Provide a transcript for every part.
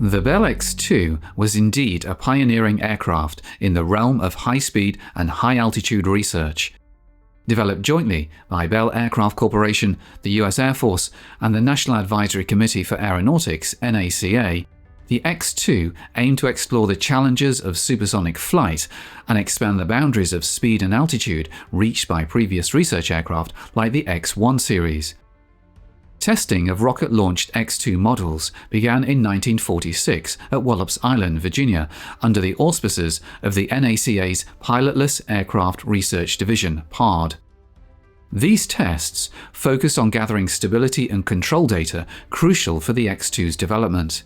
The Bell X-2 was indeed a pioneering aircraft in the realm of high-speed and high-altitude research. Developed jointly by Bell Aircraft Corporation, the U.S. Air Force, and the National Advisory Committee for Aeronautics (NACA), the X-2 aimed to explore the challenges of supersonic flight and expand the boundaries of speed and altitude reached by previous research aircraft like the X-1 series. Testing of rocket-launched X-2 models began in 1946 at Wallops Island, Virginia, under the auspices of the NACA's Pilotless Aircraft Research Division (PARD). These tests focused on gathering stability and control data crucial for the X-2's development.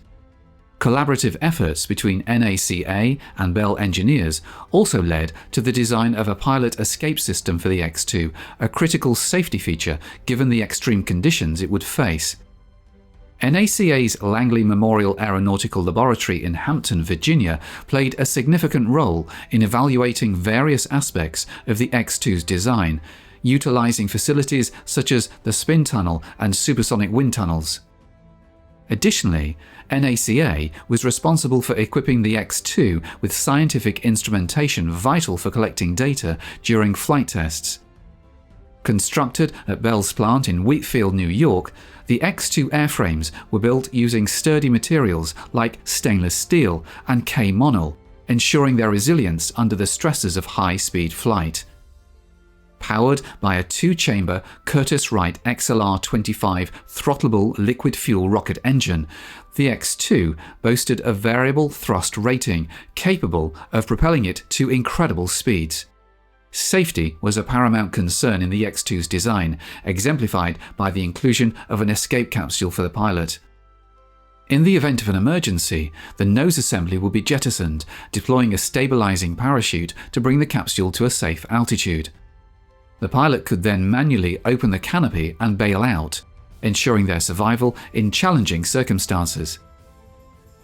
Collaborative efforts between NACA and Bell engineers also led to the design of a pilot escape system for the X-2, a critical safety feature given the extreme conditions it would face. NACA's Langley Memorial Aeronautical Laboratory in Hampton, Virginia, played a significant role in evaluating various aspects of the X-2's design, utilizing facilities such as the spin tunnel and supersonic wind tunnels. Additionally, NACA was responsible for equipping the X-2 with scientific instrumentation vital for collecting data during flight tests. Constructed at Bell's plant in Wheatfield, New York, the X-2 airframes were built using sturdy materials like stainless steel and K-monoll, ensuring their resilience under the stresses of high-speed flight. Powered by a two-chamber Curtiss-Wright XLR-25 throttleable liquid-fuel rocket engine, the X-2 boasted a variable thrust rating capable of propelling it to incredible speeds. Safety was a paramount concern in the X-2's design, exemplified by the inclusion of an escape capsule for the pilot. In the event of an emergency, the nose assembly would be jettisoned, deploying a stabilizing parachute to bring the capsule to a safe altitude. The pilot could then manually open the canopy and bail out, ensuring their survival in challenging circumstances.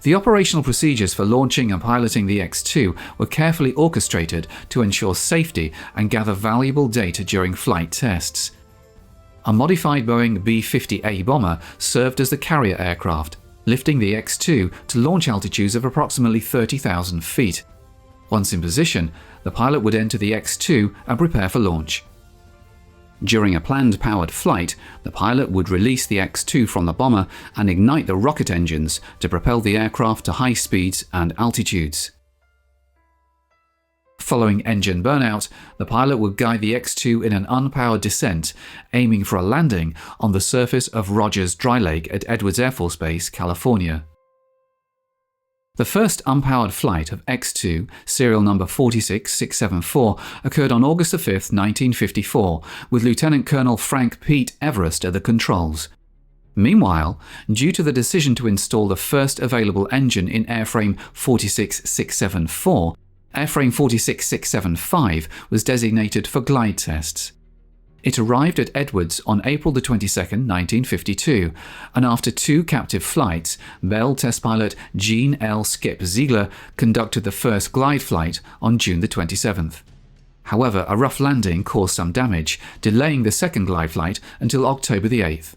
The operational procedures for launching and piloting the X-2 were carefully orchestrated to ensure safety and gather valuable data during flight tests. A modified Boeing B-58 bomber served as the carrier aircraft, lifting the X-2 to launch altitudes of approximately 30,000 feet. Once in position, the pilot would enter the X-2 and prepare for launch. During a planned powered flight, the pilot would release the X-2 from the bomber and ignite the rocket engines to propel the aircraft to high speeds and altitudes. Following engine burnout, the pilot would guide the X-2 in an unpowered descent, aiming for a landing on the surface of Rogers Dry Lake at Edwards Air Force Base, California. The first unpowered flight of X-2, serial number 46674, occurred on August 5, 1954, with Lieutenant Colonel Frank Pete Everest at the controls. Meanwhile, due to the decision to install the first available engine in airframe 46674, airframe 46675 was designated for glide tests. It arrived at Edwards on April 22, 1952, and after two captive flights, Bell test pilot Gene L. Skip Ziegler conducted the first glide flight on June 27th. However, a rough landing caused some damage, delaying the second glide flight until October 8th.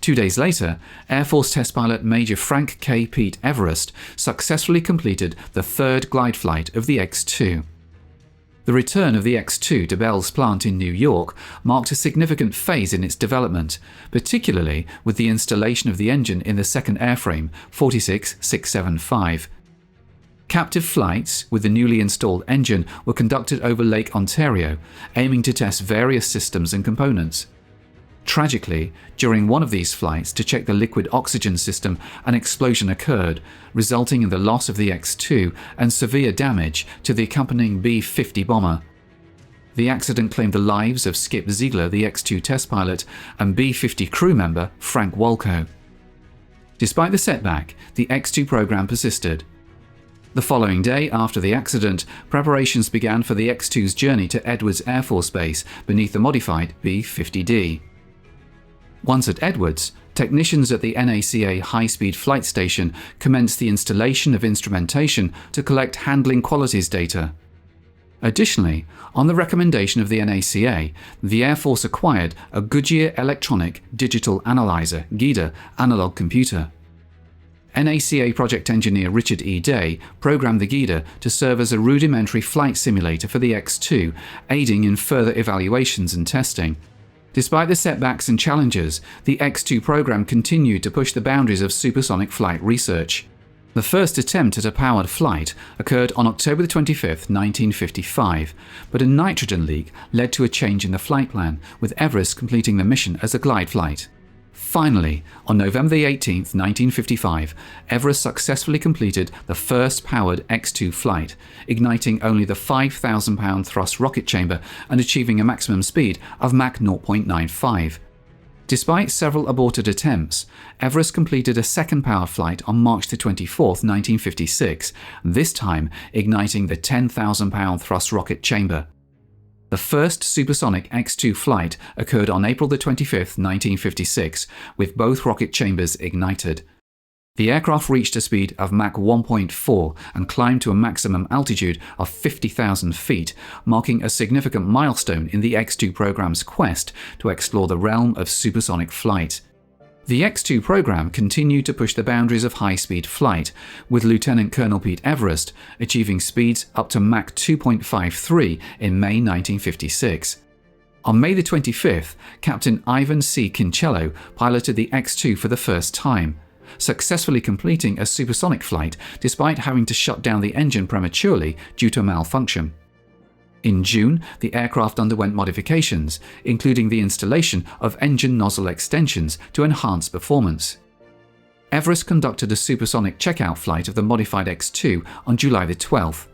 2 days later, Air Force test pilot Major Frank K. Pete Everest successfully completed the third glide flight of the X-2. The return of the X-2 to Bell's plant in New York marked a significant phase in its development, particularly with the installation of the engine in the second airframe, 46675. Captive flights with the newly installed engine were conducted over Lake Ontario, aiming to test various systems and components. Tragically, during one of these flights to check the liquid oxygen system, an explosion occurred, resulting in the loss of the X-2 and severe damage to the accompanying B-50 bomber. The accident claimed the lives of Skip Ziegler, the X-2 test pilot, and B-50 crew member Frank Walco. Despite the setback, the X-2 program persisted. The following day after the accident, preparations began for the X-2's journey to Edwards Air Force Base beneath the modified B-50D. Once at Edwards, technicians at the NACA High-Speed Flight Station commenced the installation of instrumentation to collect handling qualities data. Additionally, on the recommendation of the NACA, the Air Force acquired a Goodyear Electronic Digital Analyzer (GEDA) analog computer. NACA project engineer Richard E. Day programmed the Yeager to serve as a rudimentary flight simulator for the X-2, aiding in further evaluations and testing. Despite the setbacks and challenges, the X-2 program continued to push the boundaries of supersonic flight research. The first attempt at a powered flight occurred on October 25, 1955, but a nitrogen leak led to a change in the flight plan, with Everest completing the mission as a glide flight. Finally, on November 18, 1955, Everest successfully completed the first powered X-2 flight, igniting only the 5,000-pound thrust rocket chamber and achieving a maximum speed of Mach 0.95. Despite several aborted attempts, Everest completed a second powered flight on March 24, 1956, this time igniting the 10,000-pound thrust rocket chamber. The first supersonic X-2 flight occurred on April 25, 1956, with both rocket chambers ignited. The aircraft reached a speed of Mach 1.4 and climbed to a maximum altitude of 50,000 feet, marking a significant milestone in the X-2 program's quest to explore the realm of supersonic flight. The X-2 program continued to push the boundaries of high-speed flight, with Lieutenant Colonel Pete Everest achieving speeds up to Mach 2.53 in May 1956. On May 25th, Captain Ivan C. Kincheloe piloted the X-2 for the first time, successfully completing a supersonic flight despite having to shut down the engine prematurely due to a malfunction. In June, the aircraft underwent modifications, including the installation of engine nozzle extensions to enhance performance. Everest conducted a supersonic checkout flight of the modified X-2 on July 12th.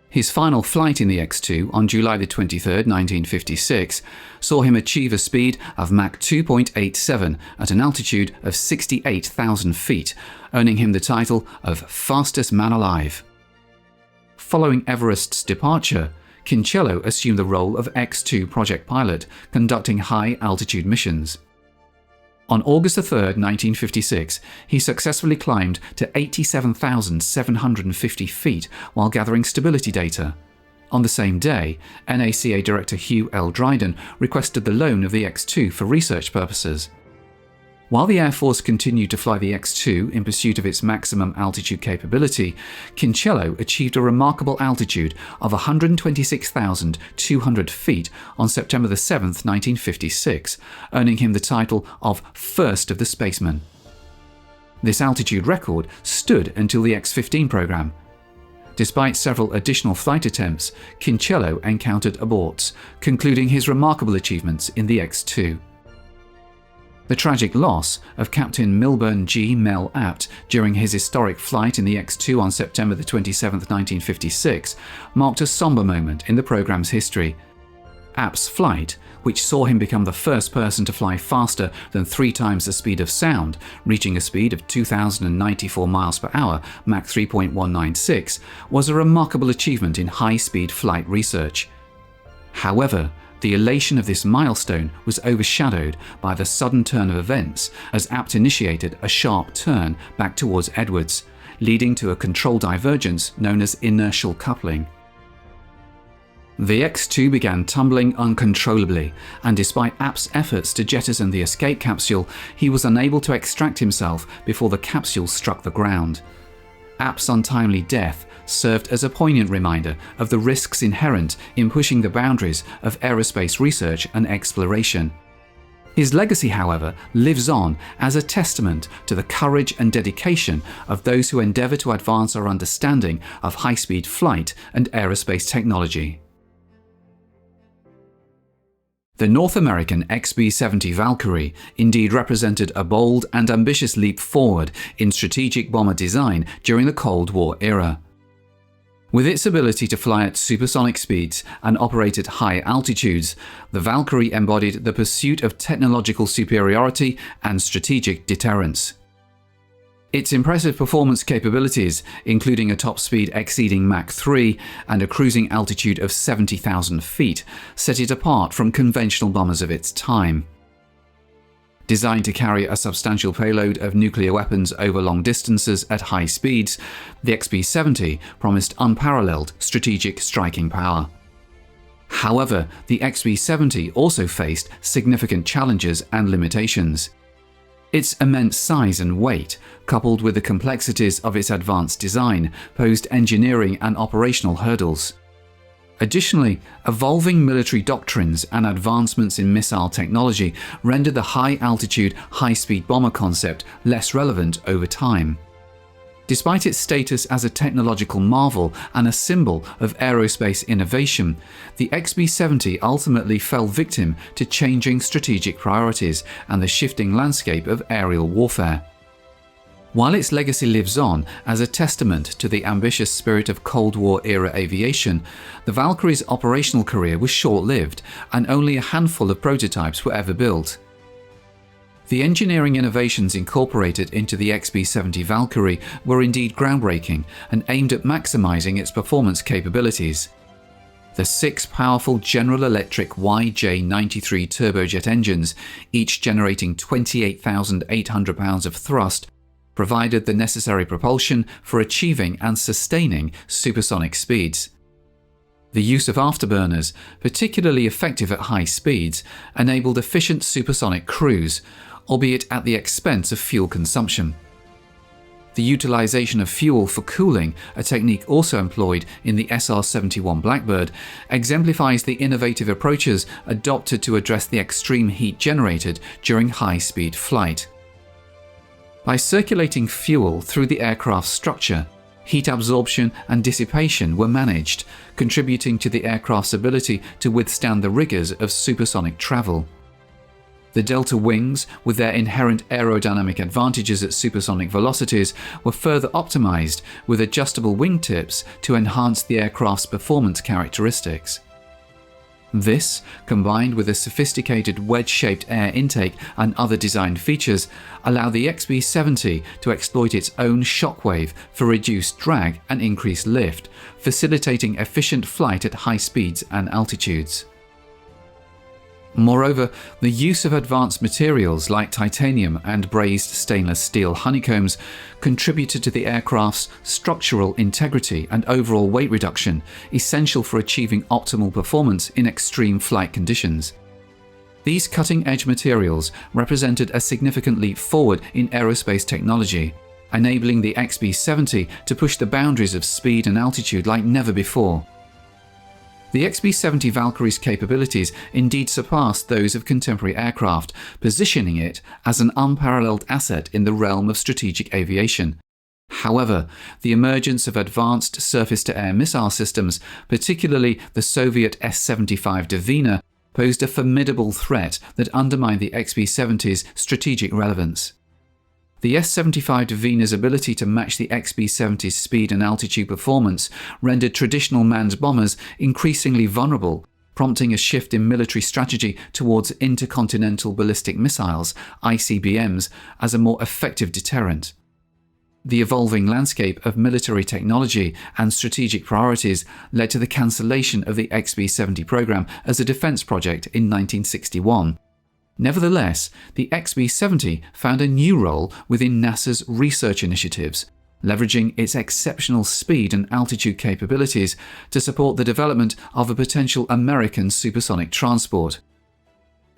His final flight in the X-2 on July 23, 1956, saw him achieve a speed of Mach 2.87 at an altitude of 68,000 feet, earning him the title of Fastest Man Alive. Following Everest's departure, Kincheloe assumed the role of X-2 project pilot, conducting high-altitude missions. On August 3, 1956, he successfully climbed to 87,750 feet while gathering stability data. On the same day, NACA Director Hugh L. Dryden requested the loan of the X-2 for research purposes. While the Air Force continued to fly the X-2 in pursuit of its maximum altitude capability, Kincheloe achieved a remarkable altitude of 126,200 feet on September 7, 1956, earning him the title of First of the Spacemen. This altitude record stood until the X-15 program. Despite several additional flight attempts, Kincheloe encountered aborts, concluding his remarkable achievements in the X-2. The tragic loss of Captain Milburn G. Mel Apt during his historic flight in the X-2 on September 27, 1956, marked a somber moment in the program's history. Apt's flight, which saw him become the first person to fly faster than 3 times the speed of sound, reaching a speed of 2,094 miles per hour, Mach 3.196, was a remarkable achievement in high-speed flight research. However, the elation of this milestone was overshadowed by the sudden turn of events as Apt initiated a sharp turn back towards Edwards, leading to a control divergence known as inertial coupling. The X-2 began tumbling uncontrollably, and despite Apt's efforts to jettison the escape capsule, he was unable to extract himself before the capsule struck the ground. Apt's untimely death served as a poignant reminder of the risks inherent in pushing the boundaries of aerospace research and exploration. His legacy, however, lives on as a testament to the courage and dedication of those who endeavor to advance our understanding of high-speed flight and aerospace technology. The North American XB-70 Valkyrie indeed represented a bold and ambitious leap forward in strategic bomber design during the Cold War era. With its ability to fly at supersonic speeds and operate at high altitudes, the Valkyrie embodied the pursuit of technological superiority and strategic deterrence. Its impressive performance capabilities, including a top speed exceeding Mach 3 and a cruising altitude of 70,000 feet, set it apart from conventional bombers of its time. Designed to carry a substantial payload of nuclear weapons over long distances at high speeds, the XB-70 promised unparalleled strategic striking power. However, the XB-70 also faced significant challenges and limitations. Its immense size and weight, coupled with the complexities of its advanced design, posed engineering and operational hurdles. Additionally, evolving military doctrines and advancements in missile technology rendered the high-altitude, high-speed bomber concept less relevant over time. Despite its status as a technological marvel and a symbol of aerospace innovation, the XB-70 ultimately fell victim to changing strategic priorities and the shifting landscape of aerial warfare. While its legacy lives on as a testament to the ambitious spirit of Cold War-era aviation, the Valkyrie's operational career was short-lived and only a handful of prototypes were ever built. The engineering innovations incorporated into the XB-70 Valkyrie were indeed groundbreaking and aimed at maximizing its performance capabilities. The 6 powerful General Electric YJ-93 turbojet engines, each generating 28,800 pounds of thrust, provided the necessary propulsion for achieving and sustaining supersonic speeds. The use of afterburners, particularly effective at high speeds, enabled efficient supersonic cruise, albeit at the expense of fuel consumption. The utilization of fuel for cooling, a technique also employed in the SR-71 Blackbird, exemplifies the innovative approaches adopted to address the extreme heat generated during high-speed flight. By circulating fuel through the aircraft's structure, heat absorption and dissipation were managed, contributing to the aircraft's ability to withstand the rigors of supersonic travel. The delta wings, with their inherent aerodynamic advantages at supersonic velocities, were further optimized with adjustable wingtips to enhance the aircraft's performance characteristics. This, combined with a sophisticated wedge-shaped air intake and other design features, allow the XB-70 to exploit its own shockwave for reduced drag and increased lift, facilitating efficient flight at high speeds and altitudes. Moreover, the use of advanced materials like titanium and brazed stainless steel honeycombs contributed to the aircraft's structural integrity and overall weight reduction, essential for achieving optimal performance in extreme flight conditions. These cutting-edge materials represented a significant leap forward in aerospace technology, enabling the XB-70 to push the boundaries of speed and altitude like never before. The XB-70 Valkyrie's capabilities indeed surpassed those of contemporary aircraft, positioning it as an unparalleled asset in the realm of strategic aviation. However, the emergence of advanced surface-to-air missile systems, particularly the Soviet S-75 Dvina, posed a formidable threat that undermined the XB-70's strategic relevance. The S-75 Dvina's ability to match the XB-70's speed and altitude performance rendered traditional manned bombers increasingly vulnerable, prompting a shift in military strategy towards intercontinental ballistic missiles, ICBMs, as a more effective deterrent. The evolving landscape of military technology and strategic priorities led to the cancellation of the XB-70 program as a defense project in 1961. Nevertheless, the XB-70 found a new role within NASA's research initiatives, leveraging its exceptional speed and altitude capabilities to support the development of a potential American supersonic transport.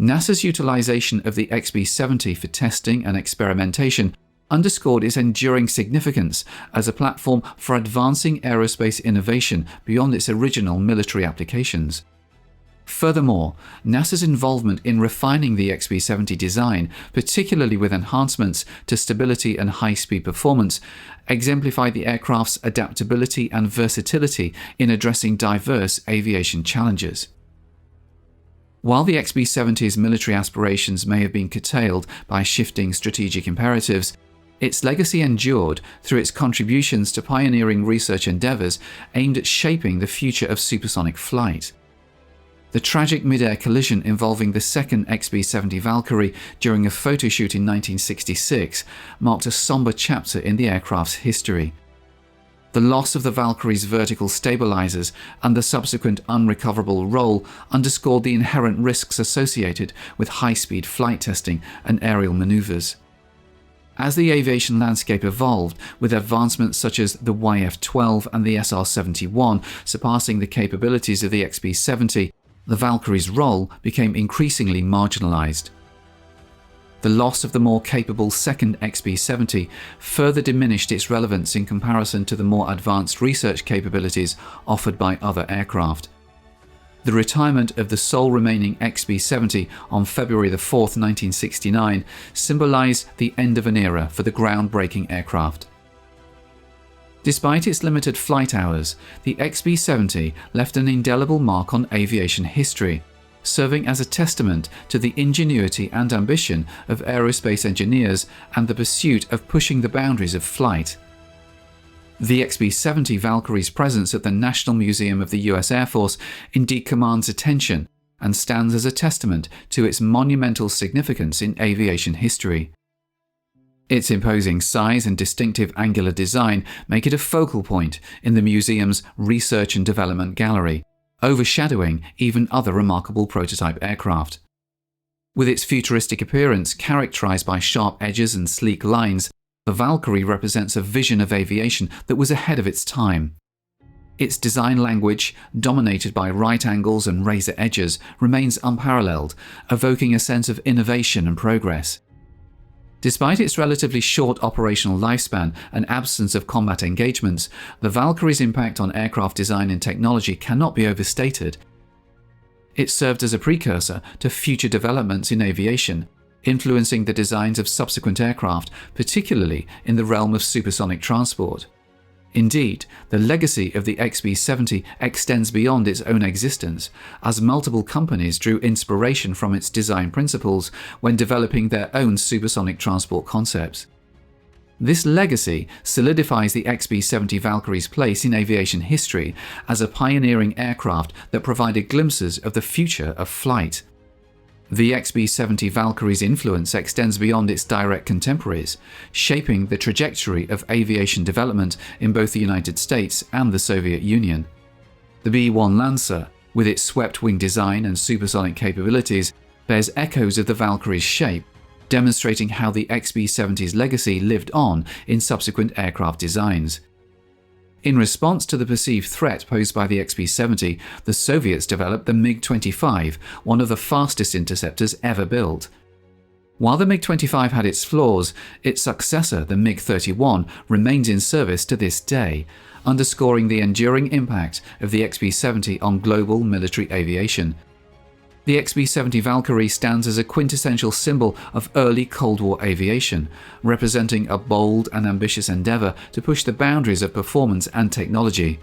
NASA's utilization of the XB-70 for testing and experimentation underscored its enduring significance as a platform for advancing aerospace innovation beyond its original military applications. Furthermore, NASA's involvement in refining the XB-70 design, particularly with enhancements to stability and high-speed performance, exemplified the aircraft's adaptability and versatility in addressing diverse aviation challenges. While the XB-70's military aspirations may have been curtailed by shifting strategic imperatives, its legacy endured through its contributions to pioneering research endeavors aimed at shaping the future of supersonic flight. The tragic mid-air collision involving the second XB-70 Valkyrie during a photo shoot in 1966 marked a somber chapter in the aircraft's history. The loss of the Valkyrie's vertical stabilizers and the subsequent unrecoverable roll underscored the inherent risks associated with high-speed flight testing and aerial maneuvers. As the aviation landscape evolved, with advancements such as the YF-12 and the SR-71 surpassing the capabilities of the XB-70, the Valkyrie's role became increasingly marginalized. The loss of the more capable second XB-70 further diminished its relevance in comparison to the more advanced research capabilities offered by other aircraft. The retirement of the sole remaining XB-70 on February 4, 1969, symbolized the end of an era for the groundbreaking aircraft. Despite its limited flight hours, the XB-70 left an indelible mark on aviation history, serving as a testament to the ingenuity and ambition of aerospace engineers and the pursuit of pushing the boundaries of flight. The XB-70 Valkyrie's presence at the National Museum of the US Air Force indeed commands attention and stands as a testament to its monumental significance in aviation history. Its imposing size and distinctive angular design make it a focal point in the museum's Research and Development Gallery, overshadowing even other remarkable prototype aircraft. With its futuristic appearance characterized by sharp edges and sleek lines, the Valkyrie represents a vision of aviation that was ahead of its time. Its design language, dominated by right angles and razor edges, remains unparalleled, evoking a sense of innovation and progress. Despite its relatively short operational lifespan and absence of combat engagements, the Valkyrie's impact on aircraft design and technology cannot be overstated. It served as a precursor to future developments in aviation, influencing the designs of subsequent aircraft, particularly in the realm of supersonic transport. Indeed, the legacy of the XB-70 extends beyond its own existence, as multiple companies drew inspiration from its design principles when developing their own supersonic transport concepts. This legacy solidifies the XB-70 Valkyrie's place in aviation history as a pioneering aircraft that provided glimpses of the future of flight. The XB-70 Valkyrie's influence extends beyond its direct contemporaries, shaping the trajectory of aviation development in both the United States and the Soviet Union. The B-1 Lancer, with its swept-wing design and supersonic capabilities, bears echoes of the Valkyrie's shape, demonstrating how the XB-70's legacy lived on in subsequent aircraft designs. In response to the perceived threat posed by the XB-70, the Soviets developed the MiG-25, one of the fastest interceptors ever built. While the MiG-25 had its flaws, its successor, the MiG-31, remains in service to this day, underscoring the enduring impact of the XB-70 on global military aviation. The XB-70 Valkyrie stands as a quintessential symbol of early Cold War aviation, representing a bold and ambitious endeavor to push the boundaries of performance and technology.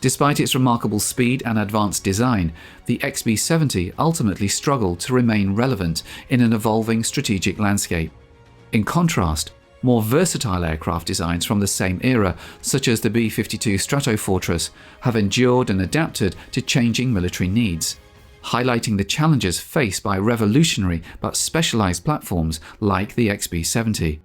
Despite its remarkable speed and advanced design, the XB-70 ultimately struggled to remain relevant in an evolving strategic landscape. In contrast, more versatile aircraft designs from the same era, such as the B-52 Stratofortesss, have endured and adapted to changing military needs, highlighting the challenges faced by revolutionary but specialized platforms like the XB-70.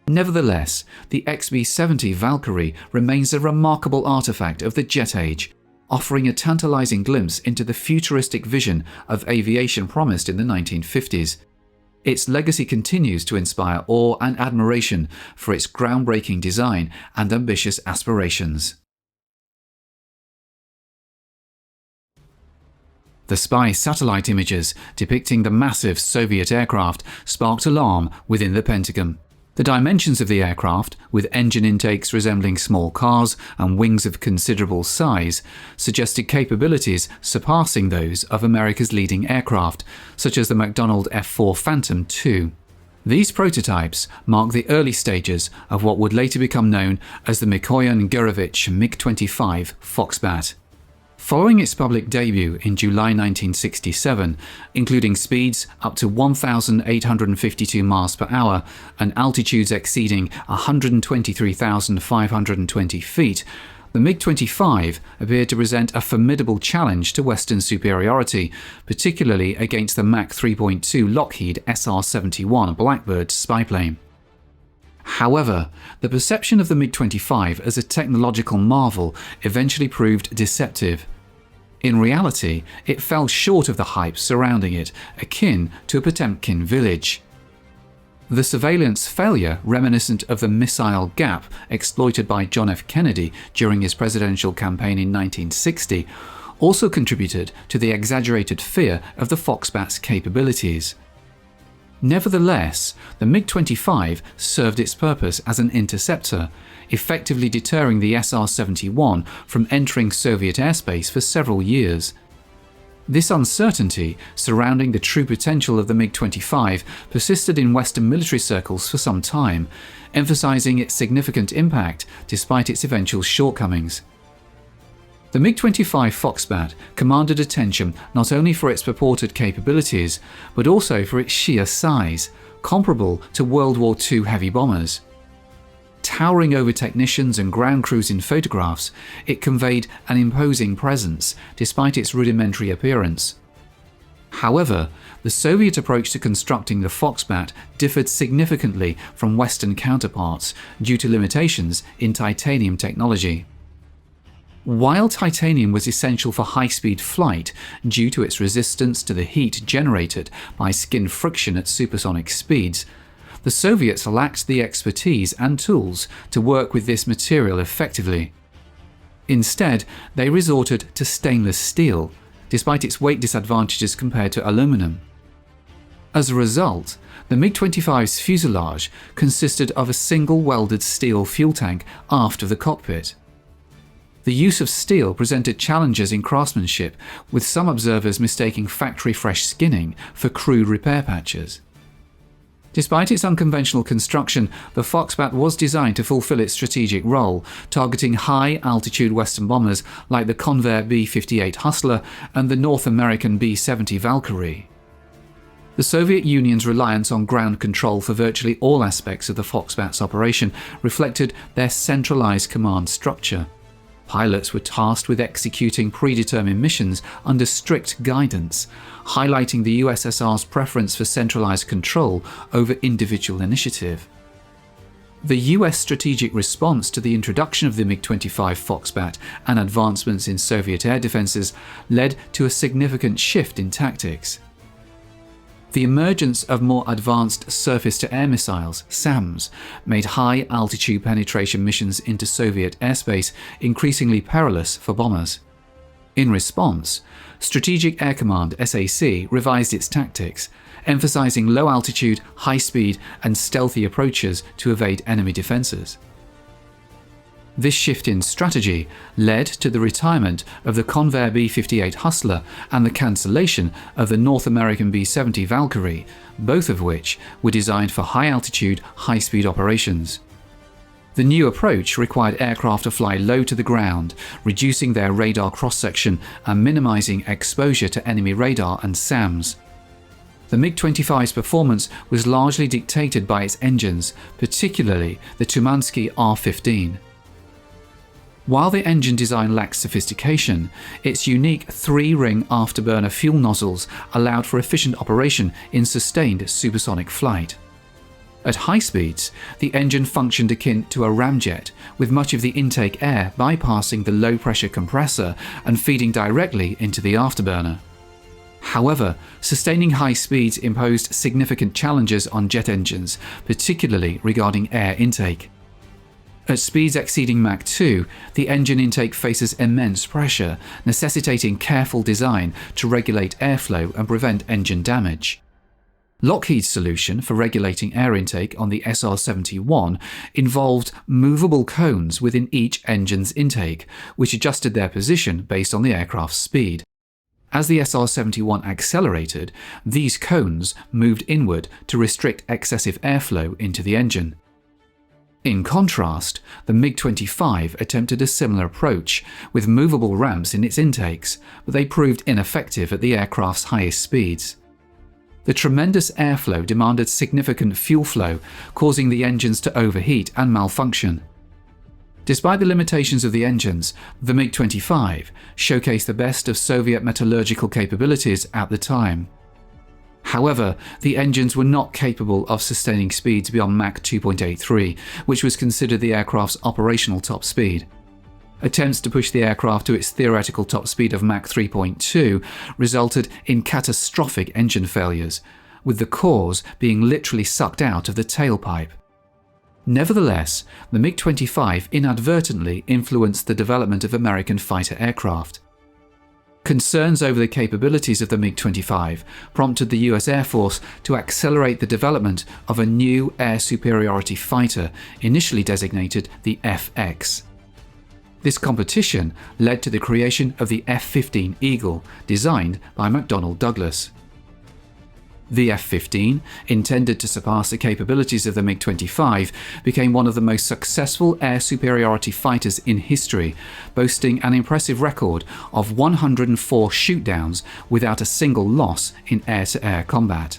Nevertheless, the XB-70 Valkyrie remains a remarkable artifact of the jet age, offering a tantalizing glimpse into the futuristic vision of aviation promised in the 1950s. Its legacy continues to inspire awe and admiration for its groundbreaking design and ambitious aspirations. The spy satellite images depicting the massive Soviet aircraft sparked alarm within the Pentagon. The dimensions of the aircraft, with engine intakes resembling small cars and wings of considerable size, suggested capabilities surpassing those of America's leading aircraft, such as the McDonnell F-4 Phantom II. These prototypes mark the early stages of what would later become known as the Mikoyan-Gurevich MiG-25 Foxbat. Following its public debut in July 1967, including speeds up to 1,852 miles per hour and altitudes exceeding 123,520 feet, the MiG-25 appeared to present a formidable challenge to Western superiority, particularly against the Mach 3.2 Lockheed SR-71 Blackbird spyplane. However, the perception of the MiG-25 as a technological marvel eventually proved deceptive. In reality, it fell short of the hype surrounding it, akin to a Potemkin village. The surveillance failure, reminiscent of the missile gap exploited by John F. Kennedy during his presidential campaign in 1960, also contributed to the exaggerated fear of the Foxbat's capabilities. Nevertheless, the MiG-25 served its purpose as an interceptor, effectively deterring the SR-71 from entering Soviet airspace for several years. This uncertainty surrounding the true potential of the MiG-25 persisted in Western military circles for some time, emphasizing its significant impact despite its eventual shortcomings. The MiG-25 Foxbat commanded attention not only for its purported capabilities, but also for its sheer size, comparable to World War II heavy bombers. Towering over technicians and ground crews in photographs, it conveyed an imposing presence despite its rudimentary appearance. However, the Soviet approach to constructing the Foxbat differed significantly from Western counterparts due to limitations in titanium technology. While titanium was essential for high-speed flight due to its resistance to the heat generated by skin friction at supersonic speeds, the Soviets lacked the expertise and tools to work with this material effectively. Instead, they resorted to stainless steel, despite its weight disadvantages compared to aluminum. As a result, the MiG-25's fuselage consisted of a single welded steel fuel tank aft of the cockpit. The use of steel presented challenges in craftsmanship, with some observers mistaking factory-fresh skinning for crude repair patches. Despite its unconventional construction, the Foxbat was designed to fulfill its strategic role, targeting high-altitude Western bombers like the Convair B-58 Hustler and the North American B-70 Valkyrie. The Soviet Union's reliance on ground control for virtually all aspects of the Foxbat's operation reflected their centralized command structure. Pilots were tasked with executing predetermined missions under strict guidance, highlighting the USSR's preference for centralized control over individual initiative. The US strategic response to the introduction of the MiG-25 Foxbat and advancements in Soviet air defenses led to a significant shift in tactics. The emergence of more advanced surface-to-air missiles, SAMs, made high-altitude penetration missions into Soviet airspace increasingly perilous for bombers. In response, Strategic Air Command (SAC) revised its tactics, emphasizing low-altitude, high-speed, and stealthy approaches to evade enemy defenses. This shift in strategy led to the retirement of the Convair B-58 Hustler and the cancellation of the North American B-70 Valkyrie, both of which were designed for high-altitude, high-speed operations. The new approach required aircraft to fly low to the ground, reducing their radar cross-section and minimizing exposure to enemy radar and SAMs. The MiG-25's performance was largely dictated by its engines, particularly the Tumansky R-15. While the engine design lacked sophistication, its unique three-ring afterburner fuel nozzles allowed for efficient operation in sustained supersonic flight. At high speeds, the engine functioned akin to a ramjet, with much of the intake air bypassing the low-pressure compressor and feeding directly into the afterburner. However, sustaining high speeds imposed significant challenges on jet engines, particularly regarding air intake. At speeds exceeding Mach 2, the engine intake faces immense pressure, necessitating careful design to regulate airflow and prevent engine damage. Lockheed's solution for regulating air intake on the SR-71 involved movable cones within each engine's intake, which adjusted their position based on the aircraft's speed. As the SR-71 accelerated, these cones moved inward to restrict excessive airflow into the engine. In contrast, the MiG-25 attempted a similar approach, with movable ramps in its intakes, but they proved ineffective at the aircraft's highest speeds. The tremendous airflow demanded significant fuel flow, causing the engines to overheat and malfunction. Despite the limitations of the engines, the MiG-25 showcased the best of Soviet metallurgical capabilities at the time. However, the engines were not capable of sustaining speeds beyond Mach 2.83, which was considered the aircraft's operational top speed. Attempts to push the aircraft to its theoretical top speed of Mach 3.2 resulted in catastrophic engine failures, with the cores being literally sucked out of the tailpipe. Nevertheless, the MiG-25 inadvertently influenced the development of American fighter aircraft. Concerns over the capabilities of the MiG-25 prompted the US Air Force to accelerate the development of a new air superiority fighter, initially designated the FX. This competition led to the creation of the F-15 Eagle, designed by McDonnell Douglas. The F-15, intended to surpass the capabilities of the MiG-25, became one of the most successful air superiority fighters in history, boasting an impressive record of 104 shootdowns without a single loss in air-to-air combat.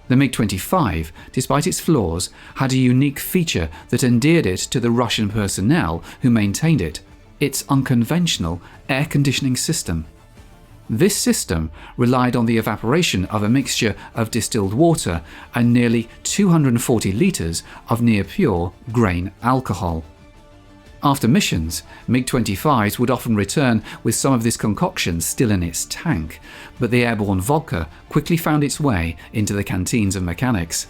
The MiG-25, despite its flaws, had a unique feature that endeared it to the Russian personnel who maintained it: its unconventional air conditioning system. This system relied on the evaporation of a mixture of distilled water and nearly 240 litres of near-pure grain alcohol. After missions, MiG-25s would often return with some of this concoction still in its tank, but the airborne vodka quickly found its way into the canteens of mechanics.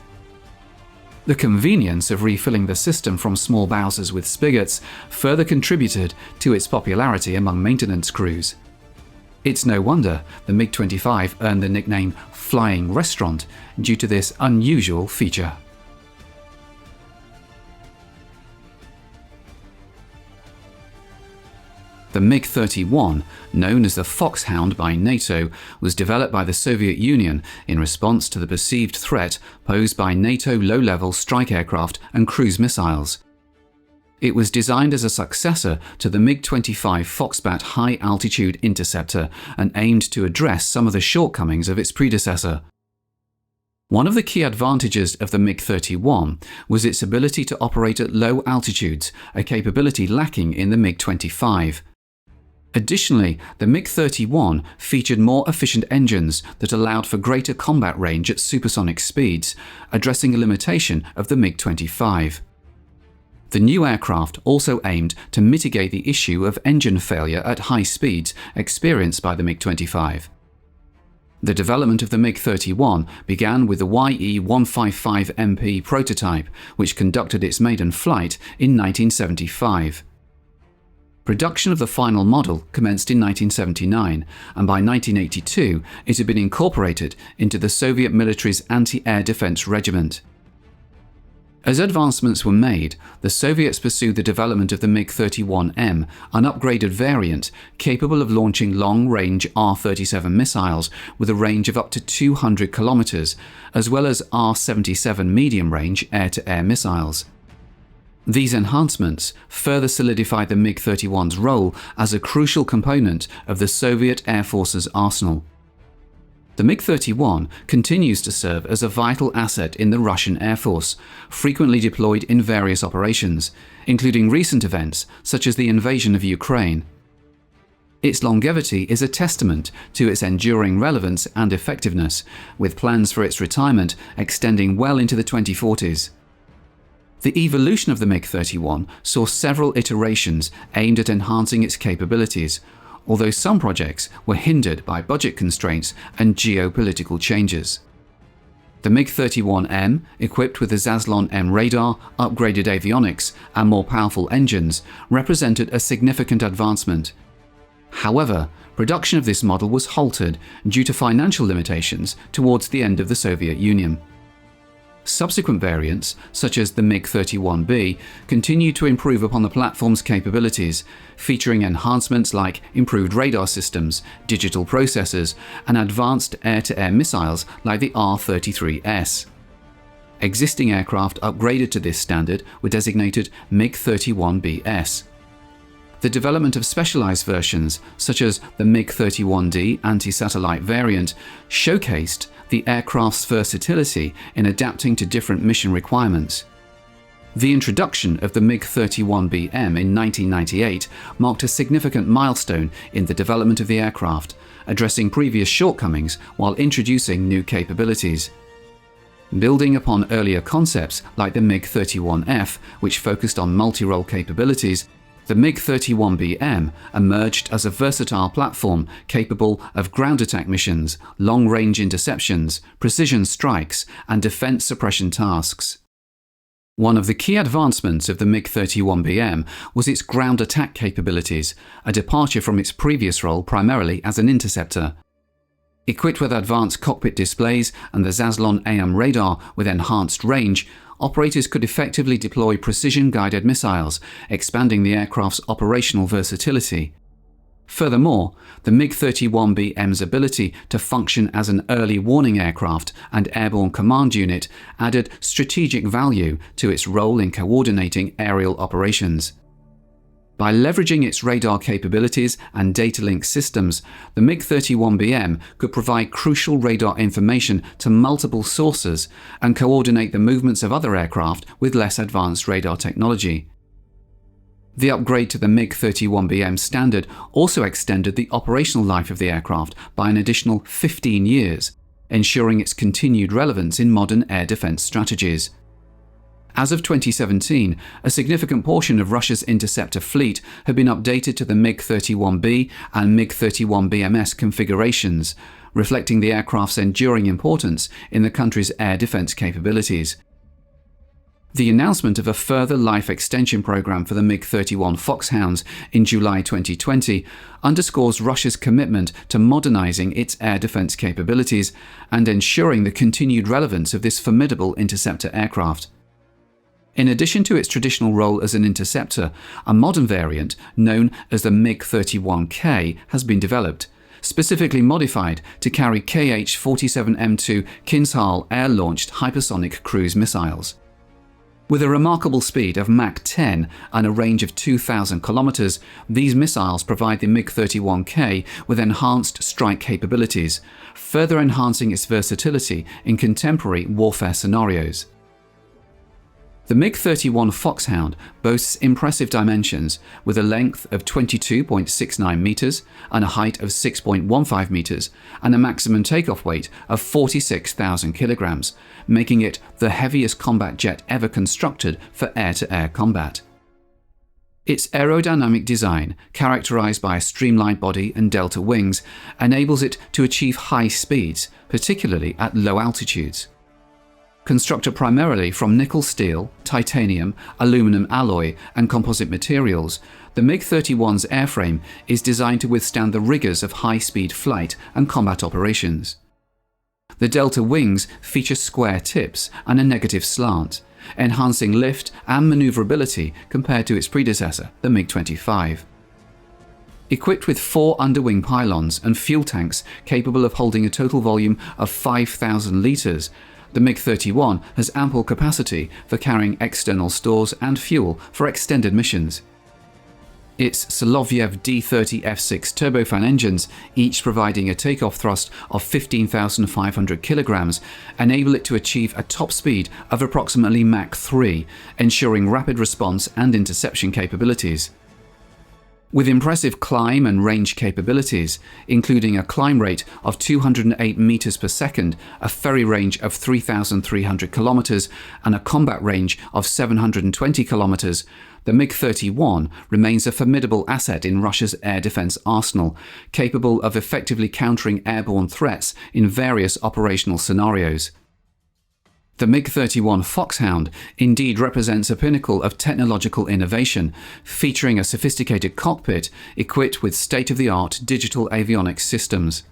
The convenience of refilling the system from small Bowsers with spigots further contributed to its popularity among maintenance crews. It's no wonder the MiG-25 earned the nickname Flying Restaurant due to this unusual feature. The MiG-31, known as the Foxhound by NATO, was developed by the Soviet Union in response to the perceived threat posed by NATO low-level strike aircraft and cruise missiles. It was designed as a successor to the MiG-25 Foxbat high-altitude interceptor and aimed to address some of the shortcomings of its predecessor. One of the key advantages of the MiG-31 was its ability to operate at low altitudes, a capability lacking in the MiG-25. Additionally, the MiG-31 featured more efficient engines that allowed for greater combat range at supersonic speeds, addressing a limitation of the MiG-25. The new aircraft also aimed to mitigate the issue of engine failure at high speeds experienced by the MiG-25. The development of the MiG-31 began with the YE-155MP prototype, which conducted its maiden flight in 1975. Production of the final model commenced in 1979, and by 1982 it had been incorporated into the Soviet military's anti-air defense regiment. As advancements were made, the Soviets pursued the development of the MiG-31M, an upgraded variant capable of launching long-range R-37 missiles with a range of up to 200 kilometers, as well as R-77 medium-range air-to-air missiles. These enhancements further solidified the MiG-31's role as a crucial component of the Soviet Air Force's arsenal. The MiG-31 continues to serve as a vital asset in the Russian Air Force, frequently deployed in various operations, including recent events such as the invasion of Ukraine. Its longevity is a testament to its enduring relevance and effectiveness, with plans for its retirement extending well into the 2040s. The evolution of the MiG-31 saw several iterations aimed at enhancing its capabilities, although some projects were hindered by budget constraints and geopolitical changes. The MiG-31M, equipped with the Zaslon M radar, upgraded avionics, and more powerful engines, represented a significant advancement. However, production of this model was halted due to financial limitations towards the end of the Soviet Union. Subsequent variants, such as the MiG-31B, continued to improve upon the platform's capabilities, featuring enhancements like improved radar systems, digital processors, and advanced air-to-air missiles like the R-33S. Existing aircraft upgraded to this standard were designated MiG-31BS. The development of specialized versions, such as the MiG-31D anti-satellite variant, showcased the aircraft's versatility in adapting to different mission requirements. The introduction of the MiG-31BM in 1998 marked a significant milestone in the development of the aircraft, addressing previous shortcomings while introducing new capabilities. Building upon earlier concepts like the MiG-31F, which focused on multi-role capabilities, the MiG-31BM emerged as a versatile platform capable of ground attack missions, long-range interceptions, precision strikes, and defense suppression tasks. One of the key advancements of the MiG-31BM was its ground attack capabilities, a departure from its previous role primarily as an interceptor. Equipped with advanced cockpit displays and the Zaslon AM radar with enhanced range, operators could effectively deploy precision-guided missiles, expanding the aircraft's operational versatility. Furthermore, the MiG-31BM's ability to function as an early warning aircraft and airborne command unit added strategic value to its role in coordinating aerial operations. By leveraging its radar capabilities and data link systems, the MiG-31BM could provide crucial radar information to multiple sources and coordinate the movements of other aircraft with less advanced radar technology. The upgrade to the MiG-31BM standard also extended the operational life of the aircraft by an additional 15 years, ensuring its continued relevance in modern air defense strategies. As of 2017, a significant portion of Russia's interceptor fleet had been updated to the MiG-31B and MiG-31BMS configurations, reflecting the aircraft's enduring importance in the country's air defense capabilities. The announcement of a further life extension program for the MiG-31 Foxhounds in July 2020 underscores Russia's commitment to modernizing its air defense capabilities and ensuring the continued relevance of this formidable interceptor aircraft. In addition to its traditional role as an interceptor, a modern variant, known as the MiG-31K, has been developed, specifically modified to carry Kh-47M2 Kinzhal air-launched hypersonic cruise missiles. With a remarkable speed of Mach 10 and a range of 2,000 kilometers, these missiles provide the MiG-31K with enhanced strike capabilities, further enhancing its versatility in contemporary warfare scenarios. The MiG-31 Foxhound boasts impressive dimensions, with a length of 22.69 meters and a height of 6.15 meters and a maximum takeoff weight of 46,000 kilograms, making it the heaviest combat jet ever constructed for air-to-air combat. Its aerodynamic design, characterized by a streamlined body and delta wings, enables it to achieve high speeds, particularly at low altitudes. Constructed primarily from nickel steel, titanium, aluminum alloy, and composite materials, the MiG-31's airframe is designed to withstand the rigors of high-speed flight and combat operations. The delta wings feature square tips and a negative slant, enhancing lift and maneuverability compared to its predecessor, the MiG-25. Equipped with 4 underwing pylons and fuel tanks capable of holding a total volume of 5,000 litres, the MiG-31 has ample capacity for carrying external stores and fuel for extended missions. Its Solovyev D-30 F6 turbofan engines, each providing a takeoff thrust of 15,500 kilograms, enable it to achieve a top speed of approximately Mach 3, ensuring rapid response and interception capabilities. With impressive climb and range capabilities, including a climb rate of 208 meters per second, a ferry range of 3,300 kilometers, and a combat range of 720 kilometers, the MiG-31 remains a formidable asset in Russia's air defense arsenal, capable of effectively countering airborne threats in various operational scenarios. The MiG-31 Foxhound indeed represents a pinnacle of technological innovation, featuring a sophisticated cockpit equipped with state-of-the-art digital avionics systems.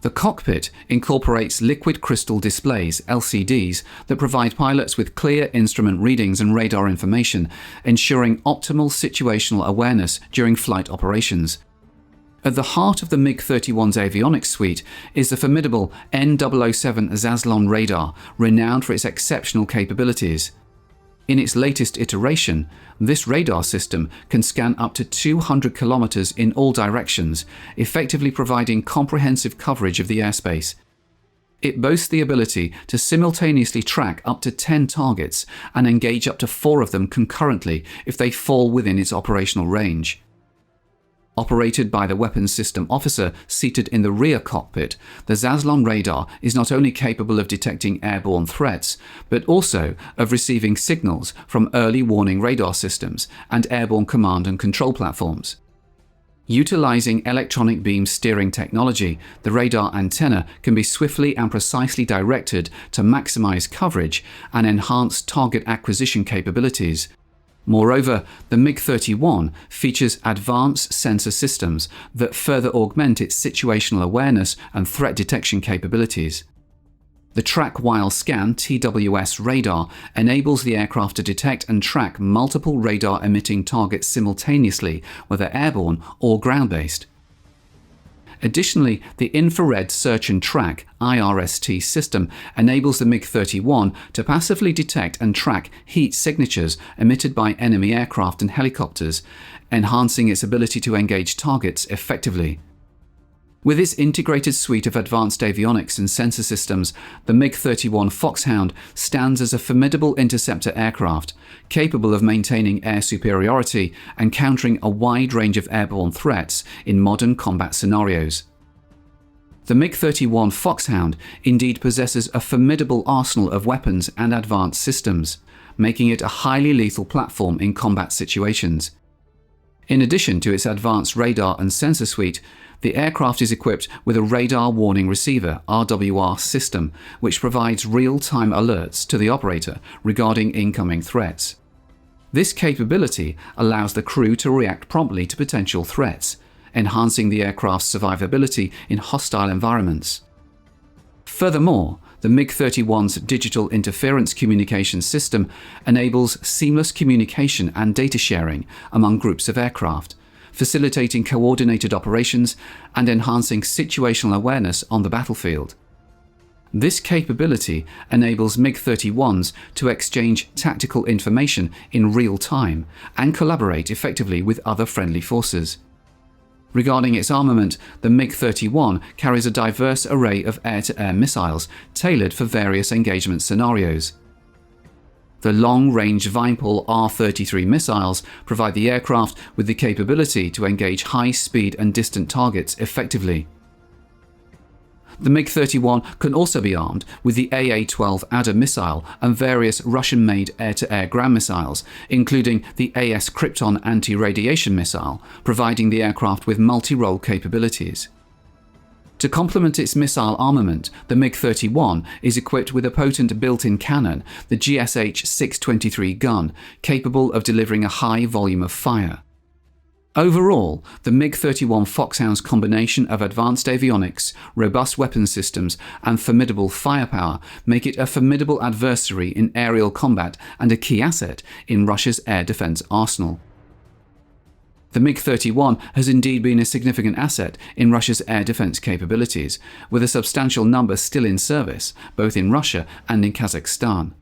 The cockpit incorporates liquid crystal displays, LCDs, that provide pilots with clear instrument readings and radar information, ensuring optimal situational awareness during flight operations. At the heart of the MiG-31's avionics suite is the formidable N007 Zaslon radar, renowned for its exceptional capabilities. In its latest iteration, this radar system can scan up to 200 kilometers in all directions, effectively providing comprehensive coverage of the airspace. It boasts the ability to simultaneously track up to 10 targets and engage up to 4 of them concurrently if they fall within its operational range. Operated by the weapons system officer seated in the rear cockpit, the Zaslon radar is not only capable of detecting airborne threats, but also of receiving signals from early warning radar systems and airborne command and control platforms. Utilizing electronic beam steering technology, the radar antenna can be swiftly and precisely directed to maximize coverage and enhance target acquisition capabilities. Moreover, the MiG-31 features advanced sensor systems that further augment its situational awareness and threat detection capabilities. The Track While Scan (TWS) radar enables the aircraft to detect and track multiple radar-emitting targets simultaneously, whether airborne or ground-based. Additionally, the Infrared Search and Track (IRST) system enables the MiG-31 to passively detect and track heat signatures emitted by enemy aircraft and helicopters, enhancing its ability to engage targets effectively. With its integrated suite of advanced avionics and sensor systems, the MiG-31 Foxhound stands as a formidable interceptor aircraft, capable of maintaining air superiority and countering a wide range of airborne threats in modern combat scenarios. The MiG-31 Foxhound indeed possesses a formidable arsenal of weapons and advanced systems, making it a highly lethal platform in combat situations. In addition to its advanced radar and sensor suite, the aircraft is equipped with a Radar Warning Receiver (RWR) system, which provides real-time alerts to the operator regarding incoming threats. This capability allows the crew to react promptly to potential threats, enhancing the aircraft's survivability in hostile environments. Furthermore, the MiG-31's digital interference communication system enables seamless communication and data sharing among groups of aircraft, facilitating coordinated operations and enhancing situational awareness on the battlefield. This capability enables MiG-31s to exchange tactical information in real time and collaborate effectively with other friendly forces. Regarding its armament, the MiG-31 carries a diverse array of air-to-air missiles tailored for various engagement scenarios. The long-range Vinepol R-33 missiles provide the aircraft with the capability to engage high-speed and distant targets effectively. The MiG-31 can also be armed with the AA-12 Adder missile and various Russian-made air-to-air ground missiles, including the AS Krypton anti-radiation missile, providing the aircraft with multi-role capabilities. To complement its missile armament, the MiG-31 is equipped with a potent built-in cannon, the GSH-623 gun, capable of delivering a high volume of fire. Overall, the MiG-31 Foxhound's combination of advanced avionics, robust weapon systems, and formidable firepower make it a formidable adversary in aerial combat and a key asset in Russia's air defense arsenal. The MiG-31 has indeed been a significant asset in Russia's air defense capabilities, with a substantial number still in service, both in Russia and in Kazakhstan.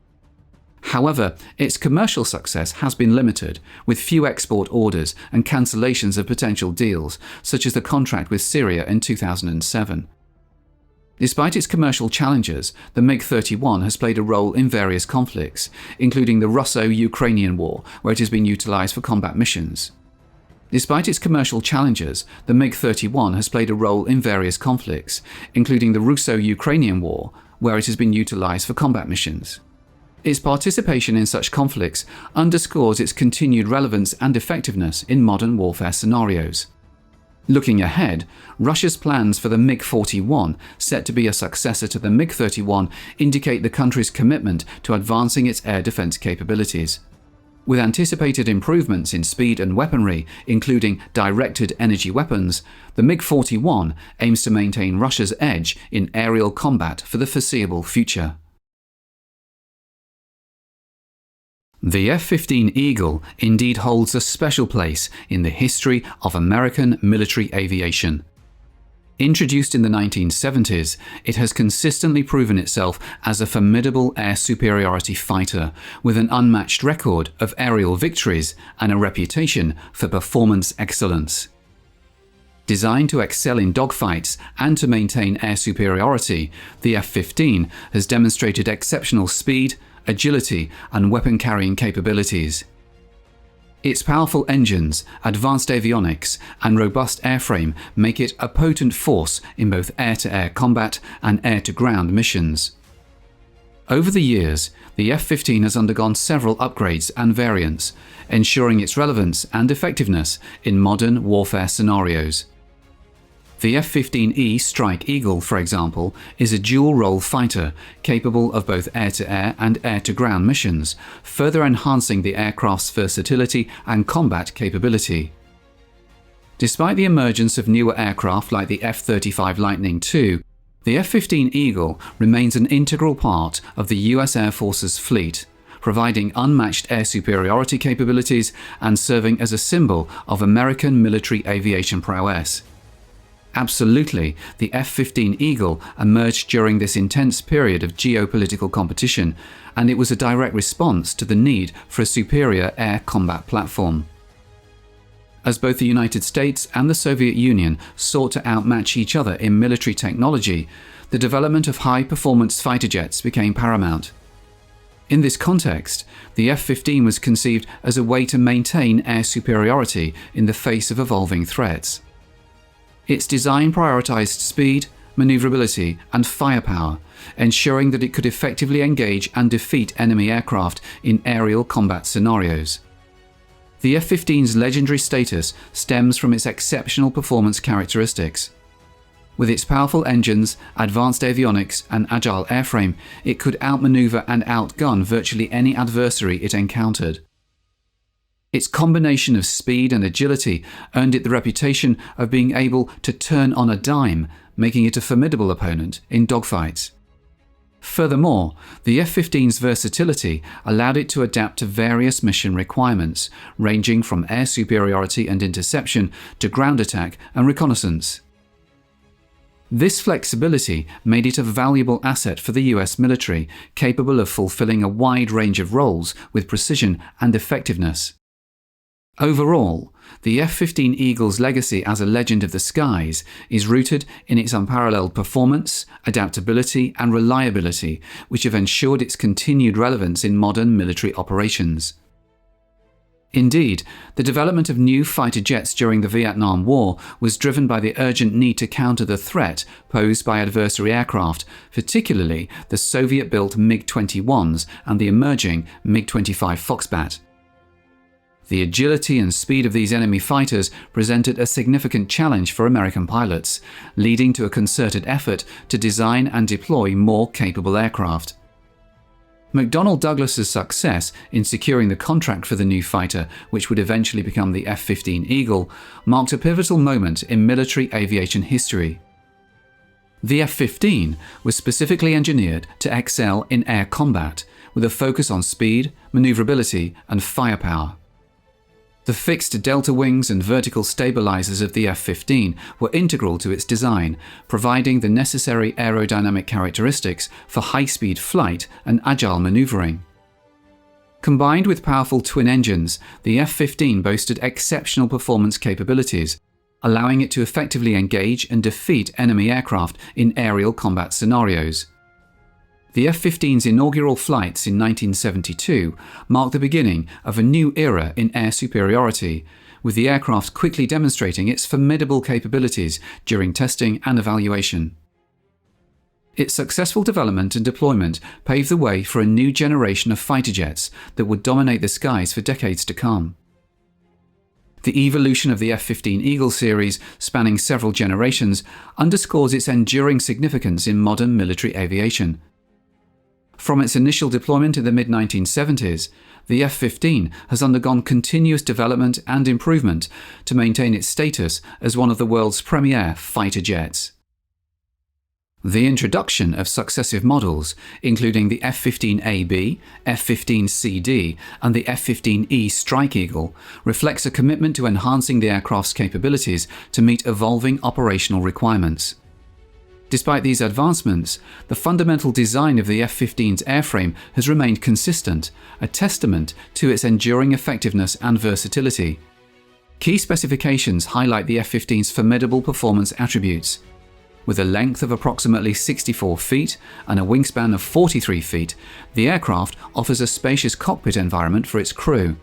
However, its commercial success has been limited, with few export orders and cancellations of potential deals, such as the contract with Syria in 2007. Despite its commercial challenges, the MiG-31 has played a role in various conflicts, including the Russo-Ukrainian War, where it has been utilized for combat missions. Despite its commercial challenges, the MiG-31 has played a role in various conflicts, including the Russo-Ukrainian War, where it has been utilized for combat missions. Its participation in such conflicts underscores its continued relevance and effectiveness in modern warfare scenarios. Looking ahead, Russia's plans for the MiG-41, set to be a successor to the MiG-31, indicate the country's commitment to advancing its air defense capabilities. With anticipated improvements in speed and weaponry, including directed energy weapons, the MiG-41 aims to maintain Russia's edge in aerial combat for the foreseeable future. The F-15 Eagle indeed holds a special place in the history of American military aviation. Introduced in the 1970s, it has consistently proven itself as a formidable air superiority fighter, with an unmatched record of aerial victories and a reputation for performance excellence. Designed to excel in dogfights and to maintain air superiority, the F-15 has demonstrated exceptional speed, agility, and weapon-carrying capabilities. Its powerful engines, advanced avionics, and robust airframe make it a potent force in both air-to-air combat and air-to-ground missions. Over the years, the F-15 has undergone several upgrades and variants, ensuring its relevance and effectiveness in modern warfare scenarios. The F-15E Strike Eagle, for example, is a dual-role fighter capable of both air-to-air and air-to-ground missions, further enhancing the aircraft's versatility and combat capability. Despite the emergence of newer aircraft like the F-35 Lightning II, the F-15 Eagle remains an integral part of the US Air Force's fleet, providing unmatched air superiority capabilities and serving as a symbol of American military aviation prowess. Absolutely, the F-15 Eagle emerged during this intense period of geopolitical competition, and it was a direct response to the need for a superior air combat platform. As both the United States and the Soviet Union sought to outmatch each other in military technology, the development of high-performance fighter jets became paramount. In this context, the F-15 was conceived as a way to maintain air superiority in the face of evolving threats. Its design prioritized speed, maneuverability, and firepower, ensuring that it could effectively engage and defeat enemy aircraft in aerial combat scenarios. The F-15's legendary status stems from its exceptional performance characteristics. With its powerful engines, advanced avionics, and agile airframe, it could outmaneuver and outgun virtually any adversary it encountered. Its combination of speed and agility earned it the reputation of being able to turn on a dime, making it a formidable opponent in dogfights. Furthermore, the F-15's versatility allowed it to adapt to various mission requirements, ranging from air superiority and interception to ground attack and reconnaissance. This flexibility made it a valuable asset for the US military, capable of fulfilling a wide range of roles with precision and effectiveness. Overall, the F-15 Eagle's legacy as a legend of the skies is rooted in its unparalleled performance, adaptability, and reliability, which have ensured its continued relevance in modern military operations. Indeed, the development of new fighter jets during the Vietnam War was driven by the urgent need to counter the threat posed by adversary aircraft, particularly the Soviet-built MiG-21s and the emerging MiG-25 Foxbat. The agility and speed of these enemy fighters presented a significant challenge for American pilots, leading to a concerted effort to design and deploy more capable aircraft. McDonnell Douglas's success in securing the contract for the new fighter, which would eventually become the F-15 Eagle, marked a pivotal moment in military aviation history. The F-15 was specifically engineered to excel in air combat, with a focus on speed, maneuverability, and firepower. The fixed delta wings and vertical stabilizers of the F-15 were integral to its design, providing the necessary aerodynamic characteristics for high-speed flight and agile maneuvering. Combined with powerful twin engines, the F-15 boasted exceptional performance capabilities, allowing it to effectively engage and defeat enemy aircraft in aerial combat scenarios. The F-15's inaugural flights in 1972 marked the beginning of a new era in air superiority, with the aircraft quickly demonstrating its formidable capabilities during testing and evaluation. Its successful development and deployment paved the way for a new generation of fighter jets that would dominate the skies for decades to come. The evolution of the F-15 Eagle series, spanning several generations, underscores its enduring significance in modern military aviation. From its initial deployment in the mid-1970s, the F-15 has undergone continuous development and improvement to maintain its status as one of the world's premier fighter jets. The introduction of successive models, including the F-15AB, F-15CD, and the F-15E Strike Eagle, reflects a commitment to enhancing the aircraft's capabilities to meet evolving operational requirements. Despite these advancements, the fundamental design of the F-15's airframe has remained consistent, a testament to its enduring effectiveness and versatility. Key specifications highlight the F-15's formidable performance attributes. With a length of approximately 64 feet and a wingspan of 43 feet, the aircraft offers a spacious cockpit environment for its crew.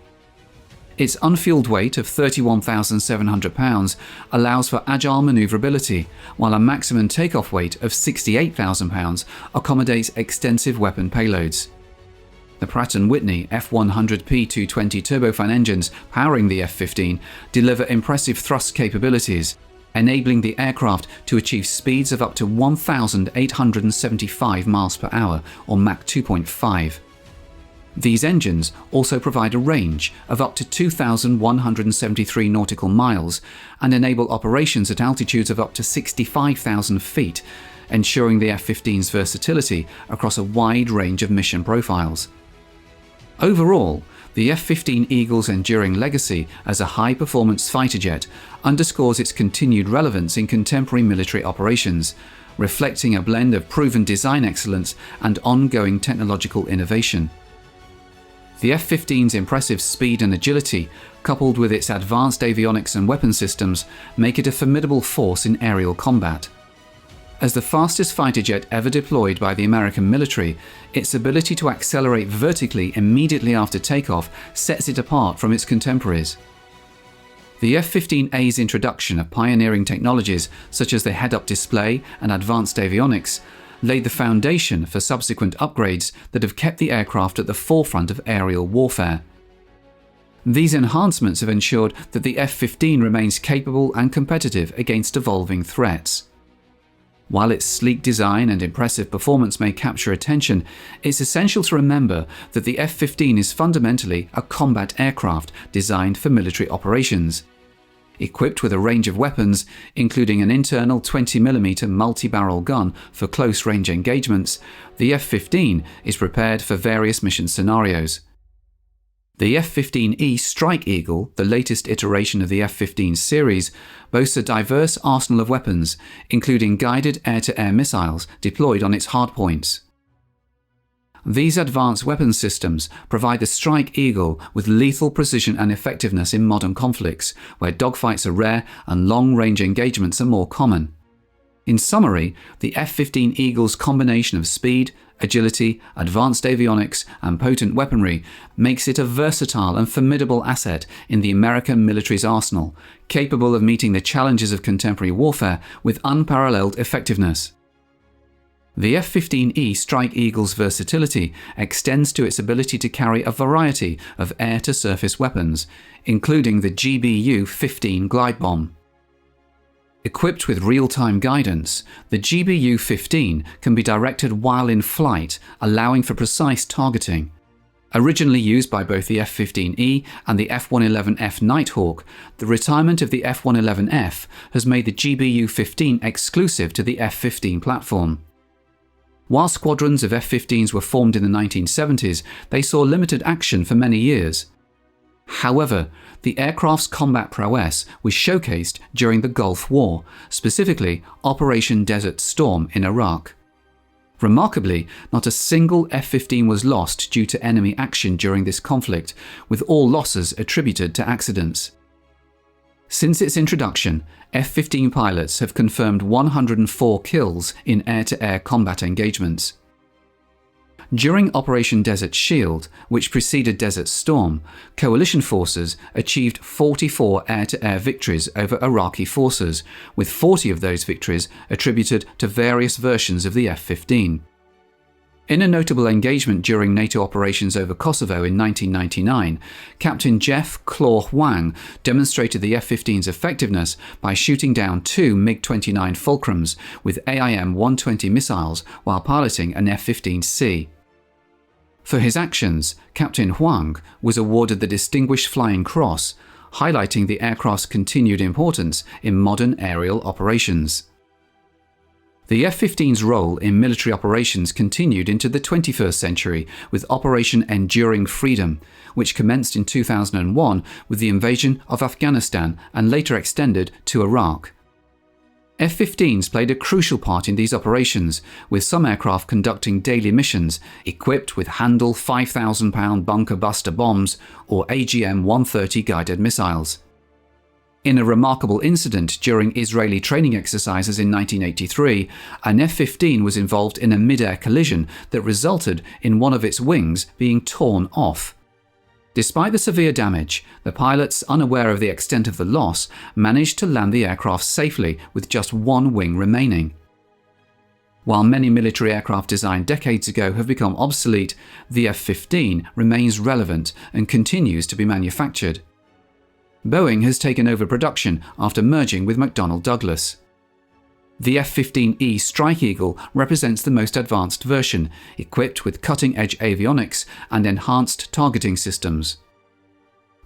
Its unfueled weight of 31,700 pounds allows for agile maneuverability, while a maximum takeoff weight of 68,000 pounds accommodates extensive weapon payloads. The Pratt & Whitney F100P 220 turbofan engines powering the F-15 deliver impressive thrust capabilities, enabling the aircraft to achieve speeds of up to 1,875 miles per hour, or Mach 2.5. These engines also provide a range of up to 2,173 nautical miles and enable operations at altitudes of up to 65,000 feet, ensuring the F-15's versatility across a wide range of mission profiles. Overall, the F-15 Eagle's enduring legacy as a high-performance fighter jet underscores its continued relevance in contemporary military operations, reflecting a blend of proven design excellence and ongoing technological innovation. The F-15's impressive speed and agility, coupled with its advanced avionics and weapon systems, make it a formidable force in aerial combat. As the fastest fighter jet ever deployed by the American military, its ability to accelerate vertically immediately after takeoff sets it apart from its contemporaries. The F-15A's introduction of pioneering technologies such as the head-up display and advanced avionics laid the foundation for subsequent upgrades that have kept the aircraft at the forefront of aerial warfare. These enhancements have ensured that the F-15 remains capable and competitive against evolving threats. While its sleek design and impressive performance may capture attention, it's essential to remember that the F-15 is fundamentally a combat aircraft designed for military operations. Equipped with a range of weapons, including an internal 20mm multi-barrel gun for close-range engagements, the F-15 is prepared for various mission scenarios. The F-15E Strike Eagle, the latest iteration of the F-15 series, boasts a diverse arsenal of weapons, including guided air-to-air missiles deployed on its hardpoints. These advanced weapons systems provide the Strike Eagle with lethal precision and effectiveness in modern conflicts, where dogfights are rare and long-range engagements are more common. In summary, the F-15 Eagle's combination of speed, agility, advanced avionics, and potent weaponry makes it a versatile and formidable asset in the American military's arsenal, capable of meeting the challenges of contemporary warfare with unparalleled effectiveness. The F-15E Strike Eagle's versatility extends to its ability to carry a variety of air-to-surface weapons, including the GBU-15 glide bomb. Equipped with real-time guidance, the GBU-15 can be directed while in flight, allowing for precise targeting. Originally used by both the F-15E and the F-111F Nighthawk, the retirement of the F-111F has made the GBU-15 exclusive to the F-15 platform. While squadrons of F-15s were formed in the 1970s, they saw limited action for many years. However, the aircraft's combat prowess was showcased during the Gulf War, specifically Operation Desert Storm in Iraq. Remarkably, not a single F-15 was lost due to enemy action during this conflict, with all losses attributed to accidents. Since its introduction, F-15 pilots have confirmed 104 kills in air-to-air combat engagements. During Operation Desert Shield, which preceded Desert Storm, coalition forces achieved 44 air-to-air victories over Iraqi forces, with 40 of those victories attributed to various versions of the F-15. In a notable engagement during NATO operations over Kosovo in 1999, Captain Jeff "Claw" Hwang demonstrated the F-15's effectiveness by shooting down 2 MiG-29 Fulcrums with AIM-120 missiles while piloting an F-15C. For his actions, Captain Hwang was awarded the Distinguished Flying Cross, highlighting the aircraft's continued importance in modern aerial operations. The F-15's role in military operations continued into the 21st century with Operation Enduring Freedom, which commenced in 2001 with the invasion of Afghanistan and later extended to Iraq. F-15s played a crucial part in these operations, with some aircraft conducting daily missions equipped with Handle 5,000-pound bunker buster bombs or AGM-130 guided missiles. In a remarkable incident during Israeli training exercises in 1983, an F-15 was involved in a mid-air collision that resulted in one of its wings being torn off. Despite the severe damage, the pilots, unaware of the extent of the loss, managed to land the aircraft safely with just one wing remaining. While many military aircraft designed decades ago have become obsolete, the F-15 remains relevant and continues to be manufactured. Boeing has taken over production after merging with McDonnell Douglas. The F-15E Strike Eagle represents the most advanced version, equipped with cutting-edge avionics and enhanced targeting systems.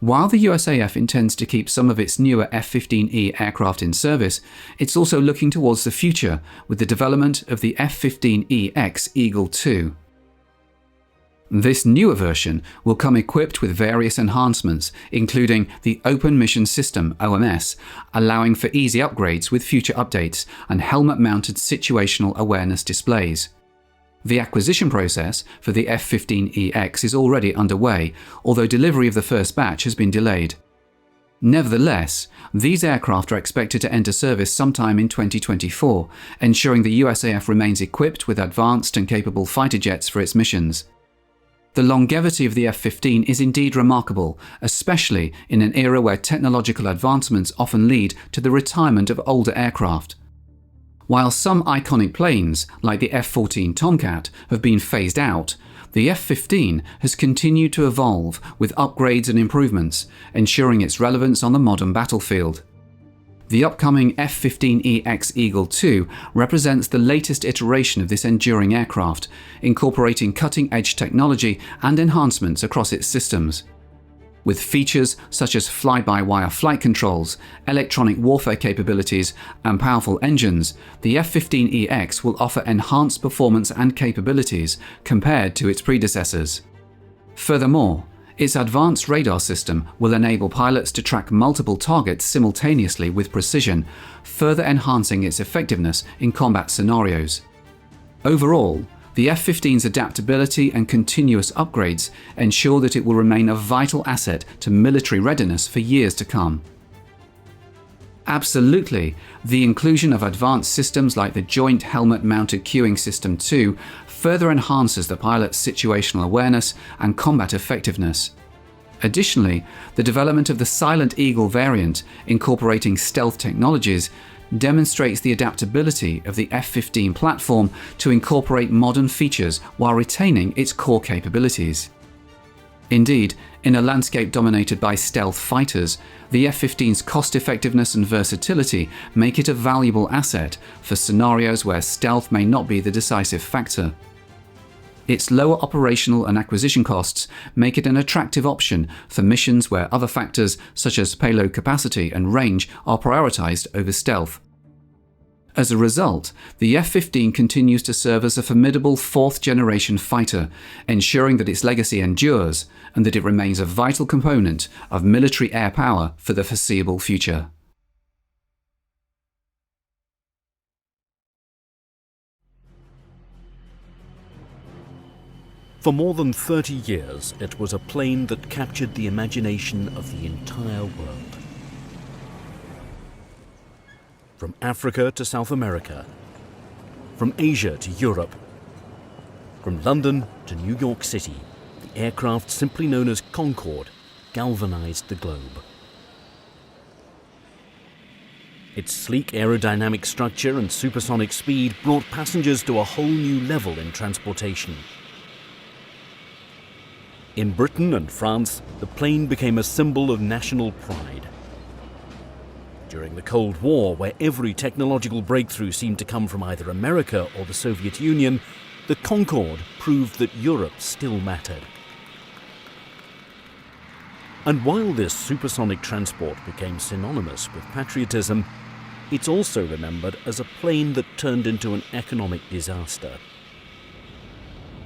While the USAF intends to keep some of its newer F-15E aircraft in service, it's also looking towards the future with the development of the F-15EX Eagle II. This newer version will come equipped with various enhancements, including the Open Mission System (OMS), allowing for easy upgrades with future updates, and helmet-mounted situational awareness displays. The acquisition process for the F-15EX is already underway, although delivery of the first batch has been delayed. Nevertheless, these aircraft are expected to enter service sometime in 2024, ensuring the USAF remains equipped with advanced and capable fighter jets for its missions. The longevity of the F-15 is indeed remarkable, especially in an era where technological advancements often lead to the retirement of older aircraft. While some iconic planes, like the F-14 Tomcat, have been phased out, the F-15 has continued to evolve with upgrades and improvements, ensuring its relevance on the modern battlefield. The upcoming F-15EX Eagle II represents the latest iteration of this enduring aircraft, incorporating cutting-edge technology and enhancements across its systems. With features such as fly-by-wire flight controls, electronic warfare capabilities, and powerful engines, the F-15EX will offer enhanced performance and capabilities compared to its predecessors. Furthermore, its advanced radar system will enable pilots to track multiple targets simultaneously with precision, further enhancing its effectiveness in combat scenarios. Overall, the F-15's adaptability and continuous upgrades ensure that it will remain a vital asset to military readiness for years to come. Absolutely, the inclusion of advanced systems like the Joint Helmet-Mounted Cueing System 2 further enhances the pilot's situational awareness and combat effectiveness. Additionally, the development of the Silent Eagle variant, incorporating stealth technologies, demonstrates the adaptability of the F-15 platform to incorporate modern features while retaining its core capabilities. Indeed, in a landscape dominated by stealth fighters, the F-15's cost-effectiveness and versatility make it a valuable asset for scenarios where stealth may not be the decisive factor. Its lower operational and acquisition costs make it an attractive option for missions where other factors such as payload capacity and range are prioritized over stealth. As a result, the F-15 continues to serve as a formidable fourth-generation fighter, ensuring that its legacy endures and that it remains a vital component of military air power for the foreseeable future. For more than 30 years, it was a plane that captured the imagination of the entire world. From Africa to South America, from Asia to Europe, from London to New York City, the aircraft simply known as Concorde galvanized the globe. Its sleek aerodynamic structure and supersonic speed brought passengers to a whole new level in transportation. In Britain and France, the plane became a symbol of national pride. During the Cold War, where every technological breakthrough seemed to come from either America or the Soviet Union, the Concorde proved that Europe still mattered. And while this supersonic transport became synonymous with patriotism, it's also remembered as a plane that turned into an economic disaster.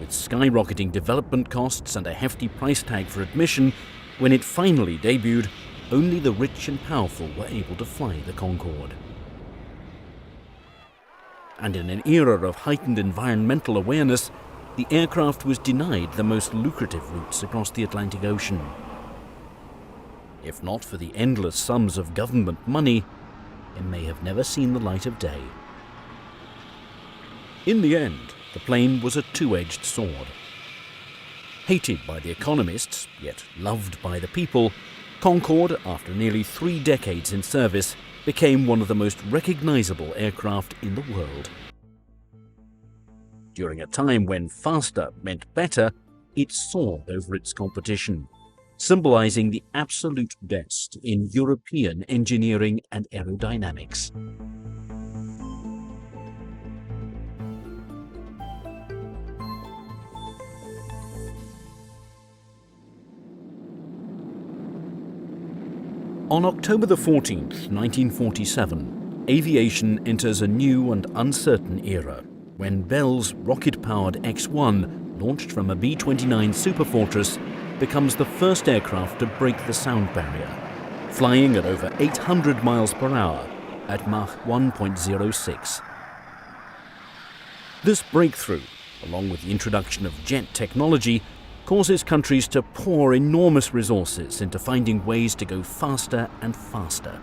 With skyrocketing development costs and a hefty price tag for admission, when it finally debuted, only the rich and powerful were able to fly the Concorde. And in an era of heightened environmental awareness, the aircraft was denied the most lucrative routes across the Atlantic Ocean. If not for the endless sums of government money, it may have never seen the light of day. In the end, the plane was a two-edged sword. Hated by the economists, yet loved by the people, Concorde, after nearly 3 decades in service, became one of the most recognizable aircraft in the world. During a time when faster meant better, it soared over its competition, symbolizing the absolute best in European engineering and aerodynamics. On October the 14th, 1947, aviation enters a new and uncertain era when Bell's rocket-powered X-1, launched from a B-29 Stratofortesss, becomes the first aircraft to break the sound barrier, flying at over 800 miles per hour at Mach 1.06. This breakthrough, along with the introduction of jet technology, causes countries to pour enormous resources into finding ways to go faster and faster.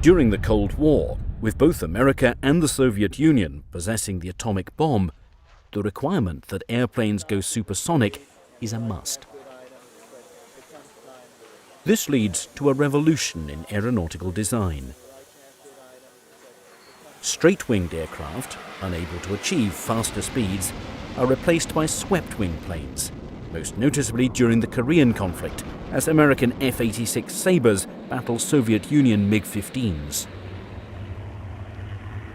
During the Cold War, with both America and the Soviet Union possessing the atomic bomb, the requirement that airplanes go supersonic is a must. This leads to a revolution in aeronautical design. Straight-winged aircraft, unable to achieve faster speeds, are replaced by swept-wing planes, most noticeably during the Korean conflict, as American F-86 Sabres battle Soviet Union MiG-15s.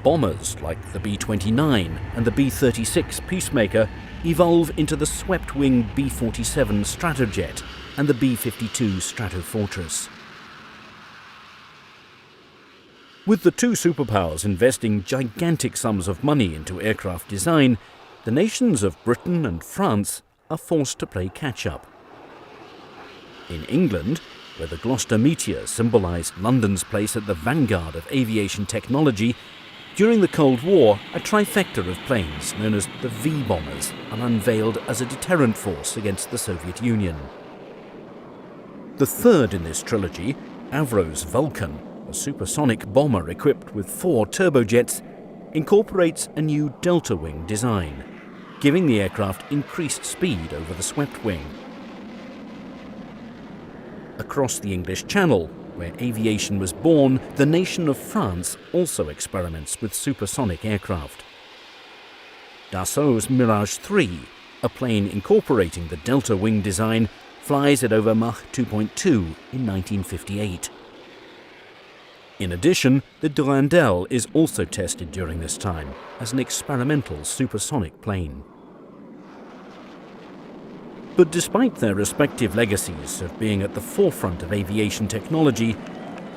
Bombers like the B-29 and the B-36 Peacemaker evolve into the swept-wing B-47 Scramjet and the B-52 Stratofortesss. With the two superpowers investing gigantic sums of money into aircraft design, the nations of Britain and France are forced to play catch-up. In England, where the Gloucester Meteor symbolised London's place at the vanguard of aviation technology, during the Cold War, a trifecta of planes known as the V-bombers are unveiled as a deterrent force against the Soviet Union. The third in this trilogy, Avro's Vulcan, a supersonic bomber equipped with 4 turbojets, incorporates a new delta-wing design, giving the aircraft increased speed over the swept wing. Across the English Channel, where aviation was born, the nation of France also experiments with supersonic aircraft. Dassault's Mirage 3, a plane incorporating the delta wing design, flies at over Mach 2.2 in 1958. In addition, the Durandal is also tested during this time as an experimental supersonic plane. But despite their respective legacies of being at the forefront of aviation technology,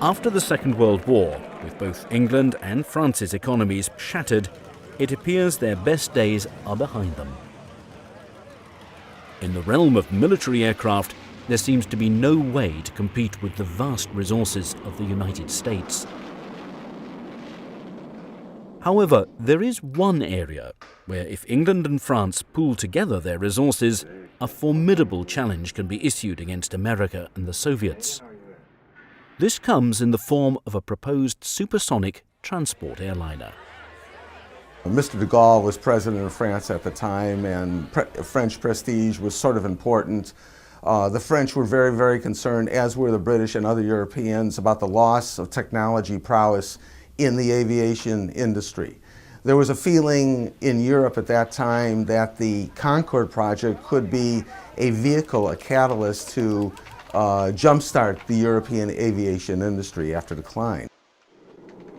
after the Second World War, with both England and France's economies shattered, it appears their best days are behind them. In the realm of military aircraft, there seems to be no way to compete with the vast resources of the United States. However, there is one area where if England and France pool together their resources, a formidable challenge can be issued against America and the Soviets. This comes in the form of a proposed supersonic transport airliner. Mr. de Gaulle was president of France at the time, and French prestige was sort of important. The French were very, very concerned, as were the British and other Europeans, about the loss of technology prowess in the aviation industry. There was a feeling in Europe at that time that the Concorde project could be a vehicle, a catalyst to jumpstart the European aviation industry after decline.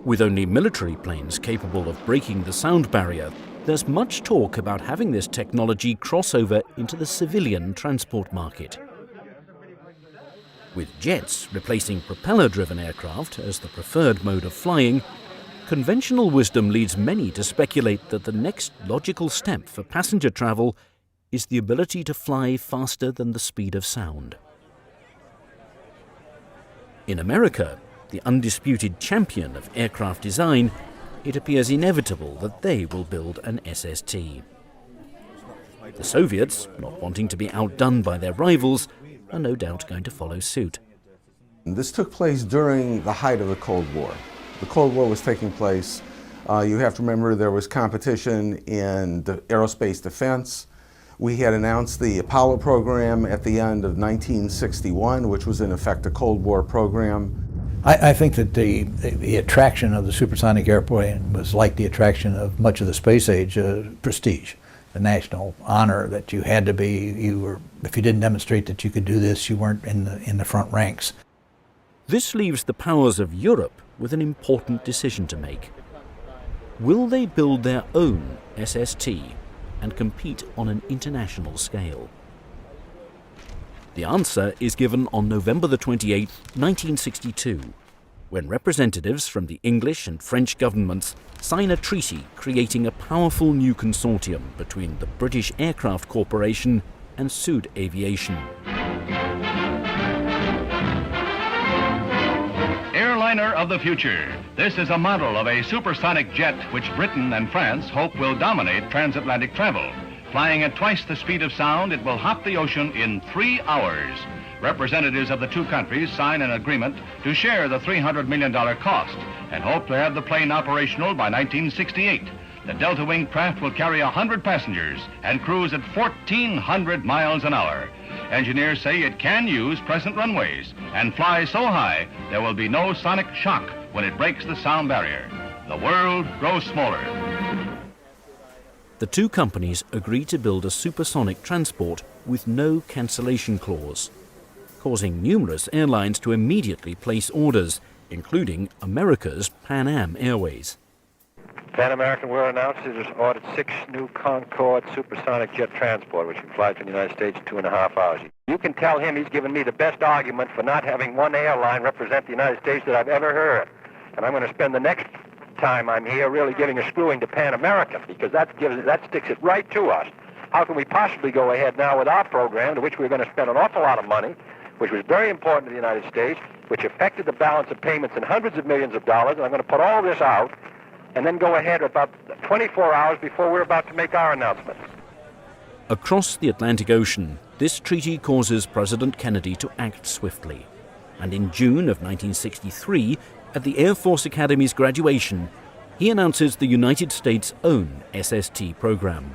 With only military planes capable of breaking the sound barrier, there's much talk about having this technology cross over into the civilian transport market. With jets replacing propeller-driven aircraft as the preferred mode of flying, conventional wisdom leads many to speculate that the next logical step for passenger travel is the ability to fly faster than the speed of sound. In America, the undisputed champion of aircraft design, it appears inevitable that they will build an SST. The Soviets, not wanting to be outdone by their rivals, are no doubt going to follow suit. This took place during the height of the Cold War. The Cold War was taking place. You have to remember there was competition in the aerospace defense. We had announced the Apollo program at the end of 1961, which was in effect a Cold War program. I think that the attraction of the supersonic airplane was like the attraction of much of the space age prestige, the national honor that you had to be. If you didn't demonstrate that you could do this, you weren't in the front ranks. This leaves the powers of Europe with an important decision to make. Will they build their own SST and compete on an international scale? The answer is given on November the 28th, 1962, when representatives from the English and French governments sign a treaty creating a powerful new consortium between the British Aircraft Corporation and Sud Aviation. Airliner of the future. This is a model of a supersonic jet which Britain and France hope will dominate transatlantic travel. Flying at twice the speed of sound, it will hop the ocean in 3 hours. Representatives of the two countries sign an agreement to share the $300 million cost and hope to have the plane operational by 1968. The Delta Wing craft will carry 100 passengers and cruise at 1,400 miles an hour. Engineers say it can use present runways and fly so high there will be no sonic shock when it breaks the sound barrier. The world grows smaller. The two companies agree to build a supersonic transport with no cancellation clause, causing numerous airlines to immediately place orders, including America's Pan Am Airways. Pan American, we're announced, has ordered 6 new Concorde supersonic jet transport, which can fly to the United States in 2.5 hours. You can tell him he's given me the best argument for not having one airline represent the United States that I've ever heard. And I'm going to spend the next time I'm here really giving a screwing to Pan American, because that sticks it right to us. How can we possibly go ahead now with our program, to which we're going to spend an awful lot of money, which was very important to the United States, which affected the balance of payments in hundreds of millions of dollars, and I'm going to put all this out and then go ahead about 24 hours before we're about to make our announcement. Across the Atlantic Ocean, this treaty causes President Kennedy to act swiftly. And in June of 1963, at the Air Force Academy's graduation, he announces the United States' own SST program.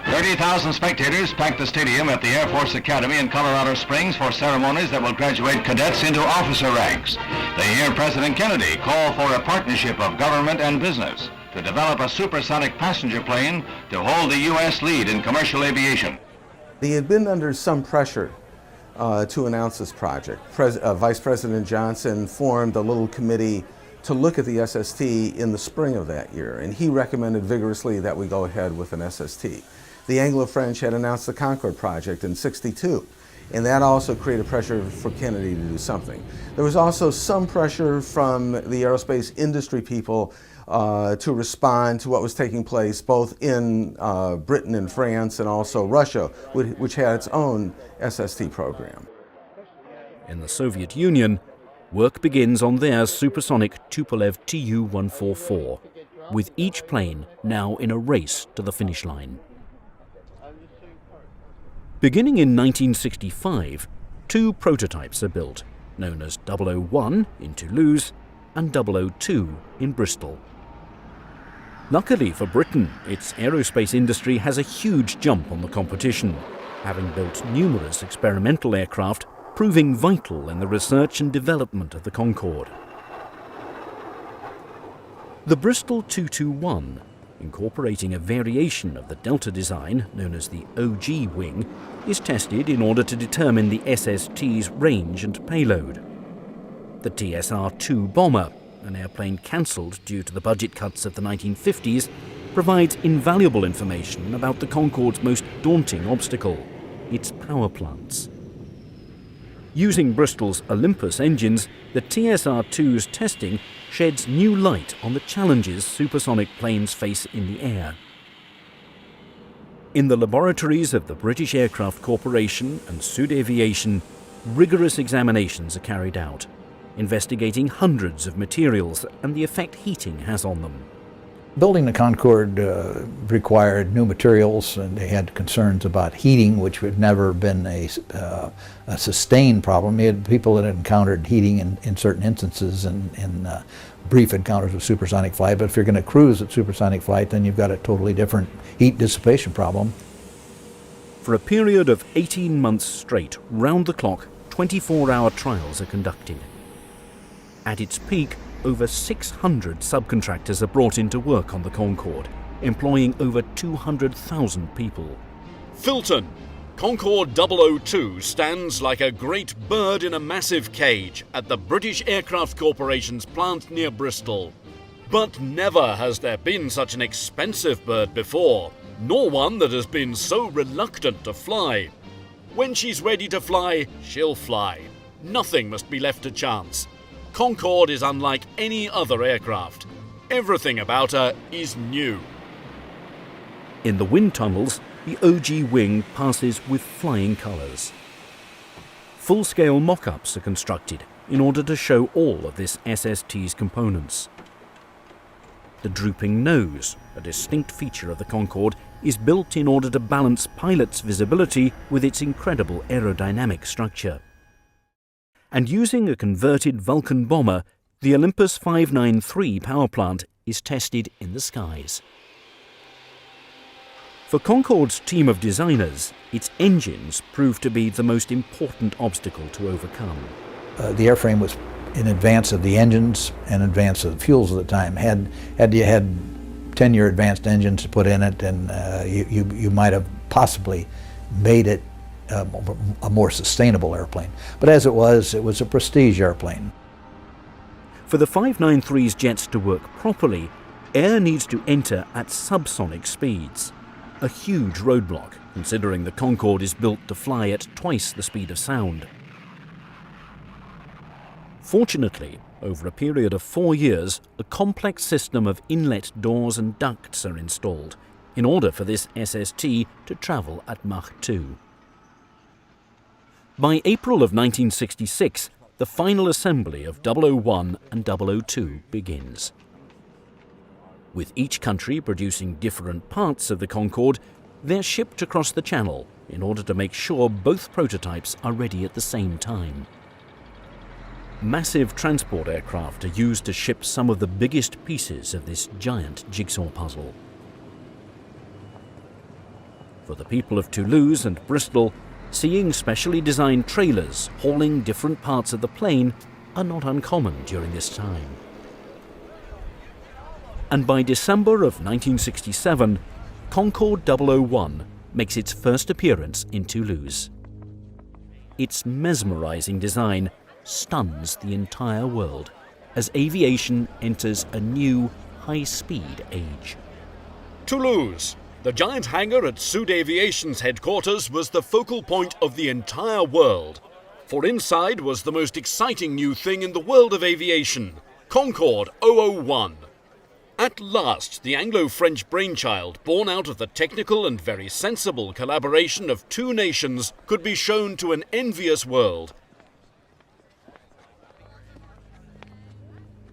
30,000 spectators packed the stadium at the Air Force Academy in Colorado Springs for ceremonies that will graduate cadets into officer ranks. They hear President Kennedy call for a partnership of government and business to develop a supersonic passenger plane to hold the U.S. lead in commercial aviation. He had been under some pressure to announce this project. Vice President Johnson formed a little committee to look at the SST in the spring of that year, and he recommended vigorously that we go ahead with an SST. The Anglo-French had announced the Concorde project in '62, and that also created pressure for Kennedy to do something. There was also some pressure from the aerospace industry people to respond to what was taking place both in Britain and France and also Russia, which had its own SST program. In the Soviet Union, work begins on their supersonic Tupolev Tu-144, with each plane now in a race to the finish line. Beginning in 1965, 2 prototypes are built, known as 001 in Toulouse and 002 in Bristol. Luckily for Britain, its aerospace industry has a huge jump on the competition, having built numerous experimental aircraft proving vital in the research and development of the Concorde. The Bristol 221, incorporating a variation of the Delta design known as the OG wing, is tested in order to determine the SST's range and payload. The TSR-2 bomber, an airplane cancelled due to the budget cuts of the 1950s, provides invaluable information about the Concorde's most daunting obstacle, its power plants. Using Bristol's Olympus engines, the TSR-2's testing sheds new light on the challenges supersonic planes face in the air. In the laboratories of the British Aircraft Corporation and Sud Aviation, rigorous examinations are carried out, investigating hundreds of materials and the effect heating has on them. Building the Concorde required new materials, and they had concerns about heating, which had never been a sustained problem. You had people that had encountered heating in certain instances in brief encounters with supersonic flight, but if you're going to cruise at supersonic flight, then you've got a totally different heat dissipation problem. For a period of 18 months straight, round-the-clock, 24-hour trials are conducted. At its peak, over 600 subcontractors are brought into work on the Concorde, employing over 200,000 people. Filton, Concorde 002 stands like a great bird in a massive cage at the British Aircraft Corporation's plant near Bristol. But never has there been such an expensive bird before, nor one that has been so reluctant to fly. When she's ready to fly, she'll fly. Nothing must be left to chance. Concorde is unlike any other aircraft. Everything about her is new. In the wind tunnels, the OG wing passes with flying colours. Full-scale mock-ups are constructed in order to show all of this SST's components. The drooping nose, a distinct feature of the Concorde, is built in order to balance pilots' visibility with its incredible aerodynamic structure. And using a converted Vulcan bomber, the Olympus 593 power plant is tested in the skies. For Concorde's team of designers, its engines proved to be the most important obstacle to overcome. The airframe was in advance of the engines and in advance of the fuels at the time. Had you had 10-year advanced engines to put in it, and you might have possibly made it a more sustainable airplane. But as it was a prestige airplane. For the 593's jets to work properly, air needs to enter at subsonic speeds. A huge roadblock, considering the Concorde is built to fly at twice the speed of sound. Fortunately, over a period of 4 years, a complex system of inlet doors and ducts are installed in order for this SST to travel at Mach 2. By April of 1966, the final assembly of 001 and 002 begins. With each country producing different parts of the Concorde, they're shipped across the Channel in order to make sure both prototypes are ready at the same time. Massive transport aircraft are used to ship some of the biggest pieces of this giant jigsaw puzzle. For the people of Toulouse and Bristol, seeing specially designed trailers hauling different parts of the plane are not uncommon during this time. And by December of 1967, Concorde 001 makes its first appearance in Toulouse. Its mesmerizing design stuns the entire world as aviation enters a new, high-speed age. Toulouse. The giant hangar at Sud Aviation's headquarters was the focal point of the entire world. For inside was the most exciting new thing in the world of aviation, Concorde 001. At last, the Anglo-French brainchild, born out of the technical and very sensible collaboration of two nations, could be shown to an envious world.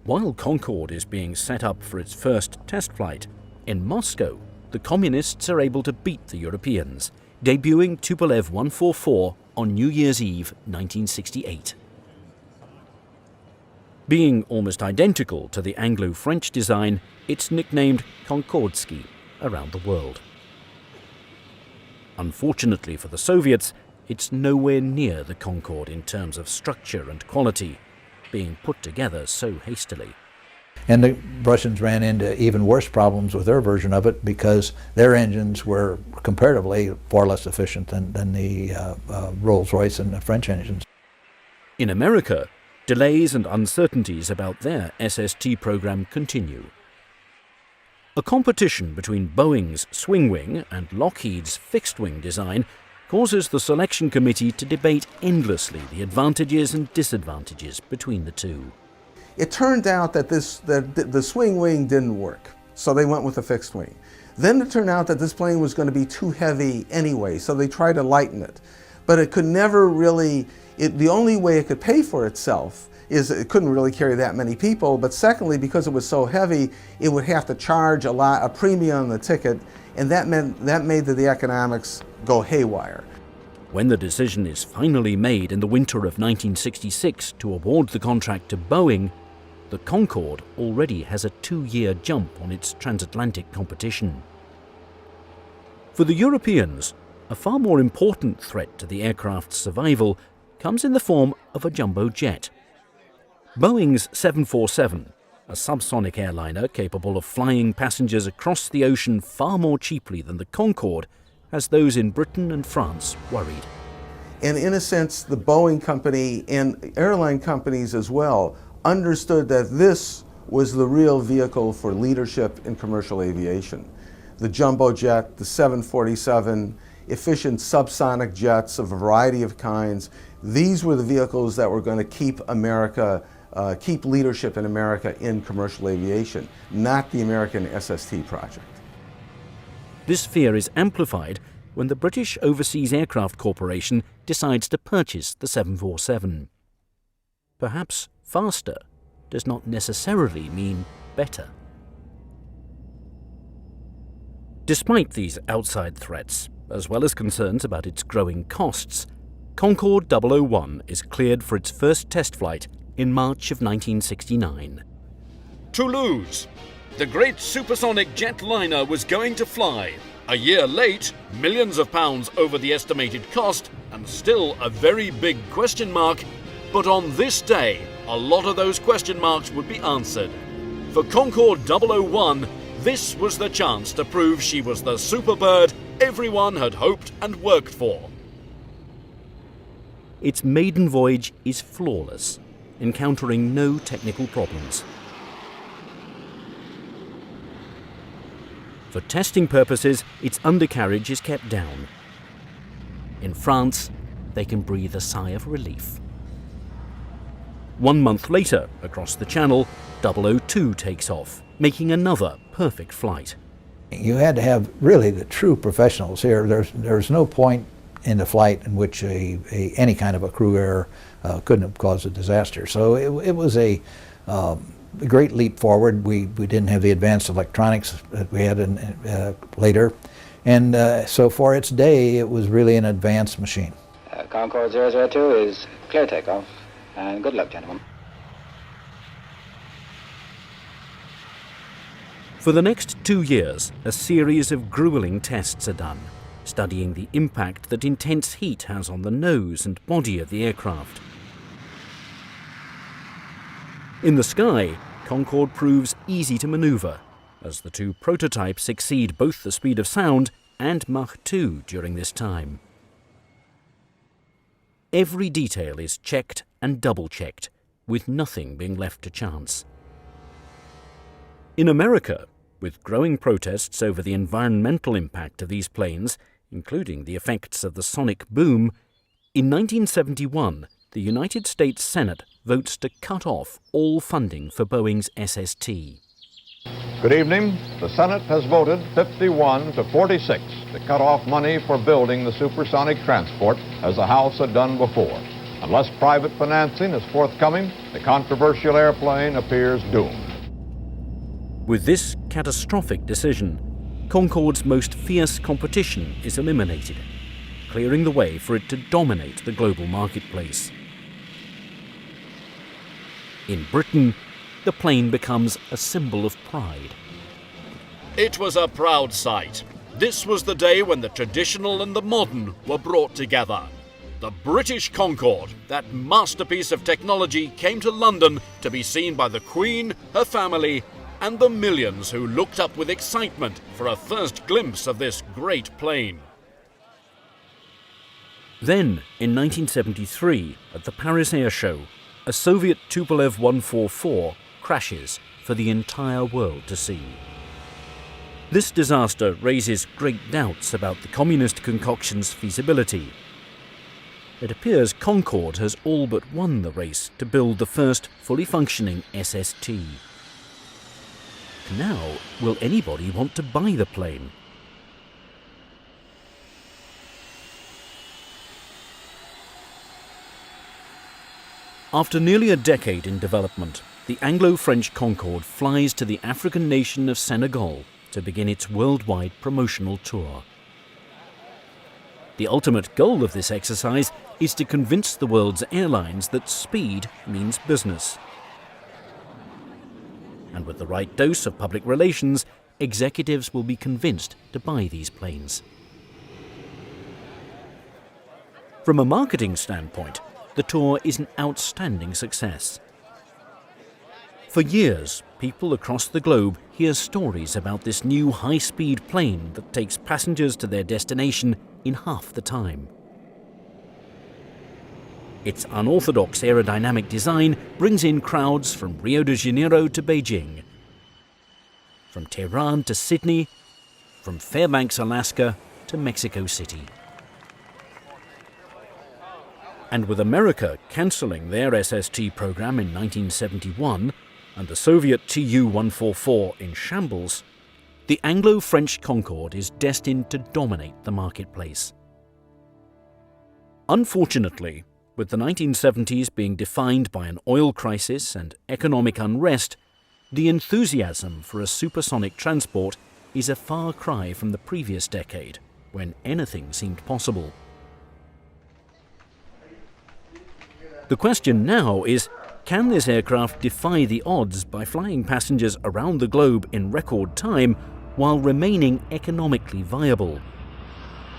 While Concorde is being set up for its first test flight, in Moscow, the Communists are able to beat the Europeans, debuting Tupolev 144 on New Year's Eve 1968. Being almost identical to the Anglo-French design, it's nicknamed Concordski around the world. Unfortunately for the Soviets, it's nowhere near the Concorde in terms of structure and quality, being put together so hastily. And the Russians ran into even worse problems with their version of it because their engines were comparatively far less efficient than the Rolls-Royce and the French engines. In America, delays and uncertainties about their SST program continue. A competition between Boeing's swing wing and Lockheed's fixed wing design causes the selection committee to debate endlessly the advantages and disadvantages between the two. It turned out that the swing wing didn't work, so they went with the fixed wing. Then it turned out that this plane was going to be too heavy anyway, so they tried to lighten it. But it could never really, the only way it could pay for itself is it couldn't really carry that many people, but secondly, because it was so heavy, it would have to charge a premium on the ticket, and that made the economics go haywire. When the decision is finally made in the winter of 1966 to award the contract to Boeing, the Concorde already has a 2-year jump on its transatlantic competition. For the Europeans, A far more important threat to the aircraft's survival comes in the form of a jumbo jet. Boeing's 747, a subsonic airliner capable of flying passengers across the ocean far more cheaply than the Concorde, has those in Britain and France worried. And in a sense, the Boeing company and airline companies as well understood that this was the real vehicle for leadership in commercial aviation. The jumbo jet, the 747, efficient subsonic jets of a variety of kinds, these were the vehicles that were going to keep America, keep leadership in America in commercial aviation, not the American SST project. This fear is amplified when the British Overseas Aircraft Corporation decides to purchase the 747. Perhaps faster does not necessarily mean better. Despite these outside threats, as well as concerns about its growing costs, Concorde 001 is cleared for its first test flight in March of 1969. Toulouse. The great supersonic jetliner was going to fly. A year late, millions of pounds over the estimated cost, and still a very big question mark. But on this day, a lot of those question marks would be answered. For Concorde 001, this was the chance to prove she was the superbird everyone had hoped and worked for. Its maiden voyage is flawless, encountering no technical problems. For testing purposes, its undercarriage is kept down. In France, they can breathe a sigh of relief. 1 month later, across the Channel, 002 takes off, making another perfect flight. You had to have really the true professionals here. There's no point in the flight in which any kind of a crew error couldn't have caused a disaster. So it was a great leap forward. We didn't have the advanced electronics that we had later. And so for its day, it was really an advanced machine. Concorde 002 is clear takeoff, and good luck, gentlemen. For the next 2 years, a series of grueling tests are done, studying the impact that intense heat has on the nose and body of the aircraft. In the sky, Concorde proves easy to maneuver, as the two prototypes exceed both the speed of sound and Mach 2 during this time. Every detail is checked and double-checked, with nothing being left to chance. In America, with growing protests over the environmental impact of these planes, including the effects of the sonic boom, in 1971, the United States Senate votes to cut off all funding for Boeing's SST. Good evening. The Senate has voted 51 to 46 to cut off money for building the supersonic transport, as the House had done before. Unless private financing is forthcoming, the controversial airplane appears doomed. With this catastrophic decision, Concorde's most fierce competition is eliminated, clearing the way for it to dominate the global marketplace. In Britain, the plane becomes a symbol of pride. It was a proud sight. This was the day when the traditional and the modern were brought together. The British Concorde, that masterpiece of technology, came to London to be seen by the Queen, her family, and the millions who looked up with excitement for a first glimpse of this great plane. Then, in 1973, at the Paris Air Show, a Soviet Tupolev 144 crashes for the entire world to see. This disaster raises great doubts about the communist concoction's feasibility. It appears Concorde has all but won the race to build the first fully functioning SST. Now, will anybody want to buy the plane? After nearly a decade in development, the Anglo-French Concorde flies to the African nation of Senegal to begin its worldwide promotional tour. The ultimate goal of this exercise is to convince the world's airlines that speed means business. And with the right dose of public relations, executives will be convinced to buy these planes. From a marketing standpoint, the tour is an outstanding success. For years, people across the globe hear stories about this new high-speed plane that takes passengers to their destination in half the time. Its unorthodox aerodynamic design brings in crowds from Rio de Janeiro to Beijing, from Tehran to Sydney, from Fairbanks, Alaska to Mexico City. And with America cancelling their SST program in 1971 and the Soviet Tu-144 in shambles, the Anglo-French Concorde is destined to dominate the marketplace. Unfortunately, with the 1970s being defined by an oil crisis and economic unrest, the enthusiasm for a supersonic transport is a far cry from the previous decade, when anything seemed possible. The question now is, can this aircraft defy the odds by flying passengers around the globe in record time while remaining economically viable?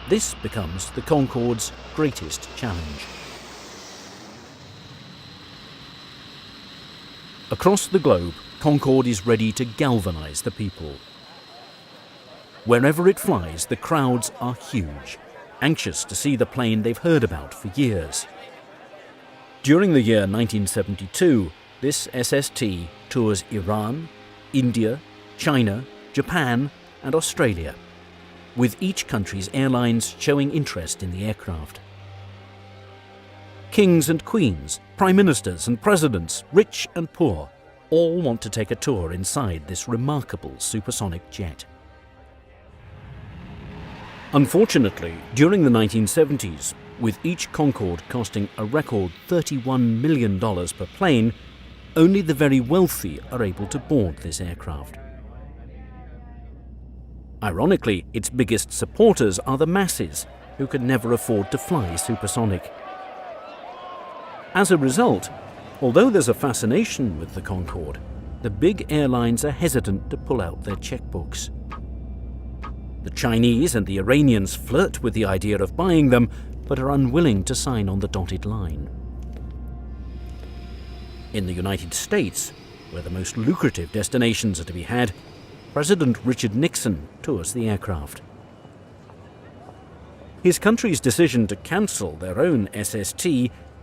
This becomes the Concorde's greatest challenge. Across the globe, Concorde is ready to galvanize the people. Wherever it flies, the crowds are huge, anxious to see the plane they've heard about for years. During the year 1972, this SST tours Iran, India, China, Japan, and Australia, with each country's airlines showing interest in the aircraft. Kings and queens, prime ministers and presidents, rich and poor, all want to take a tour inside this remarkable supersonic jet. Unfortunately, during the 1970s, with each Concorde costing a record $31 million per plane, only the very wealthy are able to board this aircraft. Ironically, its biggest supporters are the masses, who could never afford to fly supersonic. As a result, although there's a fascination with the Concorde, the big airlines are hesitant to pull out their checkbooks. The Chinese and the Iranians flirt with the idea of buying them, but are unwilling to sign on the dotted line. In the United States, where the most lucrative destinations are to be had, President Richard Nixon tours the aircraft. His country's decision to cancel their own SST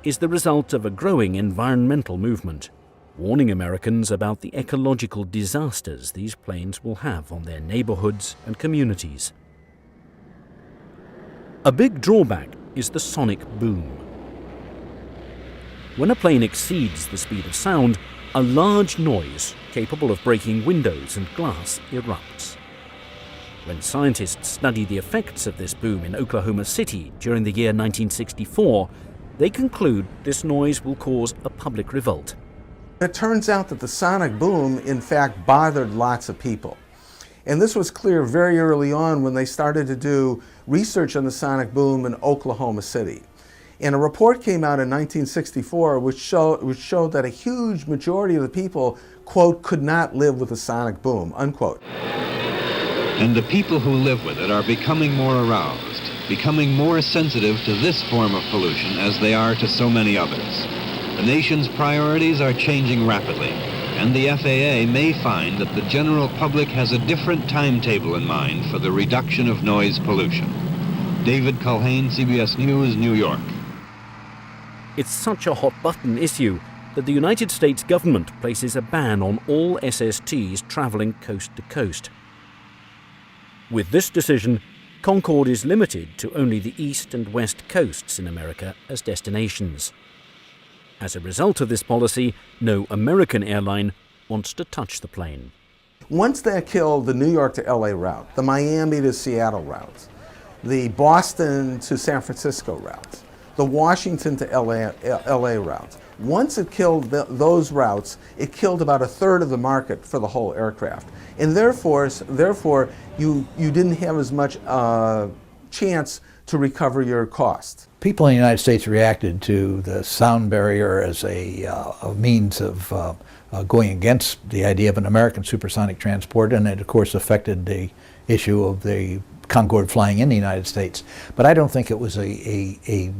is the result of a growing environmental movement, warning Americans about the ecological disasters these planes will have on their neighborhoods and communities. A big drawback is the sonic boom. When a plane exceeds the speed of sound, a large noise capable of breaking windows and glass erupts. When scientists study the effects of this boom in Oklahoma City during the year 1964, they conclude this noise will cause a public revolt. It turns out that the sonic boom, in fact, bothered lots of people. And this was clear very early on when they started to do research on the sonic boom in Oklahoma City. And a report came out in 1964 which showed that a huge majority of the people, quote, could not live with the sonic boom, unquote. And the people who live with it are becoming more aroused, becoming more sensitive to this form of pollution as they are to so many others. The nation's priorities are changing rapidly, and the FAA may find that the general public has a different timetable in mind for the reduction of noise pollution. David Culhane, CBS News, New York. It's such a hot-button issue that the United States government places a ban on all SSTs traveling coast to coast. With this decision, Concorde is limited to only the east and west coasts in America as destinations. As a result of this policy, no American airline wants to touch the plane. Once that killed the New York to LA route, the Miami to Seattle routes, the Boston to San Francisco routes, the Washington to LA routes, once it killed those routes, it killed about a third of the market for the whole aircraft. And therefore you didn't have as much chance to recover your cost. People in the United States reacted to the sound barrier as a means of going against the idea of an American supersonic transport, and it of course affected the issue of the Concorde flying in the United States. But I don't think it was a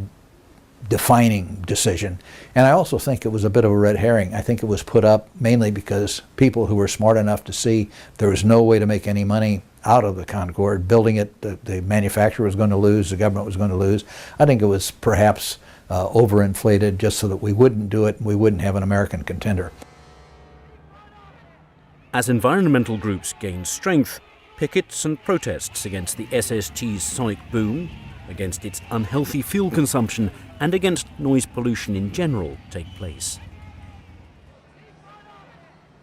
defining decision. And I also think it was a bit of a red herring. I think it was put up mainly because people who were smart enough to see there was no way to make any money out of the Concorde. Building it, the manufacturer was going to lose, the government was going to lose. I think it was perhaps overinflated just so that we wouldn't do it and we wouldn't have an American contender. As environmental groups gain strength, pickets and protests against the SST's sonic boom, against its unhealthy fuel consumption, and against noise pollution in general take place.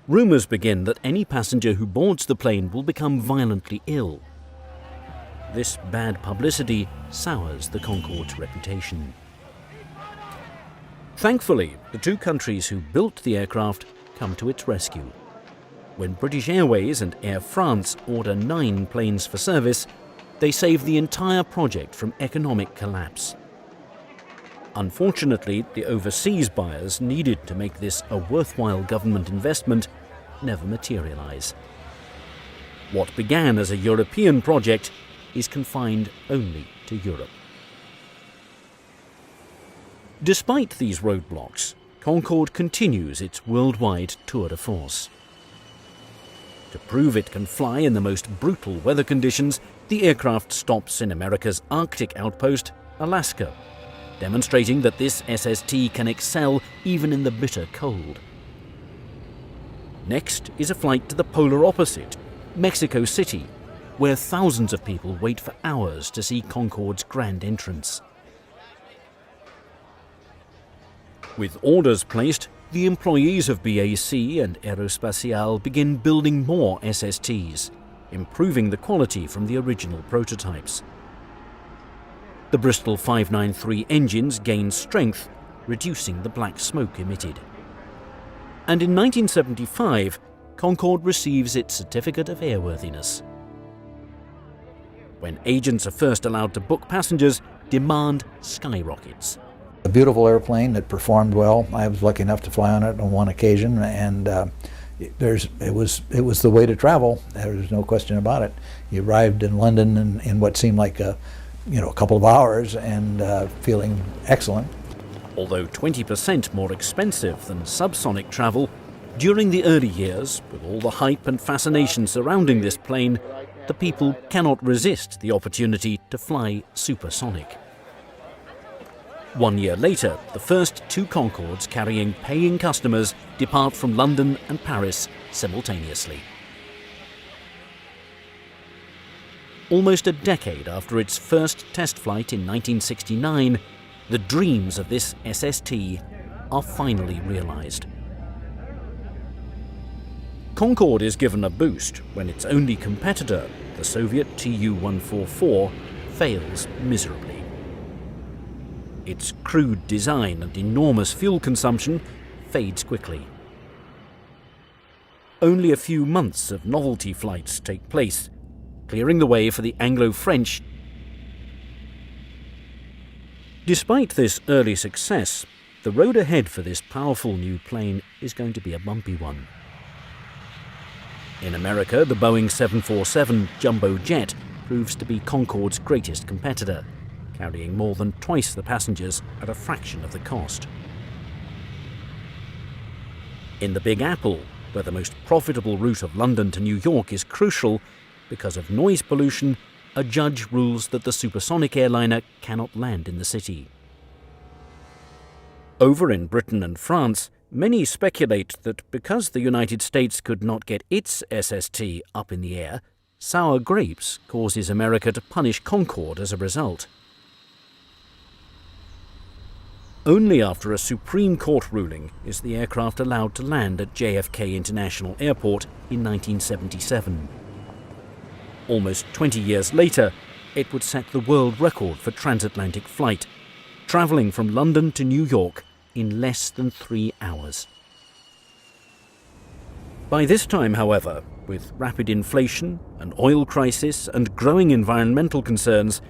Rumours begin that any passenger who boards the plane will become violently ill. This bad publicity sours the Concorde's reputation. Thankfully, the two countries who built the aircraft come to its rescue. When British Airways and Air France order 9 planes for service, they save the entire project from economic collapse. Unfortunately, the overseas buyers needed to make this a worthwhile government investment never materialize. What began as a European project is confined only to Europe. Despite these roadblocks, Concorde continues its worldwide tour de force. To prove it can fly in the most brutal weather conditions, the aircraft stops in America's Arctic outpost, Alaska, demonstrating that this SST can excel even in the bitter cold. Next is a flight to the polar opposite, Mexico City, where thousands of people wait for hours to see Concorde's grand entrance. With orders placed, the employees of BAC and Aerospatiale begin building more SSTs, improving the quality from the original prototypes. The Bristol 593 engines gain strength, reducing the black smoke emitted. And in 1975, Concorde receives its certificate of airworthiness. When agents are first allowed to book passengers, demand skyrockets. A beautiful airplane that performed well. I was lucky enough to fly on it on one occasion, and it was the way to travel. There was no question about it. You arrived in London in what seemed like a couple of hours, and feeling excellent. Although 20% more expensive than subsonic travel, during the early years, with all the hype and fascination surrounding this plane, the people cannot resist the opportunity to fly supersonic. 1 year later, the first 2 Concordes carrying paying customers depart from London and Paris simultaneously. Almost a decade after its first test flight in 1969, the dreams of this SST are finally realized. Concorde is given a boost when its only competitor, the Soviet Tu-144, fails miserably. Its crude design and enormous fuel consumption fades quickly. Only a few months of novelty flights take place, clearing the way for the Anglo-French. Despite this early success, the road ahead for this powerful new plane is going to be a bumpy one. In America, the Boeing 747 jumbo jet proves to be Concorde's greatest competitor, carrying more than twice the passengers at a fraction of the cost. In the Big Apple, where the most profitable route of London to New York is crucial, because of noise pollution, a judge rules that the supersonic airliner cannot land in the city. Over in Britain and France, many speculate that because the United States could not get its SST up in the air, sour grapes causes America to punish Concorde as a result. Only after a Supreme Court ruling is the aircraft allowed to land at JFK International Airport in 1977. Almost 20 years later, it would set the world record for transatlantic flight, travelling from London to New York in less than 3 hours. By this time, however, with rapid inflation, an oil crisis and growing environmental concerns,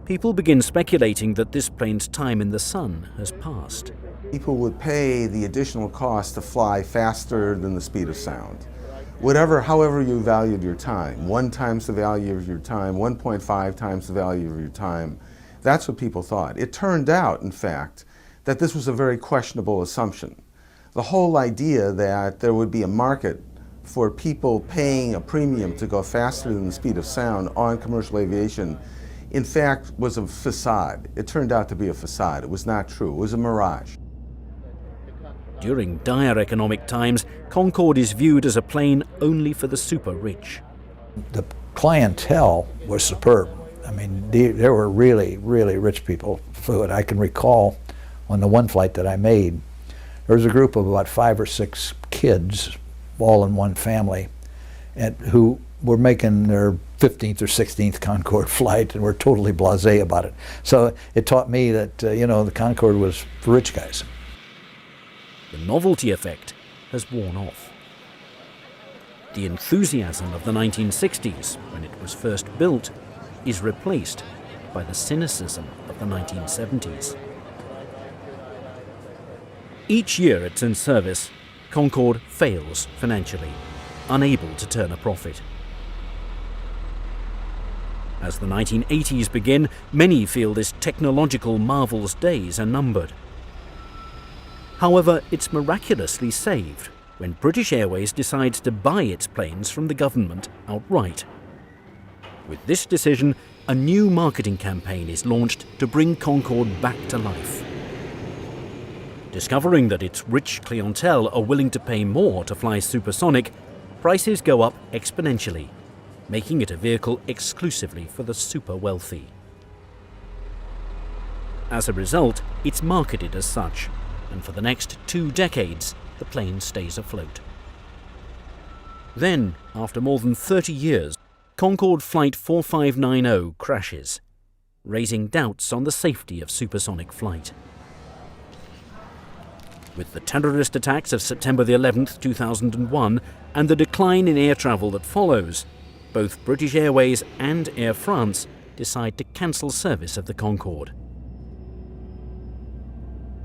people begin speculating that this plane's time in the sun has passed. People would pay the additional cost to fly faster than the speed of sound. However you valued your time, 1 times the value of your time, 1.5 times the value of your time, that's what people thought. It turned out, in fact, that this was a very questionable assumption. The whole idea that there would be a market for people paying a premium to go faster than the speed of sound on commercial aviation, in fact, was a facade. It turned out to be a facade. It was not true. It was a mirage. During dire economic times, Concorde is viewed as a plane only for the super rich. The clientele was superb. I mean, there were really, really rich people flew it. I can recall on the one flight that I made, there was a group of about 5 or 6 kids, all in one family, who were making their 15th or 16th Concorde flight and were totally blasé about it. So it taught me that, the Concorde was for rich guys. The novelty effect has worn off. The enthusiasm of the 1960s, when it was first built, is replaced by the cynicism of the 1970s. Each year it's in service, Concorde fails financially, unable to turn a profit. As the 1980s begin, many feel this technological marvel's days are numbered. However, it's miraculously saved when British Airways decides to buy its planes from the government outright. With this decision, a new marketing campaign is launched to bring Concorde back to life. Discovering that its rich clientele are willing to pay more to fly supersonic, prices go up exponentially, making it a vehicle exclusively for the super wealthy. As a result, it's marketed as such, and for the next 2 decades, the plane stays afloat. Then, after more than 30 years, Concorde Flight 4590 crashes, raising doubts on the safety of supersonic flight. With the terrorist attacks of September the 11th, 2001, and the decline in air travel that follows, both British Airways and Air France decide to cancel service of the Concorde.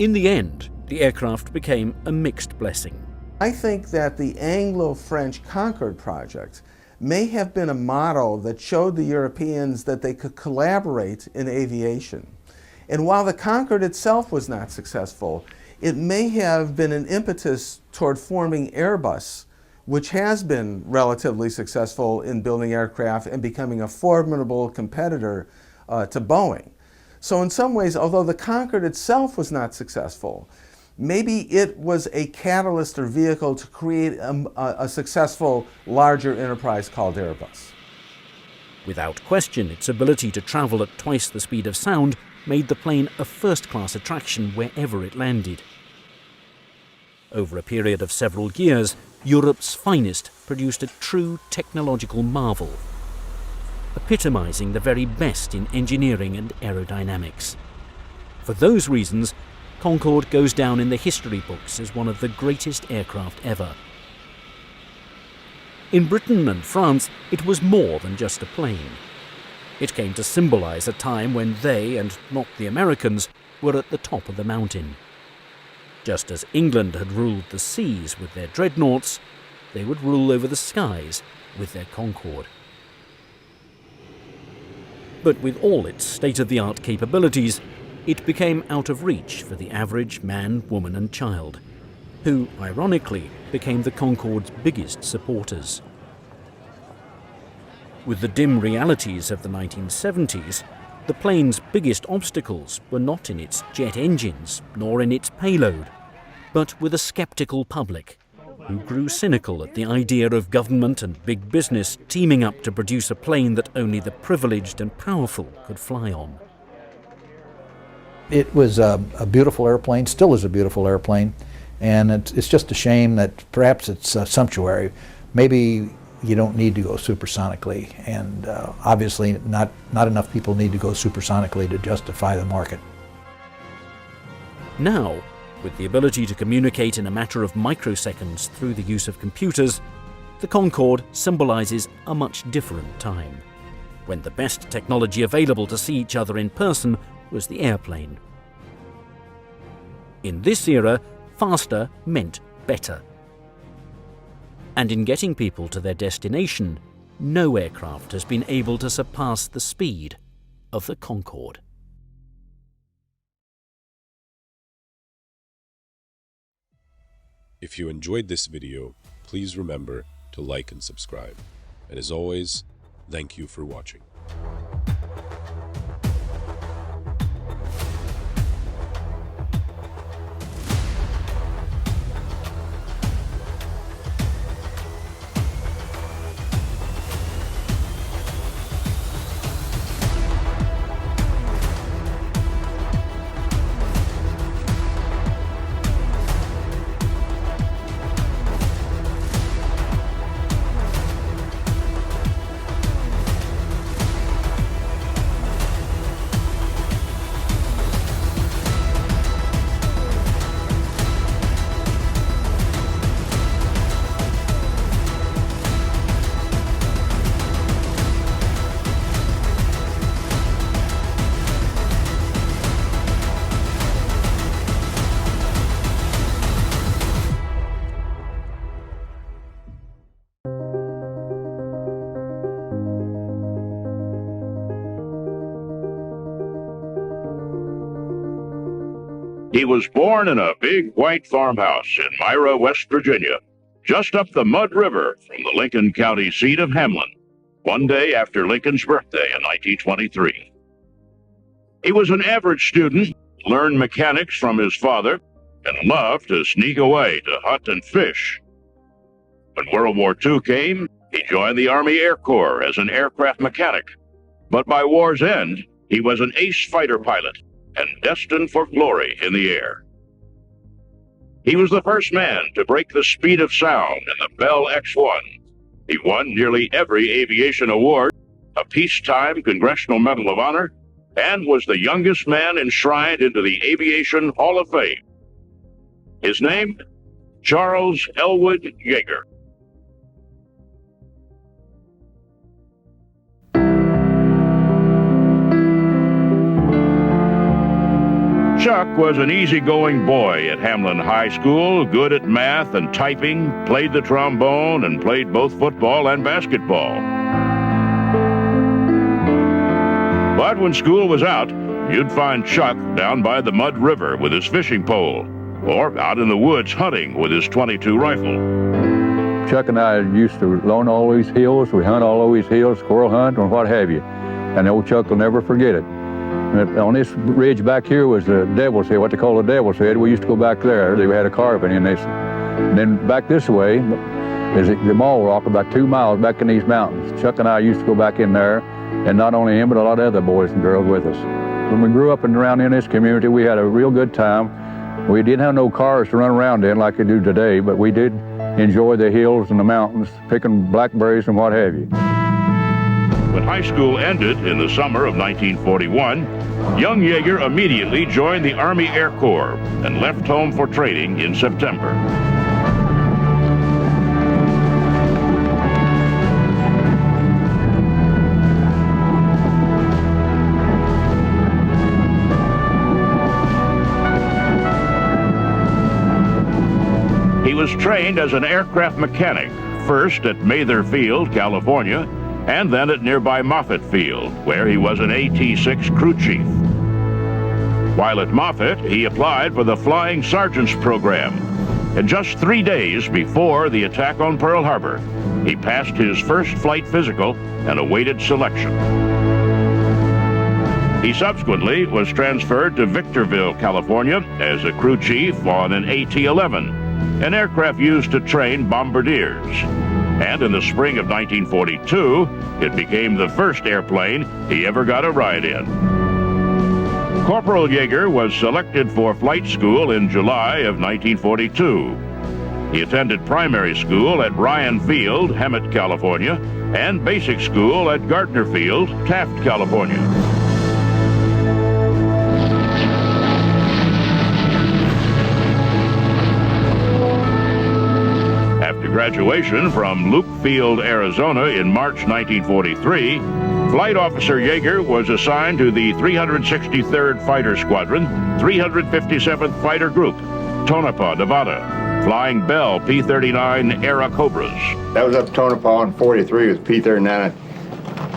In the end, the aircraft became a mixed blessing. I think that the Anglo-French Concorde project may have been a model that showed the Europeans that they could collaborate in aviation. And while the Concorde itself was not successful, it may have been an impetus toward forming Airbus, which has been relatively successful in building aircraft and becoming a formidable competitor to Boeing. So in some ways, although the Concorde itself was not successful, maybe it was a catalyst or vehicle to create a successful, larger enterprise called Airbus. Without question, its ability to travel at twice the speed of sound made the plane a first-class attraction wherever it landed. Over a period of several years, Europe's finest produced a true technological marvel, epitomizing the very best in engineering and aerodynamics. For those reasons, Concorde goes down in the history books as one of the greatest aircraft ever. In Britain and France, it was more than just a plane. It came to symbolize a time when they, and not the Americans, were at the top of the mountain. Just as England had ruled the seas with their dreadnoughts, they would rule over the skies with their Concorde. But with all its state-of-the-art capabilities, it became out of reach for the average man, woman and child, who, ironically, became the Concorde's biggest supporters. With the dim realities of the 1970s, the plane's biggest obstacles were not in its jet engines, nor in its payload, but with a skeptical public, who grew cynical at the idea of government and big business teaming up to produce a plane that only the privileged and powerful could fly on. It was a beautiful airplane, still is a beautiful airplane, and it's just a shame that perhaps it's sumptuary. Maybe you don't need to go supersonically, and obviously not enough people need to go supersonically to justify the market. Now, with the ability to communicate in a matter of microseconds through the use of computers, the Concorde symbolizes a much different time, when the best technology available to see each other in person was the airplane. In this era, faster meant better. And in getting people to their destination, no aircraft has been able to surpass the speed of the Concorde. If you enjoyed this video, please remember to like and subscribe. And as always, thank you for watching. He was born in a big white farmhouse in Myra, West Virginia, just up the Mud River from the Lincoln County seat of Hamlin, one day after Lincoln's birthday in 1923. He was an average student, learned mechanics from his father, and loved to sneak away to hunt and fish. When World War II came, he joined the Army Air Corps as an aircraft mechanic. But by war's end, he was an ace fighter pilot and destined for glory in the air. He was the first man to break the speed of sound in the Bell X-1. He won nearly every aviation award, a Peacetime Congressional Medal of Honor, and was the youngest man enshrined into the Aviation Hall of Fame. His name? Charles Elwood Yeager. Chuck was an easygoing boy at Hamlin High School, good at math and typing, played the trombone, and played both football and basketball. But when school was out, you'd find Chuck down by the Mud River with his fishing pole, or out in the woods hunting with his .22 rifle. Chuck and I used to loan all these hills. We hunt all these hills, squirrel hunt, or what have you. And old Chuck will never forget it. On this ridge back here was the Devil's Head, what they call the Devil's Head. We used to go back there. They had a carving in this. And then back this way is the Mall Rock, about 2 miles back in these mountains. Chuck and I used to go back in there, and not only him, but a lot of other boys and girls with us. When we grew up and around in this community, we had a real good time. We didn't have no cars to run around in like they do today, but we did enjoy the hills and the mountains, picking blackberries and what have you. When high school ended in the summer of 1941, young Yeager immediately joined the Army Air Corps and left home for training in September. He was trained as an aircraft mechanic, first at Mather Field, California, and then at nearby Moffett Field, where he was an AT-6 crew chief. While at Moffett, he applied for the Flying Sergeants Program, and just 3 days before the attack on Pearl Harbor, he passed his first flight physical and awaited selection. He subsequently was transferred to Victorville, California, as a crew chief on an AT-11, an aircraft used to train bombardiers. And in the spring of 1942, it became the first airplane he ever got a ride in. Corporal Yeager was selected for flight school in July of 1942. He attended primary school at Ryan Field, Hemet, California, and basic school at Gardner Field, Taft, California. After graduation from Luke Field, Arizona in March 1943, Flight Officer Yeager was assigned to the 363rd Fighter Squadron, 357th Fighter Group, Tonopah, Nevada, flying Bell P-39 Era Cobras. That was up to Tonopah in 43 with P-39.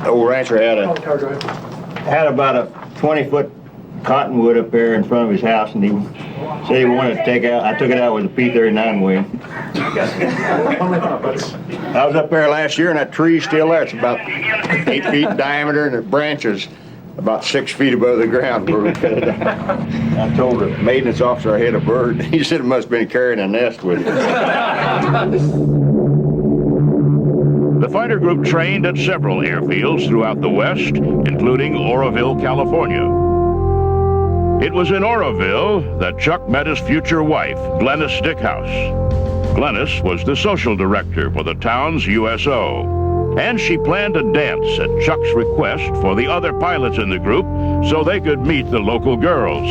The old rancher had about a 20-foot cottonwood up there in front of his house, and he said he wanted to take out. I took it out with a P-39 wing. I was up there last year, and that tree's still there. It's about 8 feet in diameter, and the branches about 6 feet above the ground. Where we cut it out. I told the maintenance officer I had a bird. He said it must have been carrying a nest with it. The fighter group trained at several airfields throughout the West, including Oroville, California. It was in Oroville that Chuck met his future wife, Glennis Stickhouse. Glennis was the social director for the town's USO, and she planned a dance at Chuck's request for the other pilots in the group so they could meet the local girls.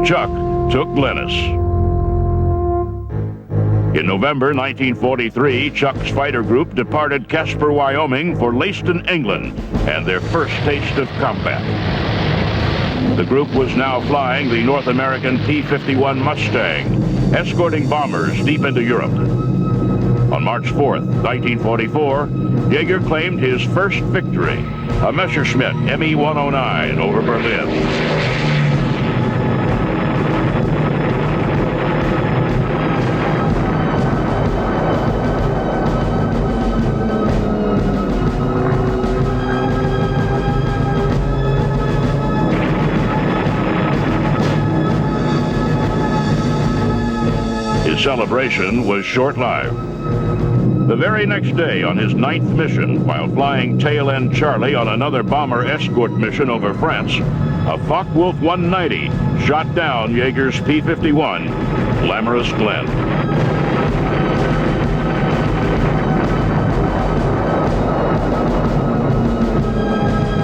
Chuck took Glennis. In November 1943, Chuck's fighter group departed Casper, Wyoming for Leiston, England, and their first taste of combat. The group was now flying the North American P-51 Mustang, escorting bombers deep into Europe. On March 4th, 1944, Yeager claimed his first victory, a Messerschmitt Me-109 over Berlin. Celebration was short-lived. The very next day, on his 9th mission, while flying Tail End Charlie on another bomber escort mission over France, a Focke-Wulf 190 shot down Yeager's P-51, Glamorous Glen.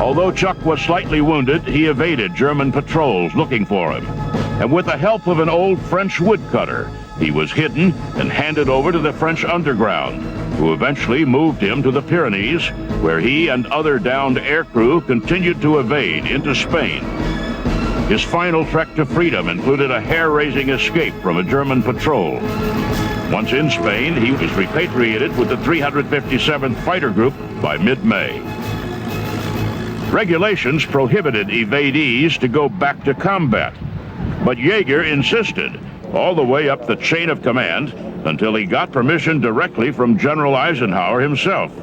Although Chuck was slightly wounded, he evaded German patrols looking for him. And with the help of an old French woodcutter, he was hidden and handed over to the French underground, who eventually moved him to the Pyrenees, where he and other downed aircrew continued to evade into Spain. His final trek to freedom included a hair-raising escape from a German patrol. Once in Spain, he was repatriated with the 357th Fighter Group by mid-May. Regulations prohibited evadees to go back to combat, but Yeager insisted, all the way up the chain of command until he got permission directly from General Eisenhower himself.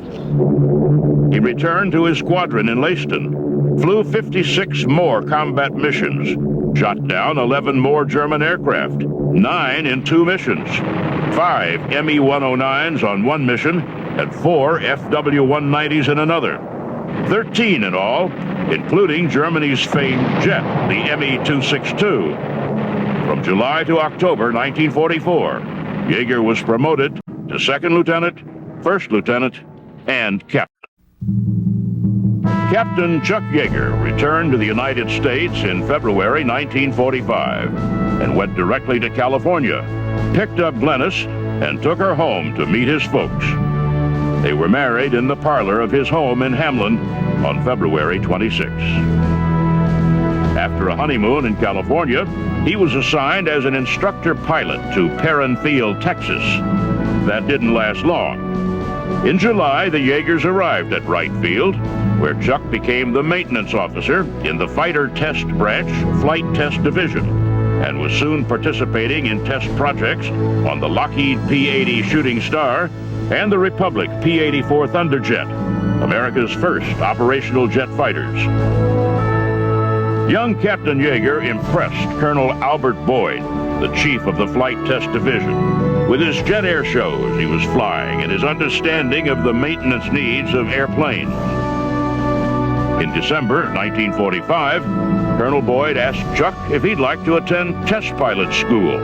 He returned to his squadron in Leiston, flew 56 more combat missions, shot down 11 more German aircraft, 9 in 2 missions, 5 Me-109s on one mission, and 4 FW-190s in another. 13 in all, including Germany's famed jet, the Me-262. From July to October 1944, Yeager was promoted to second lieutenant, first lieutenant, and captain. Captain Chuck Yeager returned to the United States in February 1945 and went directly to California, picked up Glennis, and took her home to meet his folks. They were married in the parlor of his home in Hamlin on February 26. After a honeymoon in California, he was assigned as an instructor pilot to Perrin Field, Texas. That didn't last long. In July, the Yeagers arrived at Wright Field, where Chuck became the maintenance officer in the Fighter Test Branch Flight Test Division, and was soon participating in test projects on the Lockheed P-80 Shooting Star and the Republic P-84 Thunderjet, America's first operational jet fighters. Young Captain Yeager impressed Colonel Albert Boyd, the chief of the Flight Test Division, with his jet air shows he was flying and his understanding of the maintenance needs of airplanes. In December 1945, Colonel Boyd asked Chuck if he'd like to attend test pilot school.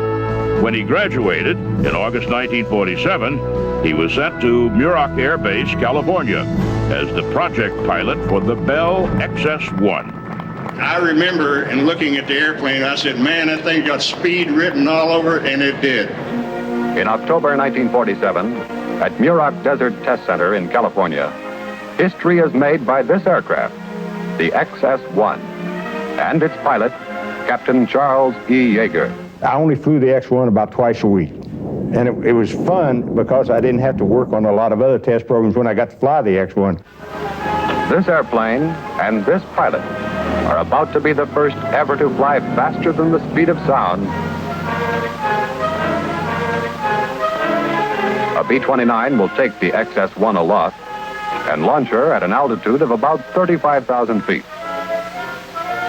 When he graduated in August 1947, he was sent to Muroc Air Base, California, as the project pilot for the Bell XS-1. I remember in looking at the airplane, I said, man, that thing got speed written all over it, and it did. In October 1947, at Muroc Desert Test Center in California, history is made by this aircraft, the XS-1, and its pilot, Captain Charles E. Yeager. I only flew the X-1 about twice a week. And it was fun because I didn't have to work on a lot of other test programs when I got to fly the X-1. This airplane and this pilot are about to be the first ever to fly faster than the speed of sound. A B-29 will take the XS-1 aloft and launch her at an altitude of about 35,000 feet.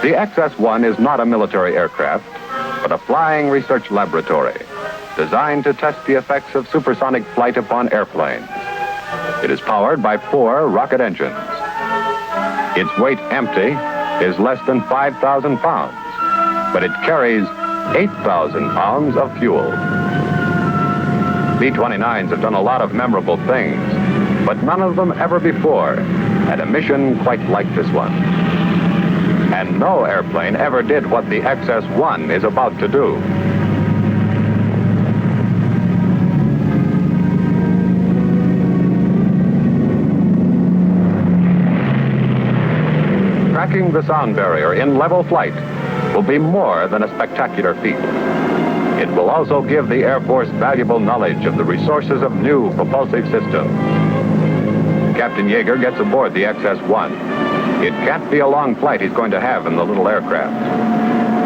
The XS-1 is not a military aircraft, but a flying research laboratory designed to test the effects of supersonic flight upon airplanes. It is powered by 4 rocket engines. Its weight empty is less than 5,000 pounds, but it carries 8,000 pounds of fuel. B-29s have done a lot of memorable things, but none of them ever before had a mission quite like this one. And no airplane ever did what the XS-1 is about to do. Cracking the sound barrier in level flight will be more than a spectacular feat. It will also give the Air Force valuable knowledge of the resources of new propulsive systems. Captain Yeager gets aboard the XS-1. It can't be a long flight he's going to have in the little aircraft.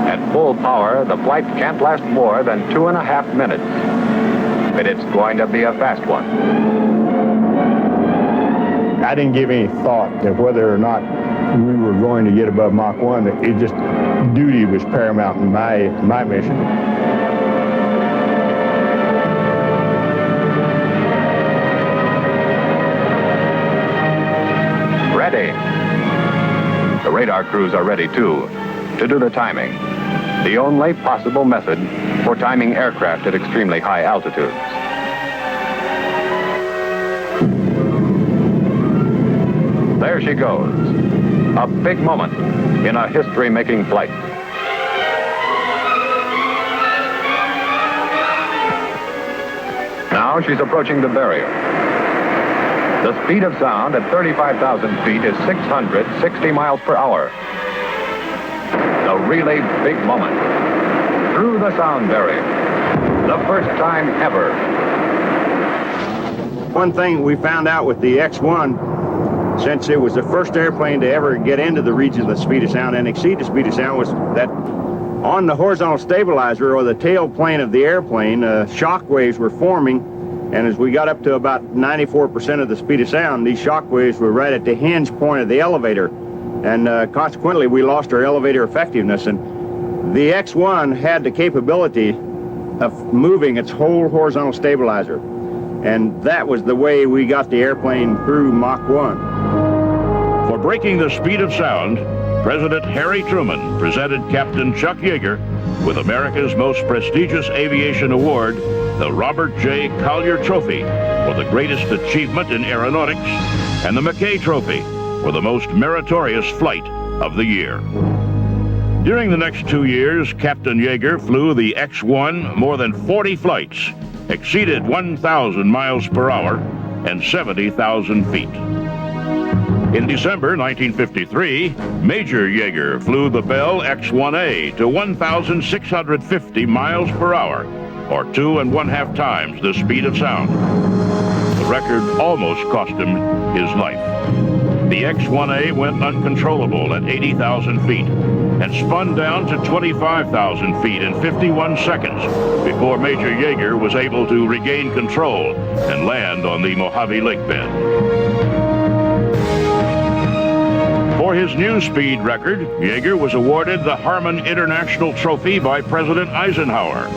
At full power, the flight can't last more than 2.5 minutes. But it's going to be a fast one. I didn't give any thought to whether or not we were going to get above Mach 1. It just, duty was paramount in my mission. Ready. The radar crews are ready too, to do the timing. The only possible method for timing aircraft at extremely high altitudes. There she goes. A big moment in a history-making flight. Now she's approaching the barrier. The speed of sound at 35,000 feet is 660 miles per hour. A really big moment. Through the sound barrier. The first time ever. One thing we found out with the X-1, since it was the first airplane to ever get into the region of the speed of sound and exceed the speed of sound, was that on the horizontal stabilizer, or the tail plane of the airplane, shock waves were forming. And as we got up to about 94% of the speed of sound, these shock waves were right at the hinge point of the elevator. And consequently, we lost our elevator effectiveness. And the X-1 had the capability of moving its whole horizontal stabilizer. And that was the way we got the airplane through Mach 1. For breaking the speed of sound, President Harry Truman presented Captain Chuck Yeager with America's most prestigious aviation award, the Robert J. Collier Trophy for the greatest achievement in aeronautics, and the McKay Trophy for the most meritorious flight of the year. During the next 2 years, Captain Yeager flew the X-1 more than 40 flights, exceeded 1,000 miles per hour, and 70,000 feet. In December 1953, Major Yeager flew the Bell X-1A to 1,650 miles per hour, or 2.5 times the speed of sound. The record almost cost him his life. The X-1A went uncontrollable at 80,000 feet and spun down to 25,000 feet in 51 seconds before Major Yeager was able to regain control and land on the Mojave Lake bed. For his new speed record, Yeager was awarded the Harmon International Trophy by President Eisenhower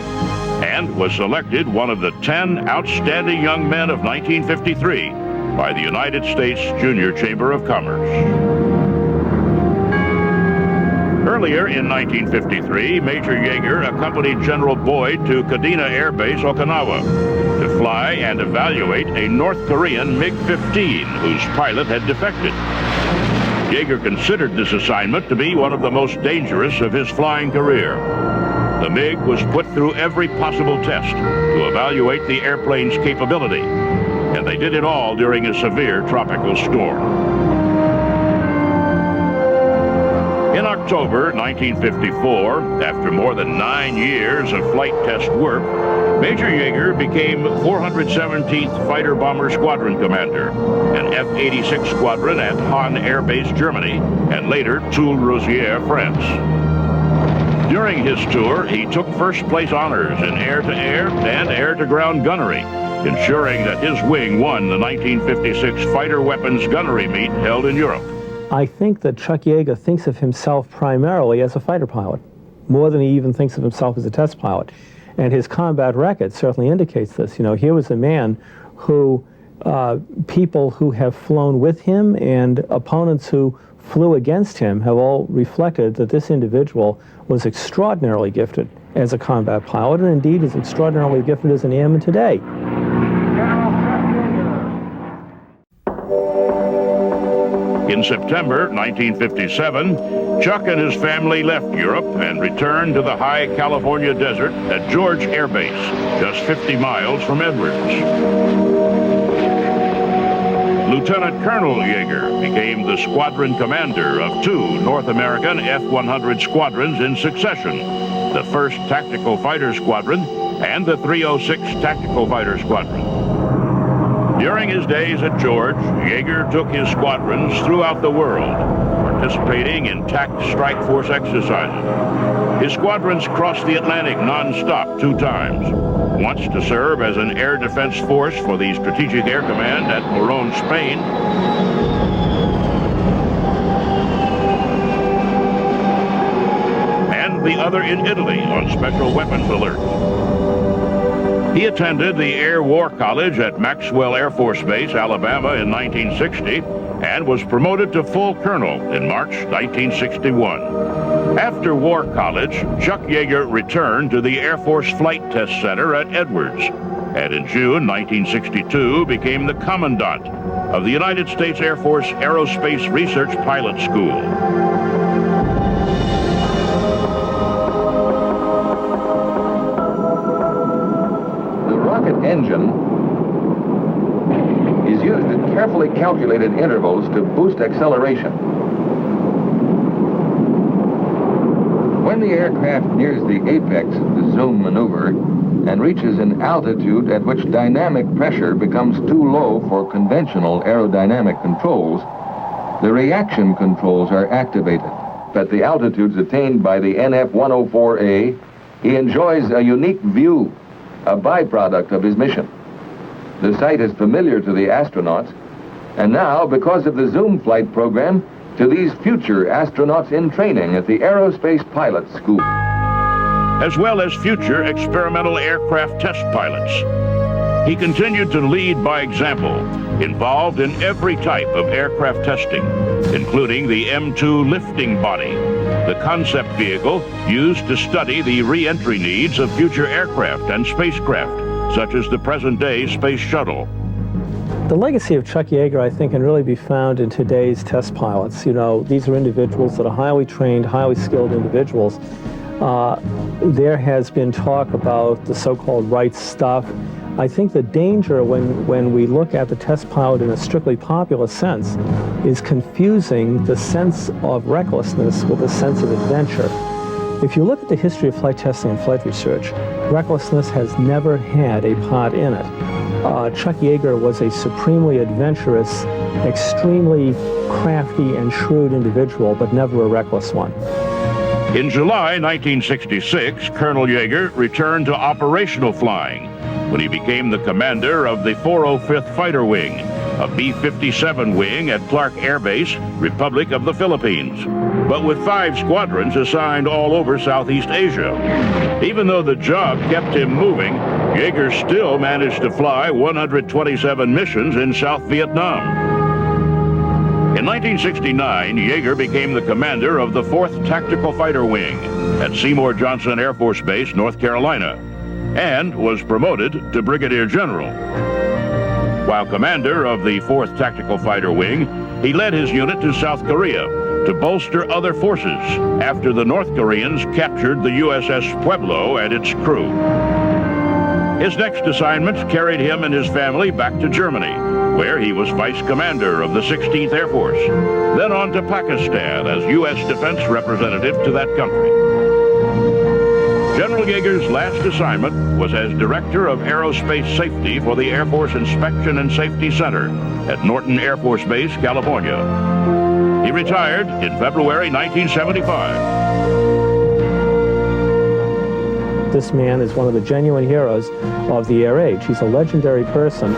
and was selected one of the 10 outstanding young men of 1953 by the United States Junior Chamber of Commerce. Earlier in 1953, Major Yeager accompanied General Boyd to Kadena Air Base, Okinawa, to fly and evaluate a North Korean MiG-15 whose pilot had defected. Yeager considered this assignment to be one of the most dangerous of his flying career. The MiG was put through every possible test to evaluate the airplane's capability, and they did it all during a severe tropical storm. In October 1954, after more than 9 years of flight test work, Major Yeager became 417th Fighter Bomber Squadron Commander, an F-86 squadron at Hahn Air Base, Germany, and later Toul-Rosières, France. During his tour, he took first place honors in air-to-air and air-to-ground gunnery, ensuring that his wing won the 1956 fighter weapons gunnery meet held in Europe. I think that Chuck Yeager thinks of himself primarily as a fighter pilot, more than he even thinks of himself as a test pilot. And his combat record certainly indicates this. You know, here was a man who, people who have flown with him and opponents who flew against him have all reflected that this individual was extraordinarily gifted as a combat pilot, and indeed is extraordinarily gifted as an airman today. In September 1957, Chuck and his family left Europe and returned to the high California desert at George Air Base, just 50 miles from Edwards. Lieutenant Colonel Yeager became the squadron commander of 2 North American F-100 squadrons in succession, the 1st Tactical Fighter Squadron and the 306 Tactical Fighter Squadron. During his days at George, Yeager took his squadrons throughout the world, participating in TAC Strike Force exercises. His squadrons crossed the Atlantic non-stop 2 times, once to serve as an air defense force for the Strategic Air Command at Morón, Spain, and the other in Italy on special weapons alerts. He attended the Air War College at Maxwell Air Force Base, Alabama in 1960, and was promoted to full colonel in March 1961. After War College, Chuck Yeager returned to the Air Force Flight Test Center at Edwards, and in June 1962 became the commandant of the United States Air Force Aerospace Research Pilot School. Engine is used at carefully calculated intervals to boost acceleration. When the aircraft nears the apex of the zoom maneuver and reaches an altitude at which dynamic pressure becomes too low for conventional aerodynamic controls, the reaction controls are activated. At the altitudes attained by the NF-104A, he enjoys a unique view, a byproduct of his mission. The sight is familiar to the astronauts, and now, because of the Zoom flight program, to these future astronauts in training at the Aerospace Pilot School. As well as future experimental aircraft test pilots. He continued to lead by example, involved in every type of aircraft testing, including the M2 lifting body, the concept vehicle used to study the re-entry needs of future aircraft and spacecraft, such as the present-day Space Shuttle. The legacy of Chuck Yeager, I think, can really be found in today's test pilots. You know, these are individuals that are highly trained, highly skilled individuals. There has been talk about the so-called right stuff. I think the danger when we look at the test pilot in a strictly popular sense is confusing the sense of recklessness with a sense of adventure. If you look at the history of flight testing and flight research, recklessness has never had a part in it. Chuck Yeager was a supremely adventurous, extremely crafty and shrewd individual, but never a reckless one. In July 1966, Colonel Yeager returned to operational flying when he became the commander of the 405th Fighter Wing, a B-57 wing at Clark Air Base, Republic of the Philippines, but with 5 squadrons assigned all over Southeast Asia. Even though the job kept him moving, Yeager still managed to fly 127 missions in South Vietnam. In 1969, Yeager became the commander of the 4th Tactical Fighter Wing at Seymour Johnson Air Force Base, North Carolina, and was promoted to Brigadier General. While commander of the 4th Tactical Fighter Wing, he led his unit to South Korea to bolster other forces after the North Koreans captured the USS Pueblo and its crew. His next assignments carried him and his family back to Germany, where he was vice commander of the 16th Air Force, then on to Pakistan as U.S. defense representative to that country. General Yeager's last assignment was as Director of Aerospace Safety for the Air Force Inspection and Safety Center at Norton Air Force Base, California. He retired in February 1975. This man is one of the genuine heroes of the air age. He's a legendary person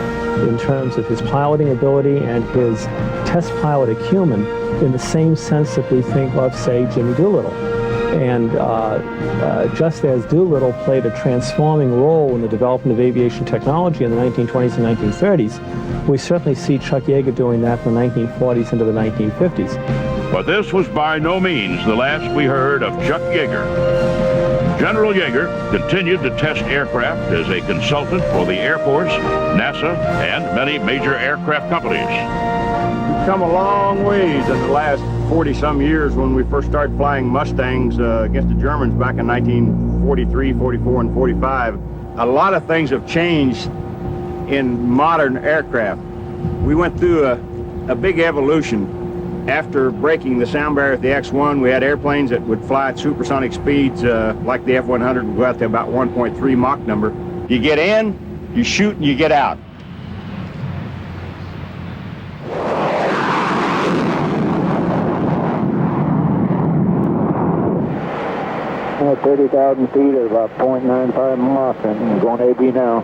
in terms of his piloting ability and his test pilot acumen in the same sense that we think of, say, Jimmy Doolittle. And just as Doolittle played a transforming role in the development of aviation technology in the 1920s and 1930s, we certainly see Chuck Yeager doing that from the 1940s into the 1950s. But this was by no means the last we heard of Chuck Yeager. General Yeager continued to test aircraft as a consultant for the Air Force, NASA, and many major aircraft companies. We've come a long ways in the last 40-some years when we first started flying Mustangs against the Germans back in 1943, 44, and 45. A lot of things have changed in modern aircraft. We went through a big evolution. After breaking the sound barrier at the X-1, we had airplanes that would fly at supersonic speeds like the F-100 would go out to about 1.3 Mach number. You get in, you shoot, and you get out. 30,000 feet at about 0.95 Mach, and going AB now.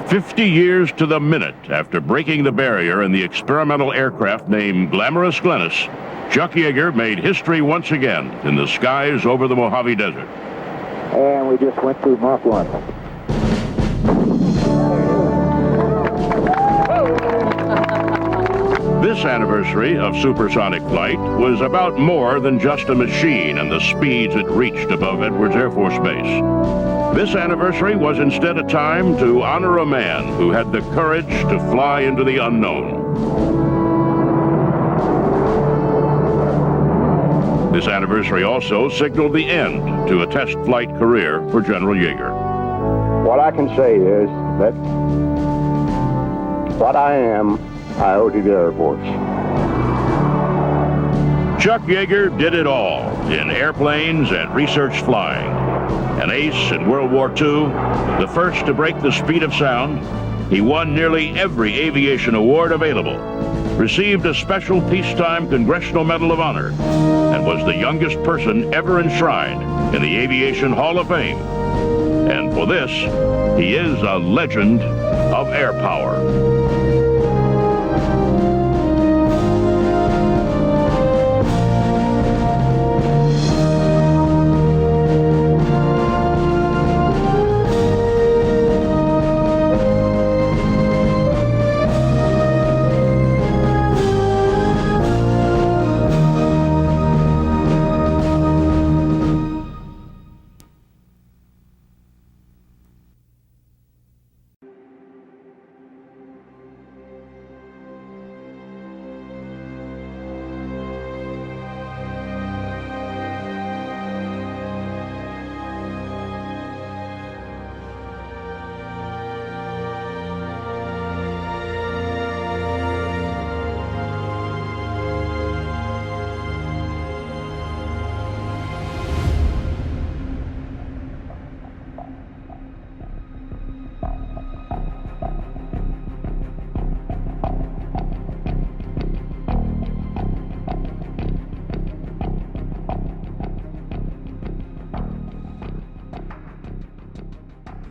50 years to the minute after breaking the barrier in the experimental aircraft named Glamorous Glennis, Chuck Yeager made history once again in the skies over the Mojave Desert. And we just went through Mach 1. This anniversary of supersonic flight was about more than just a machine and the speeds it reached above Edwards Air Force Base. This anniversary was instead a time to honor a man who had the courage to fly into the unknown. This anniversary also signaled the end to a test flight career for General Yeager. What I can say is that what I am, I owe to the Air Force. Chuck Yeager did it all in airplanes and research flying. An ace in World War II, the first to break the speed of sound, he won nearly every aviation award available, received a special Peacetime Congressional Medal of Honor, and was the youngest person ever enshrined in the Aviation Hall of Fame. And for this, he is a legend of air power.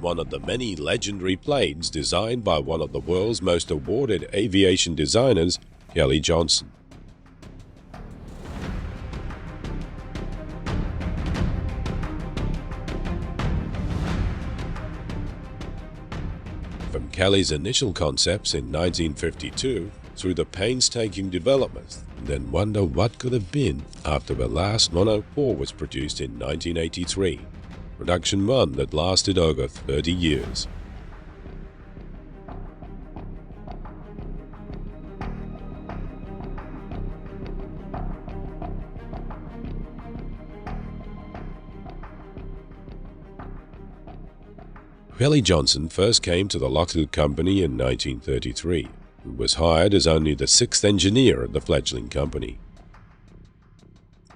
One of the many legendary planes designed by one of the world's most awarded aviation designers, Kelly Johnson. From Kelly's initial concepts in 1952 through the painstaking development, then wonder what could have been after the last 104 was produced in 1983. Production run that lasted over 30 years. Kelly Johnson first came to the Lockheed company in 1933 and was hired as only the 6th engineer of the fledgling company.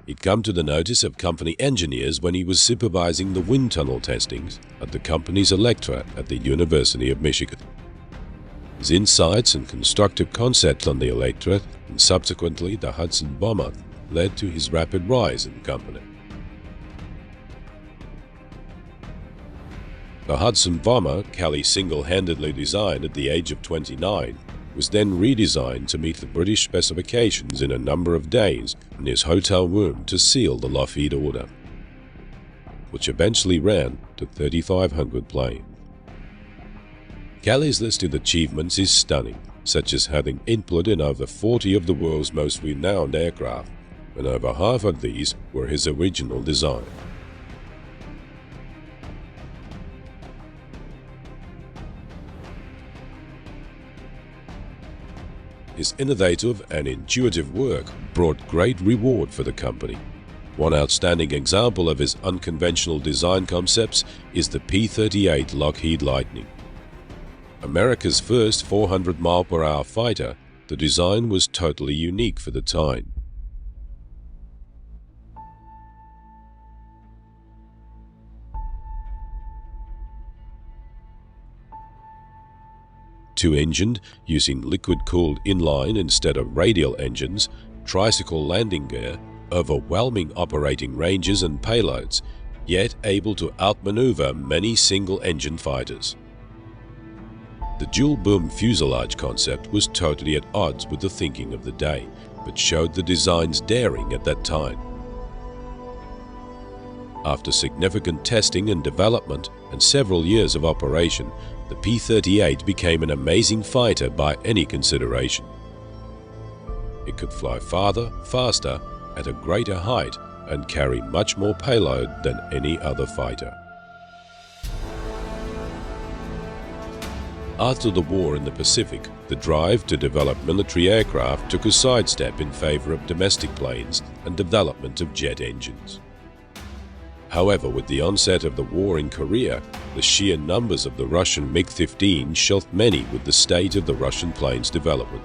He'd come to the notice of company engineers when he was supervising the wind tunnel testings at the company's Electra at the University of Michigan. His insights and constructive concepts on the Electra and subsequently the Hudson bomber led to his rapid rise in the company. The Hudson bomber Kelly single-handedly designed at the age of 29 was then redesigned to meet the British specifications in a number of days in his hotel room to seal the Lockheed order, which eventually ran to 3,500 planes. Kelly's listed achievements is stunning, such as having input in over 40 of the world's most renowned aircraft, and over half of these were his original design. His innovative and intuitive work brought great reward for the company. One outstanding example of his unconventional design concepts is the P-38 Lockheed Lightning. America's first 400-mile-per-hour fighter, the design was totally unique for the time. Two-engined, using liquid-cooled inline instead of radial engines, tricycle landing gear, overwhelming operating ranges and payloads, yet able to outmaneuver many single-engine fighters. The dual-boom fuselage concept was totally at odds with the thinking of the day, but showed the design's daring at that time. After significant testing and development and several years of operation, the P-38 became an amazing fighter by any consideration. It could fly farther, faster, at a greater height, and carry much more payload than any other fighter. After the war in the Pacific, the drive to develop military aircraft took a sidestep in favor of domestic planes and development of jet engines. However, with the onset of the war in Korea, the sheer numbers of the Russian MiG-15 shelved many with the state of the Russian planes' development.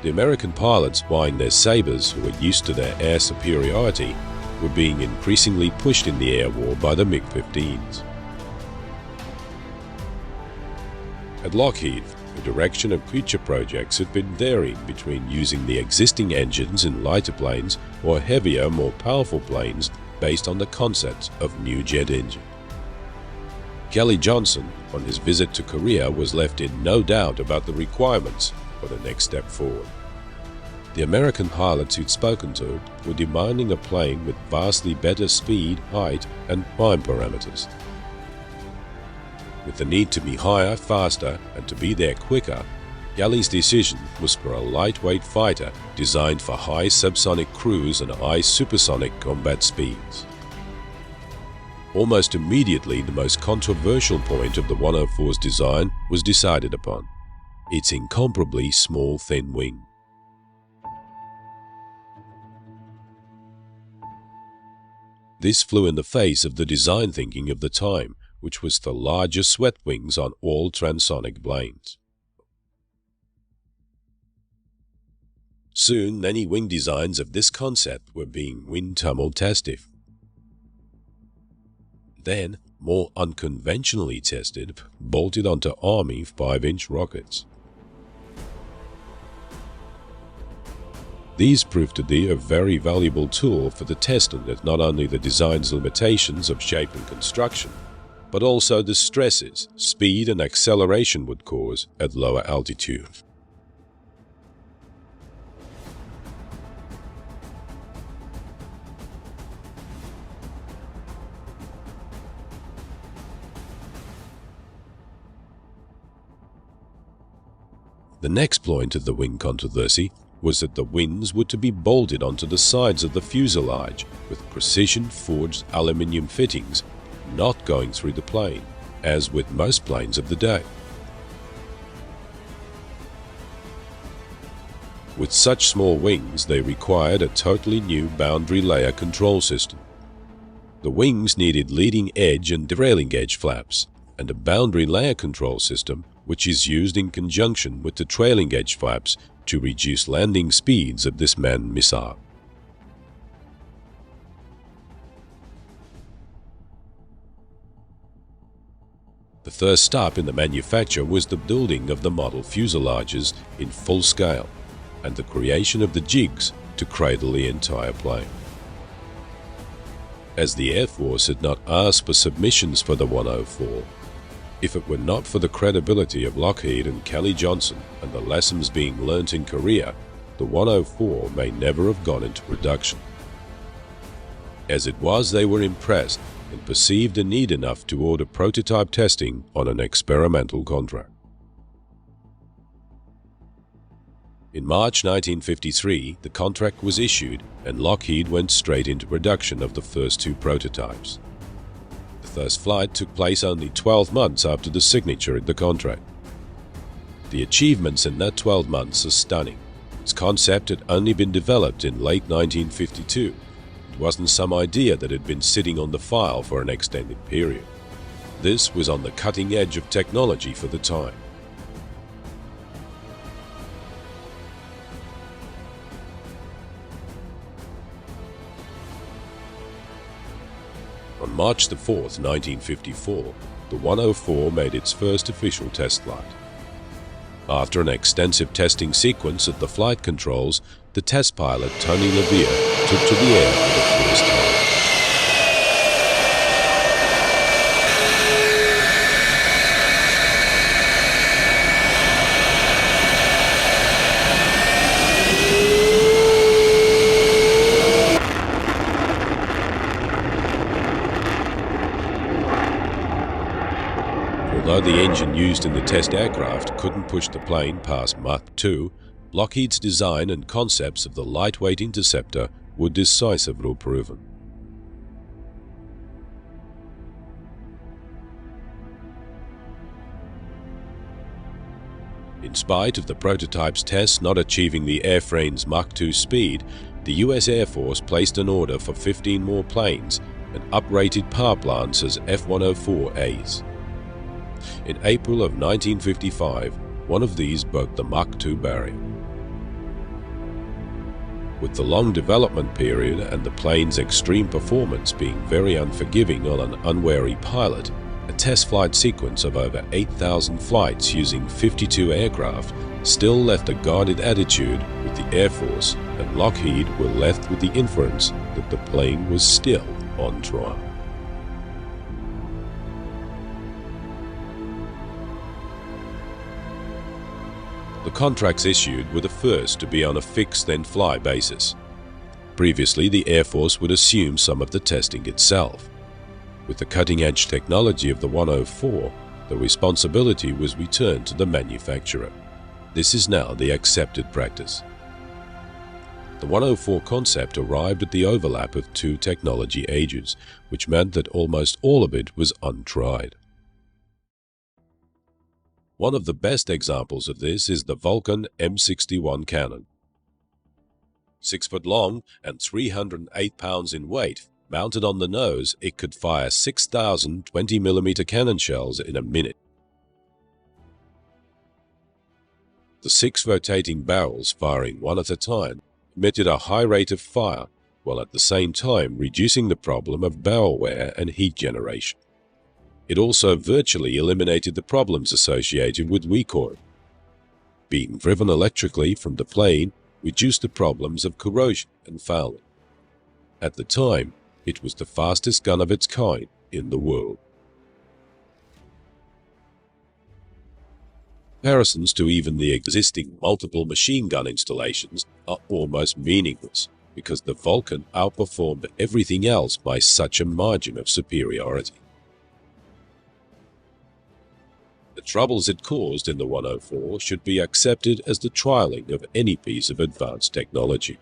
The American pilots flying their Sabres, who were used to their air superiority, were being increasingly pushed in the air war by the MiG-15s. At Lockheed, the direction of future projects had been varying between using the existing engines in lighter planes or heavier, more powerful planes based on the concepts of new jet engine. Kelly Johnson, on his visit to Korea, was left in no doubt about the requirements for the next step forward. The American pilots he'd spoken to were demanding a plane with vastly better speed, height, and climb parameters. With the need to be higher, faster, and to be there quicker, Kelly's decision was for a lightweight fighter designed for high subsonic cruise and high supersonic combat speeds. Almost immediately, the most controversial point of the 104's design was decided upon: its incomparably small, thin wing. This flew in the face of the design thinking of the time, which was the larger swept wings on all transonic planes. Soon, many wing designs of this concept were being wind tunnel tested. Then, more unconventionally tested, bolted onto Army 5-inch rockets. These proved to be a very valuable tool for the testing of not only the design's limitations of shape and construction, but also the stresses speed and acceleration would cause at lower altitude. The next point of the wing controversy was that the wings were to be bolted onto the sides of the fuselage with precision-forged aluminium fittings, not going through the plane, as with most planes of the day. With such small wings, they required a totally new boundary layer control system. The wings needed leading edge and trailing edge flaps, and a boundary layer control system which is used in conjunction with the trailing edge flaps to reduce landing speeds of this manned missile. The first step in the manufacture was the building of the model fuselages in full scale and the creation of the jigs to cradle the entire plane. As the Air Force had not asked for submissions for the 104, if it were not for the credibility of Lockheed and Kelly Johnson and the lessons being learnt in Korea, the 104 may never have gone into production. As it was, they were impressed and perceived a need enough to order prototype testing on an experimental contract. In March 1953, the contract was issued and Lockheed went straight into production of the first two prototypes. The first flight took place only 12 months after the signature of the contract. The achievements in that 12 months are stunning. Its concept had only been developed in late 1952. It wasn't some idea that had been sitting on the file for an extended period. This was on the cutting edge of technology for the time. On March 4, 1954, the 104 made its first official test flight. After an extensive testing sequence at the flight controls, the test pilot, Tony LaVia, took to the air for the first time. Although the engine used in the test aircraft couldn't push the plane past Mach 2, Lockheed's design and concepts of the lightweight interceptor were decisively proven. In spite of the prototype's tests not achieving the airframe's Mach 2 speed, the US Air Force placed an order for 15 more planes and uprated power plants as F-104As. In April of 1955, one of these broke the Mach 2 barrier. With the long development period and the plane's extreme performance being very unforgiving on an unwary pilot, a test flight sequence of over 8,000 flights using 52 aircraft still left a guarded attitude with the Air Force, and Lockheed were left with the inference that the plane was still on trial. The contracts issued were the first to be on a fix-then-fly basis. Previously, the Air Force would assume some of the testing itself. With the cutting-edge technology of the 104, the responsibility was returned to the manufacturer. This is now the accepted practice. The 104 concept arrived at the overlap of two technology ages, which meant that almost all of it was untried. One of the best examples of this is the Vulcan M61 cannon. 6 foot long and 308 pounds in weight, mounted on the nose, it could fire 6,000 20mm cannon shells in a minute. The 6 rotating barrels, firing one at a time, emitted a high rate of fire, while at the same time reducing the problem of barrel wear and heat generation. It also virtually eliminated the problems associated with recoil. Being driven electrically from the plane reduced the problems of corrosion and fouling. At the time, it was the fastest gun of its kind in the world. Comparisons to even the existing multiple machine gun installations are almost meaningless because the Vulcan outperformed everything else by such a margin of superiority. The troubles it caused in the 104 should be accepted as the trialing of any piece of advanced technology.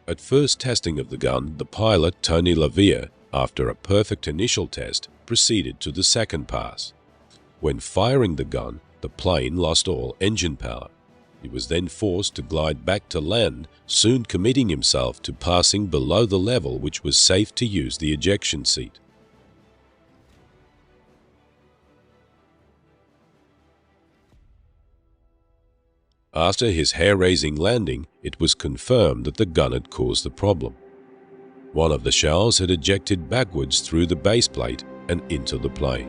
At first testing of the gun, the pilot, Tony LaVia, after a perfect initial test, proceeded to the second pass. When firing the gun, the plane lost all engine power. He was then forced to glide back to land, soon committing himself to passing below the level which was safe to use the ejection seat. After his hair-raising landing, it was confirmed that the gun had caused the problem. One of the shells had ejected backwards through the base plate and into the plane.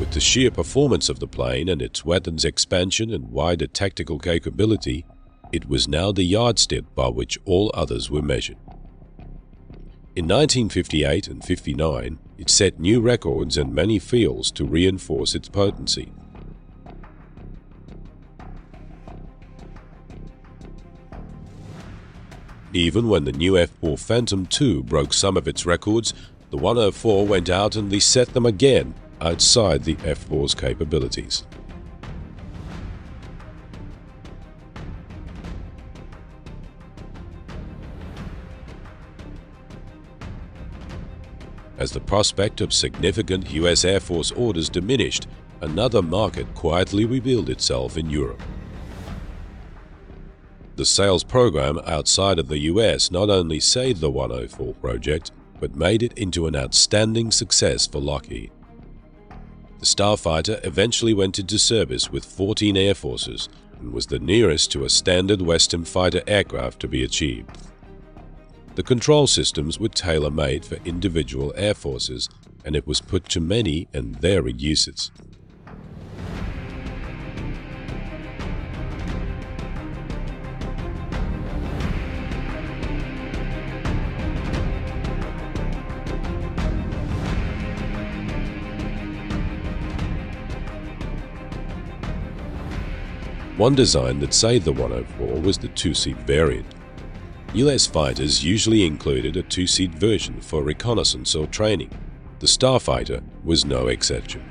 With the sheer performance of the plane and its weapons expansion and wider tactical capability, it was now the yardstick by which all others were measured. In 1958 and 59, it set new records in many fields to reinforce its potency. Even when the new F-4 Phantom II broke some of its records, the 104 went out and reset them again outside the F-4's capabilities. As the prospect of significant US Air Force orders diminished, another market quietly revealed itself in Europe. The sales program outside of the US not only saved the 104 project, but made it into an outstanding success for Lockheed. The Starfighter eventually went into service with 14 air forces and was the nearest to a standard Western fighter aircraft to be achieved. The control systems were tailor-made for individual air forces, and it was put to many and varied uses. One design that saved the 104 was the two-seat variant. US fighters usually included a two-seat version for reconnaissance or training. The Starfighter was no exception.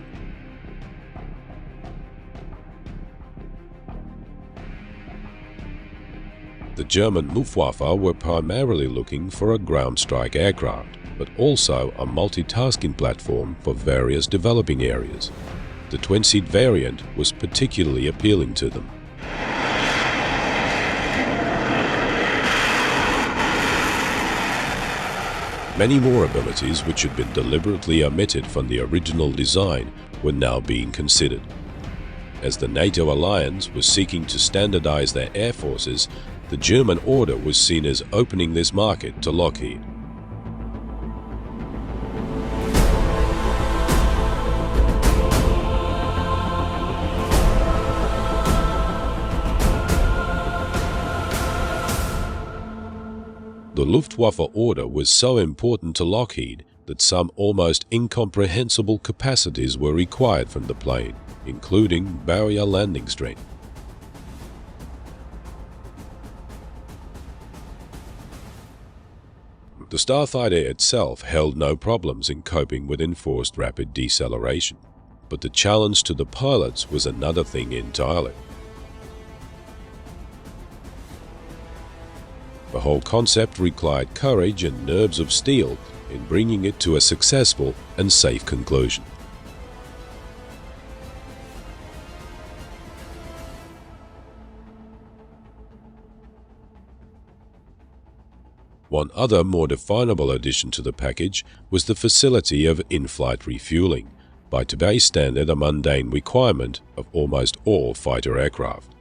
The German Luftwaffe were primarily looking for a ground strike aircraft, but also a multitasking platform for various developing areas. The twin-seat variant was particularly appealing to them. Many more abilities which had been deliberately omitted from the original design were now being considered. As the NATO alliance was seeking to standardize their air forces, the German order was seen as opening this market to Lockheed. The Luftwaffe order was so important to Lockheed that some almost incomprehensible capacities were required from the plane, including barrier landing strength. The Starfighter itself held no problems in coping with enforced rapid deceleration, but the challenge to the pilots was another thing entirely. The whole concept required courage and nerves of steel in bringing it to a successful and safe conclusion. One other more definable addition to the package was the facility of in-flight refueling, by today's standard a mundane requirement of almost all fighter aircraft.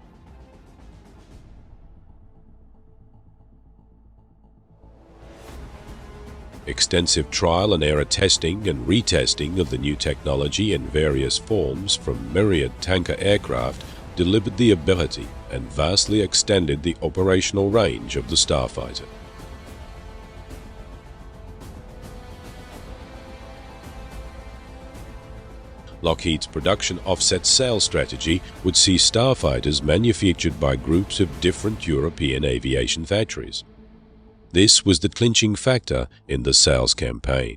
Extensive trial and error testing and retesting of the new technology in various forms from myriad tanker aircraft delivered the ability and vastly extended the operational range of the Starfighter. Lockheed's production offset sales strategy would see Starfighters manufactured by groups of different European aviation factories. This was the clinching factor in the sales campaign,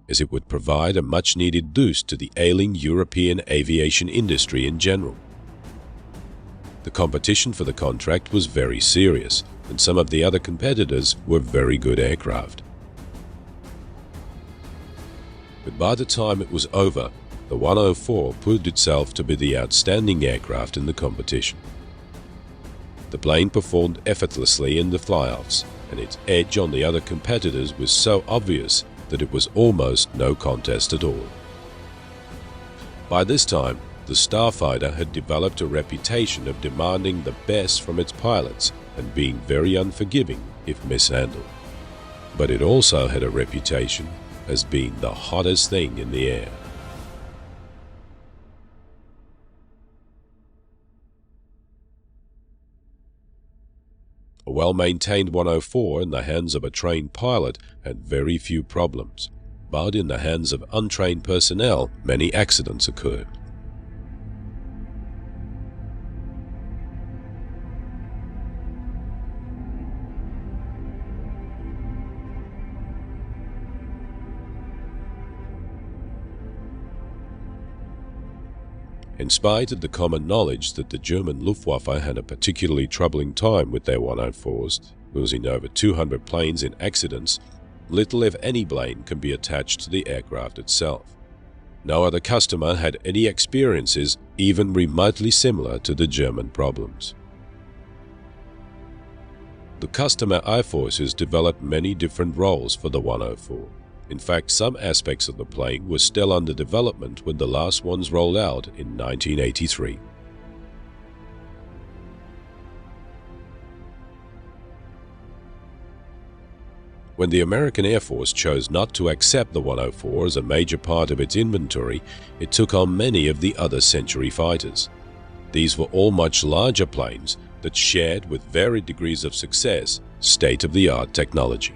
as it would provide a much-needed boost to the ailing European aviation industry in general. The competition for the contract was very serious, and some of the other competitors were very good aircraft. But by the time it was over, the 104 proved itself to be the outstanding aircraft in the competition. The plane performed effortlessly in the fly-offs, and its edge on the other competitors was so obvious that it was almost no contest at all. By this time, the Starfighter had developed a reputation of demanding the best from its pilots and being very unforgiving if mishandled. But it also had a reputation as being the hottest thing in the air. A well-maintained 104 in the hands of a trained pilot had very few problems, but in the hands of untrained personnel, many accidents occurred. In spite of the common knowledge that the German Luftwaffe had a particularly troubling time with their 104s, losing over 200 planes in accidents, little if any blame can be attached to the aircraft itself. No other customer had any experiences even remotely similar to the German problems. The customer air forces developed many different roles for the 104. In fact, some aspects of the plane were still under development when the last ones rolled out in 1983. When the American Air Force chose not to accept the 104 as a major part of its inventory, it took on many of the other Century fighters. These were all much larger planes that shared, with varied degrees of success, state-of-the-art technology.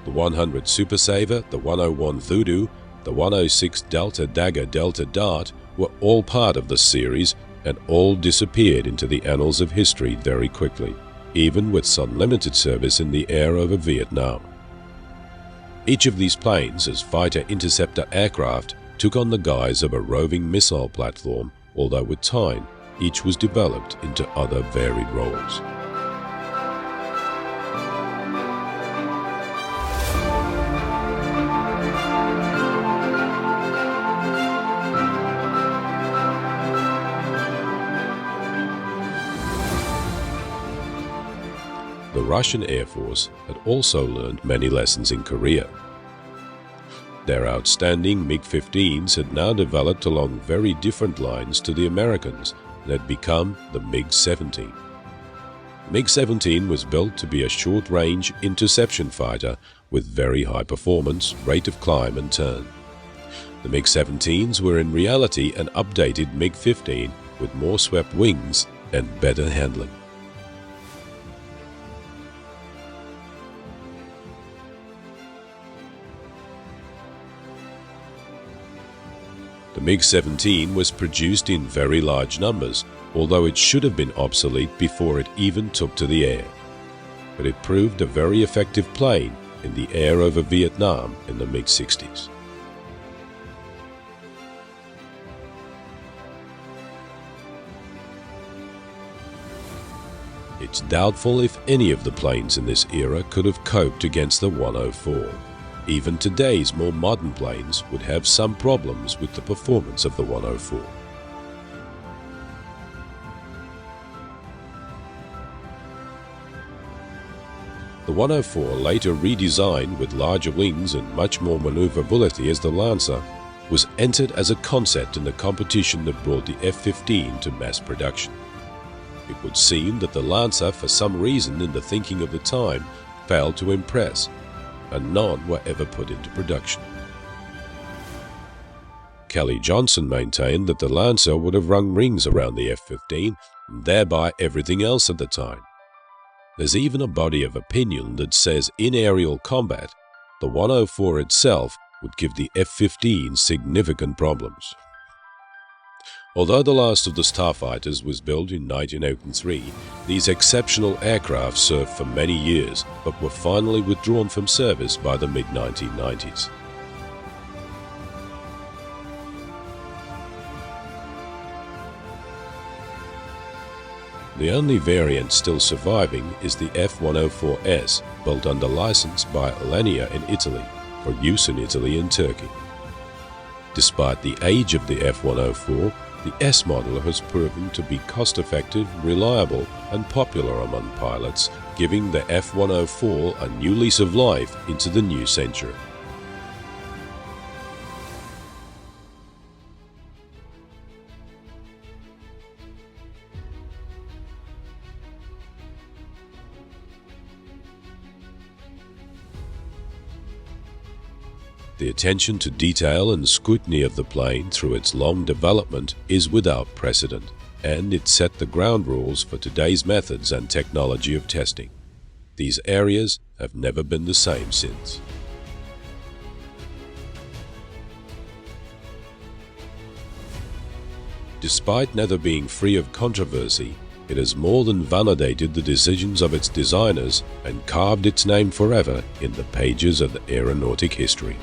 The 100 Super Saver, the 101 Voodoo, the 106 Delta Dagger Delta Dart were all part of the series and all disappeared into the annals of history very quickly, even with some limited service in the air over Vietnam. Each of these planes, as fighter interceptor aircraft, took on the guise of a roving missile platform, although with time, each was developed into other varied roles. The Russian Air Force had also learned many lessons in Korea. Their outstanding MiG-15s had now developed along very different lines to the Americans and had become the MiG-17. MiG-17 was built to be a short-range interception fighter with very high performance, rate of climb and turn. The MiG-17s were in reality an updated MiG-15 with more swept wings and better handling. The MiG-17 was produced in very large numbers, although it should have been obsolete before it even took to the air. But it proved a very effective plane in the air over Vietnam in the mid-60s. It's doubtful if any of the planes in this era could have coped against the 104. Even today's more modern planes would have some problems with the performance of the 104. The 104, later redesigned with larger wings and much more maneuverability as the Lancer, was entered as a concept in the competition that brought the F-15 to mass production. It would seem that the Lancer, for some reason in the thinking of the time, failed to impress, and none were ever put into production. Kelly Johnson maintained that the Lancer would have run rings around the F-15 and thereby everything else at the time. There's even a body of opinion that says in aerial combat, the 104 itself would give the F-15 significant problems. Although the last of the Starfighters was built in 1903, these exceptional aircraft served for many years but were finally withdrawn from service by the mid-1990s. The only variant still surviving is the F-104S, built under license by Alenia in Italy, for use in Italy and Turkey. Despite the age of the F-104, The S model has proven to be cost-effective, reliable, and popular among pilots, giving the F-104 a new lease of life into the new century. The attention to detail and scrutiny of the plane through its long development is without precedent, and it set the ground rules for today's methods and technology of testing. These areas have never been the same since. Despite never being free of controversy, it has more than validated the decisions of its designers and carved its name forever in the pages of the aeronautic history.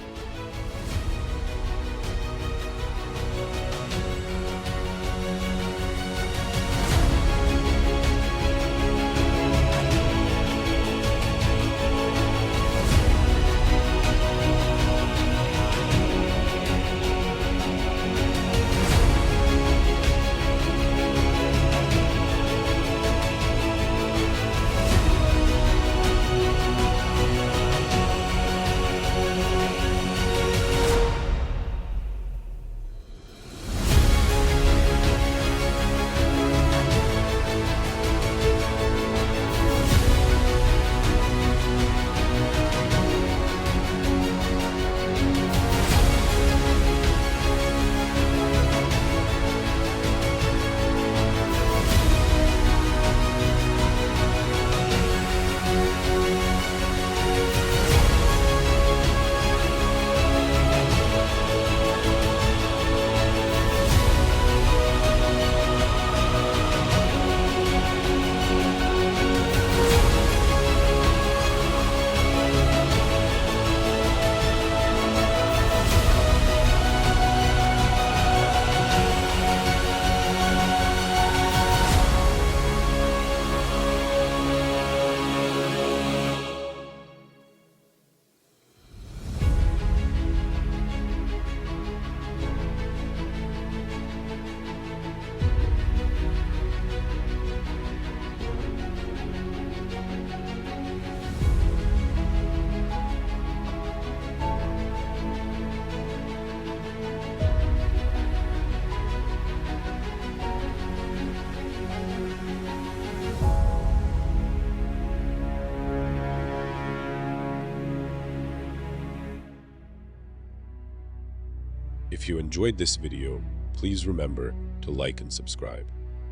If you enjoyed this video, please remember to like and subscribe.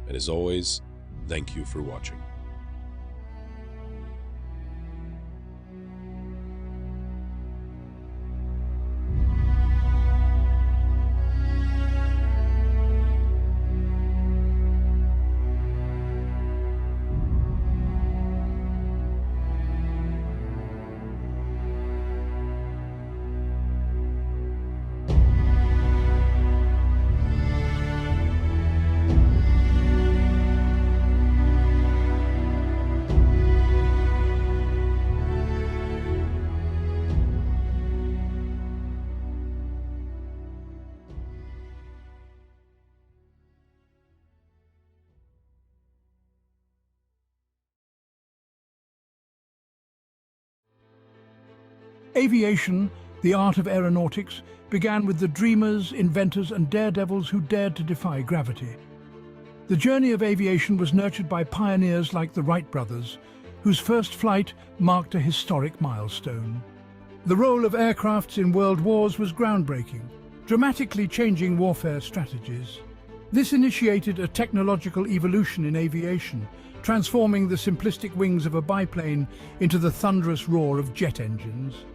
And as always, thank you for watching. Aviation, the art of aeronautics, began with the dreamers, inventors, and daredevils who dared to defy gravity. The journey of aviation was nurtured by pioneers like the Wright brothers, whose first flight marked a historic milestone. The role of aircrafts in world wars was groundbreaking, dramatically changing warfare strategies. This initiated a technological evolution in aviation, transforming the simplistic wings of a biplane into the thunderous roar of jet engines.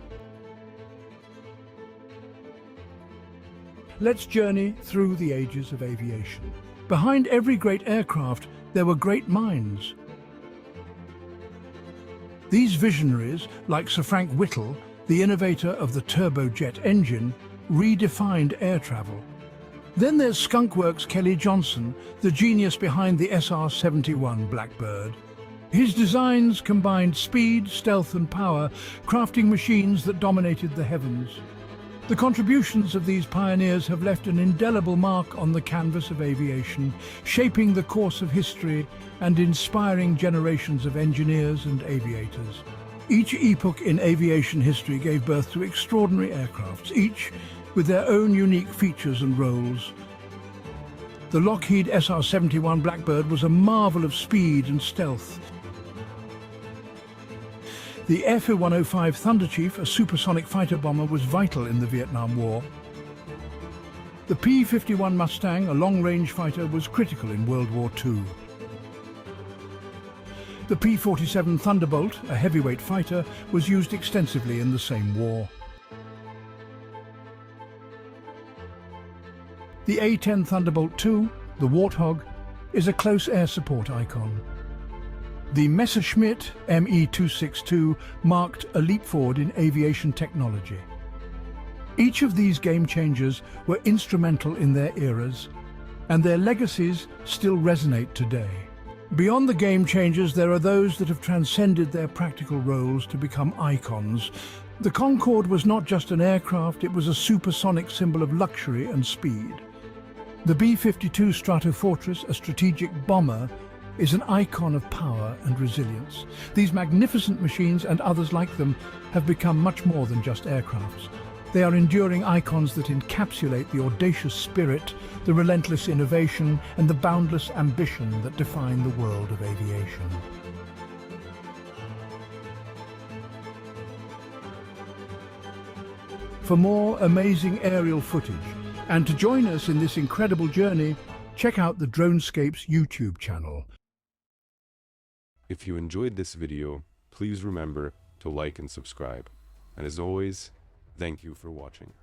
Let's journey through the ages of aviation. Behind every great aircraft, there were great minds. These visionaries, like Sir Frank Whittle, the innovator of the turbojet engine, redefined air travel. Then there's Skunk Works' Kelly Johnson, the genius behind the SR-71 Blackbird. His designs combined speed, stealth, and power, crafting machines that dominated the heavens. The contributions of these pioneers have left an indelible mark on the canvas of aviation, shaping the course of history and inspiring generations of engineers and aviators. Each epoch in aviation history gave birth to extraordinary aircrafts, each with their own unique features and roles. The Lockheed SR-71 Blackbird was a marvel of speed and stealth. The F-105 Thunderchief, a supersonic fighter bomber, was vital in the Vietnam War. The P-51 Mustang, a long-range fighter, was critical in World War II. The P-47 Thunderbolt, a heavyweight fighter, was used extensively in the same war. The A-10 Thunderbolt II, the Warthog, is a close air support icon. The Messerschmitt Me-262 marked a leap forward in aviation technology. Each of these game changers were instrumental in their eras, and their legacies still resonate today. Beyond the game changers, there are those that have transcended their practical roles to become icons. The Concorde was not just an aircraft, it was a supersonic symbol of luxury and speed. The B-52 Stratofortesss, a strategic bomber, is an icon of power and resilience. These magnificent machines and others like them have become much more than just aircrafts. They are enduring icons that encapsulate the audacious spirit, the relentless innovation, and the boundless ambition that define the world of aviation. For more amazing aerial footage, and to join us in this incredible journey, check out the DroneScapes YouTube channel. If you enjoyed this video, please remember to like and subscribe. And as always, thank you for watching.